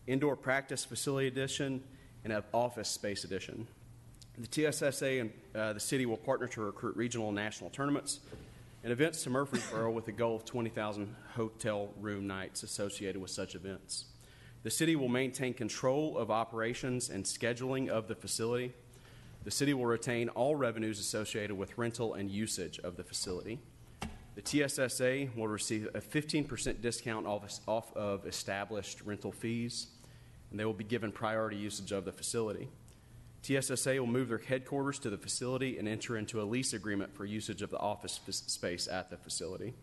Speaker 14: indoor practice facility addition, and an office space addition. The TSSA and the city will partner to recruit regional and national tournaments and events to Murfreesboro with a goal of 20,000 hotel room nights associated with such events. The city will maintain control of operations and scheduling of the facility. The city will retain all revenues associated with rental and usage of the facility. The TSSA will receive a 15% discount off of established rental fees, and they will be given priority usage of the facility. TSSA will move their headquarters to the facility and enter into a lease agreement for usage of the office space at the facility.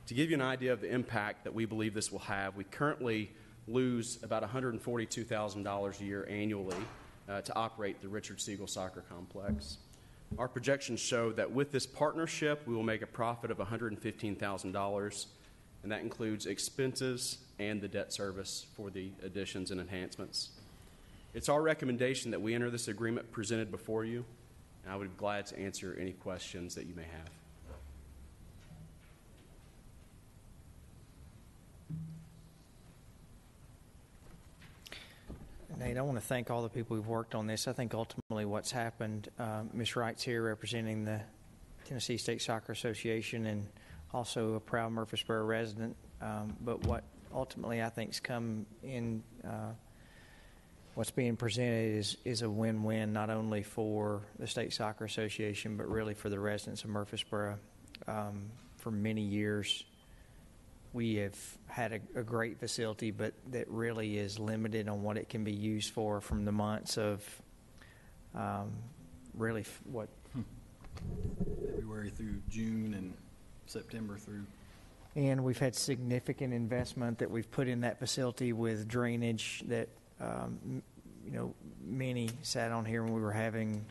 Speaker 14: To give you an idea of the impact that we believe this will have, we currently lose about $142,000 a year annually to operate the Richard Siegel Soccer Complex. Our projections show that with this partnership, we will make a profit of $115,000, and that includes expenses and the debt service for the additions and enhancements. It's our recommendation that we enter this agreement presented before you, and I would be glad to answer any questions that you may have.
Speaker 1: Nate, I want to thank all the people who've worked on this. I think ultimately what's happened, Ms. Wright's here representing the Tennessee State Soccer Association and also a proud Murfreesboro resident. But what ultimately I think's come in what's being presented is a win-win, not only for the State Soccer Association, but really for the residents of Murfreesboro. For many years, we have had a great facility, but that really is limited on what it can be used for from the months of
Speaker 13: February through June and September through.
Speaker 1: And we've had significant investment that we've put in that facility with drainage that, many sat on here when we were having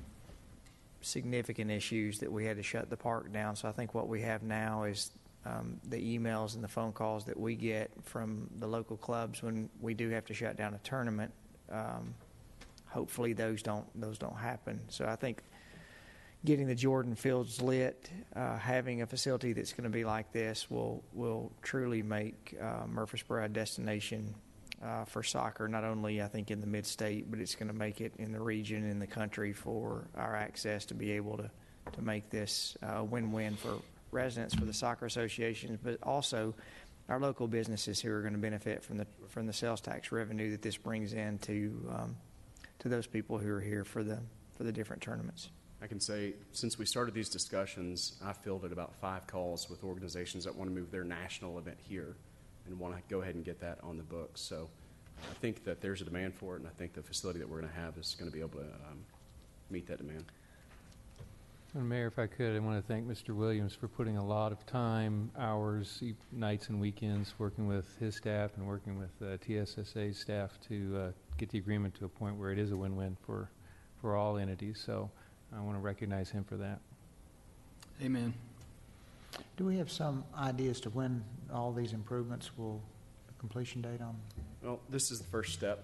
Speaker 1: significant issues that we had to shut the park down. So I think what we have now is the emails and the phone calls that we get from the local clubs when we do have to shut down a tournament. Hopefully those don't happen. So I think getting the Jordan Fields lit, having a facility that's going to be like this will truly make Murfreesboro a destination for soccer, not only I think in the mid-state, but it's going to make it in the region, in the country, for our access to be able to make this a win-win for residents, for the soccer associations, but also our local businesses who are going to benefit from the sales tax revenue that this brings in to those people who are here for the different tournaments.
Speaker 14: I can say, since we started these discussions, I fielded about 5 calls with organizations that want to move their national event here and want to go ahead and get that on the books. So I think that there's a demand for it, and I think the facility that we're going to have is going to be able to meet that demand.
Speaker 11: And Mayor, if I could, I want to thank Mr. Williams for putting a lot of time, hours, nights and weekends, working with his staff and working with TSSA's staff to get the agreement to a point where it is a win-win for all entities. So I want to recognize him for that.
Speaker 13: Amen.
Speaker 8: Do we have some idea as to when all these improvements will, the completion date on?
Speaker 14: Well, this is the first step.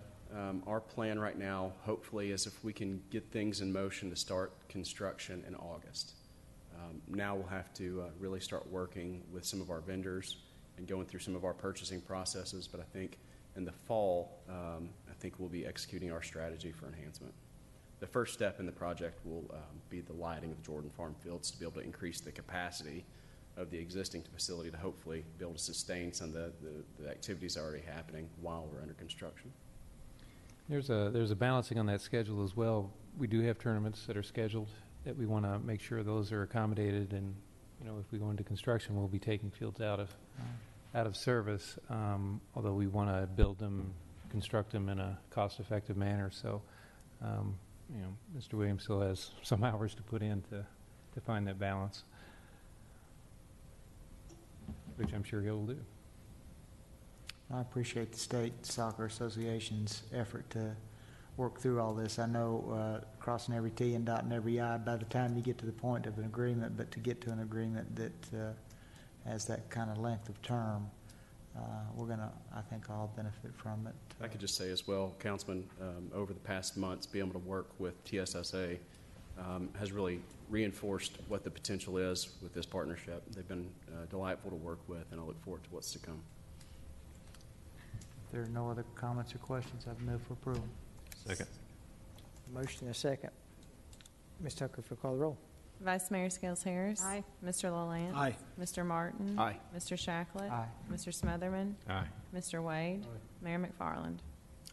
Speaker 14: Our plan right now, hopefully, is if we can get things in motion to start construction in August. Now we'll have to really start working with some of our vendors and going through some of our purchasing processes, but I think in the fall, I think we'll be executing our strategy for enhancement. The first step in the project will be the lighting of the Jordan Farm Fields to be able to increase the capacity of the existing facility to hopefully be able to sustain some of the activities already happening while we're under construction.
Speaker 11: There's a balancing on that schedule as well. We do have tournaments that are scheduled that we want to make sure those are accommodated, and if we go into construction, we'll be taking fields out of service. Although we want to build them, construct them in a cost-effective manner. So, Mr. Williams still has some hours to put in to find that balance, which I'm sure he'll do.
Speaker 8: I appreciate the State Soccer Association's effort to work through all this. I know crossing every T and dotting every I by the time you get to the point of an agreement, but to get to an agreement that has that kind of length of term, we're going to, I think, all benefit from it.
Speaker 14: I could just say as well, Councilman, over the past months, being able to work with TSSA has really reinforced what the potential is with this partnership. They've been delightful to work with, and I look forward to what's to come.
Speaker 8: If there are no other comments or questions, I've moved for approval.
Speaker 4: Second.
Speaker 1: Motion and a second. Ms. Tucker, if you'll call the roll.
Speaker 9: Vice Mayor Scales Harris.
Speaker 12: Aye.
Speaker 9: Mr. LaLance.
Speaker 13: Aye.
Speaker 9: Mr. Martin.
Speaker 14: Aye.
Speaker 9: Mr. Shacklet.
Speaker 8: Aye.
Speaker 9: Mr. Smotherman.
Speaker 4: Aye.
Speaker 9: Mr. Wade. Mayor McFarland.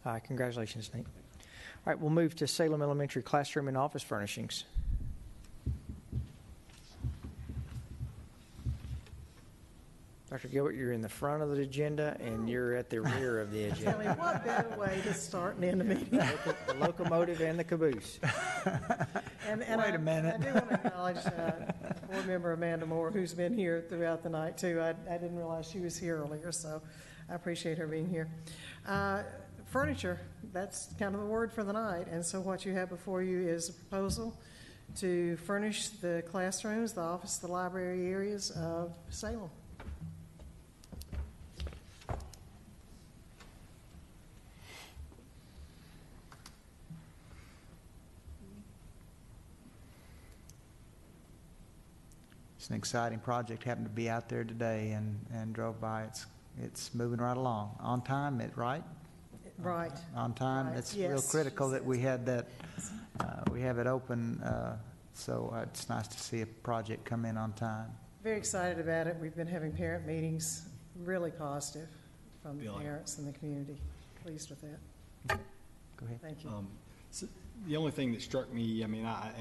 Speaker 1: Aye. Congratulations, Nate. All right, we'll move to Salem Elementary classroom and office furnishings. Dr. Gilbert, you're in the front of the agenda, and you're at the rear of the agenda.
Speaker 21: Tell me what better way to start and end the meeting.
Speaker 1: The locomotive and the caboose.
Speaker 21: And
Speaker 8: Wait a minute.
Speaker 21: I do want to acknowledge board member Amanda Moore, who's been here throughout the night, too. I didn't realize she was here earlier, so I appreciate her being here. Furniture, that's kind of the word for the night. And so what you have before you is a proposal to furnish the classrooms, the office, the library areas of Salem.
Speaker 8: It's an exciting project. Happened to be out there today and drove by. It's moving right along. On time, right?
Speaker 21: Right.
Speaker 8: On time.
Speaker 21: Right.
Speaker 8: It's
Speaker 21: Yes.
Speaker 8: real critical that we had that. We have it open. So it's nice to see a project come in on time.
Speaker 21: Very excited about it. We've been having parent meetings, really positive from the
Speaker 13: Feeling.
Speaker 21: parents and the community. Pleased with that.
Speaker 8: Go ahead.
Speaker 12: Thank you.
Speaker 13: So the only thing that struck me, I mean, I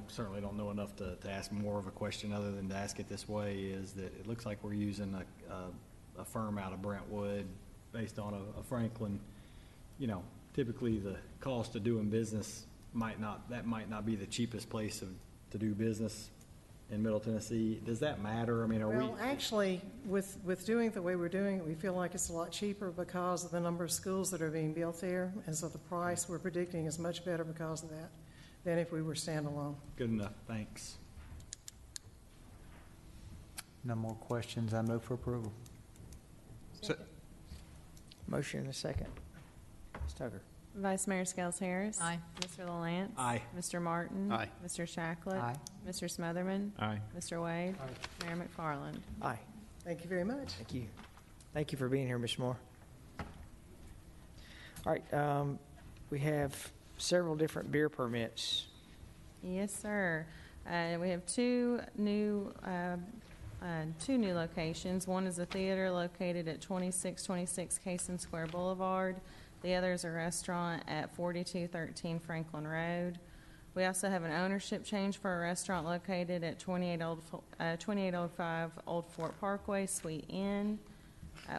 Speaker 13: certainly don't know enough to ask more of a question other than to ask it this way, is that it looks like we're using a firm out of Brentwood based on a Franklin. You know, typically the cost of doing business might not be the cheapest place to do business in Middle Tennessee. Does that matter? I mean,
Speaker 15: Well, actually, with doing it the way we're doing it, we feel like it's a lot cheaper because of the number of schools that are being built there, and so the price we're predicting is much better because of that than if we were standalone.
Speaker 13: Good enough, thanks.
Speaker 8: No more questions. I move for approval.
Speaker 1: Motion and a second. Ms. Tucker.
Speaker 9: Vice Mayor Skels Harris.
Speaker 12: Aye.
Speaker 9: Mr. LaLance.
Speaker 13: Aye.
Speaker 9: Mr. Martin.
Speaker 10: Aye.
Speaker 9: Mr. Shacklet.
Speaker 8: Aye.
Speaker 9: Mr. Smotherman.
Speaker 4: Aye.
Speaker 9: Mr. Wade. Mayor McFarland.
Speaker 1: Aye.
Speaker 15: Thank you very much.
Speaker 1: Thank you. Thank you for being here, Ms. Moore. All right, we have several different beer permits.
Speaker 9: Yes, sir. We have two new locations. One is a theater located at 2626 Cason Square Boulevard. The other is a restaurant at 4213 Franklin Road. We also have an ownership change for a restaurant located at 2805 Old Fort Parkway, Sweet Inn.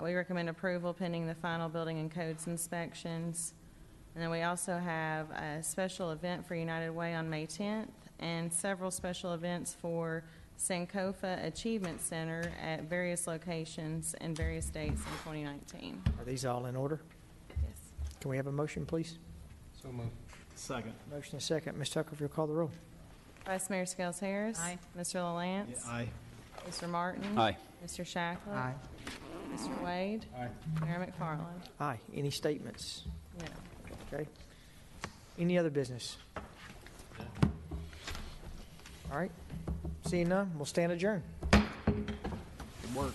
Speaker 9: We recommend approval pending the final building and codes inspections. And then we also have a special event for United Way on May 10th and several special events for Sankofa Achievement Center at various locations and various dates in 2019.
Speaker 1: Are these all in order?
Speaker 9: Yes.
Speaker 1: Can we have a motion, please?
Speaker 2: So moved.
Speaker 13: Second.
Speaker 1: Motion and second. Ms. Tucker, if you'll call the roll.
Speaker 9: Vice Mayor Skels Harris.
Speaker 12: Aye.
Speaker 9: Mr. LaLance.
Speaker 13: Aye.
Speaker 9: Mr. Martin.
Speaker 10: Aye.
Speaker 9: Mr. Shacklet.
Speaker 8: Aye.
Speaker 9: Mr. Wade.
Speaker 13: Aye.
Speaker 9: Mayor McFarland.
Speaker 1: Aye. Any statements?
Speaker 9: No.
Speaker 1: Okay. Any other business? All right. Seeing none, we'll stand adjourned.
Speaker 13: Good work.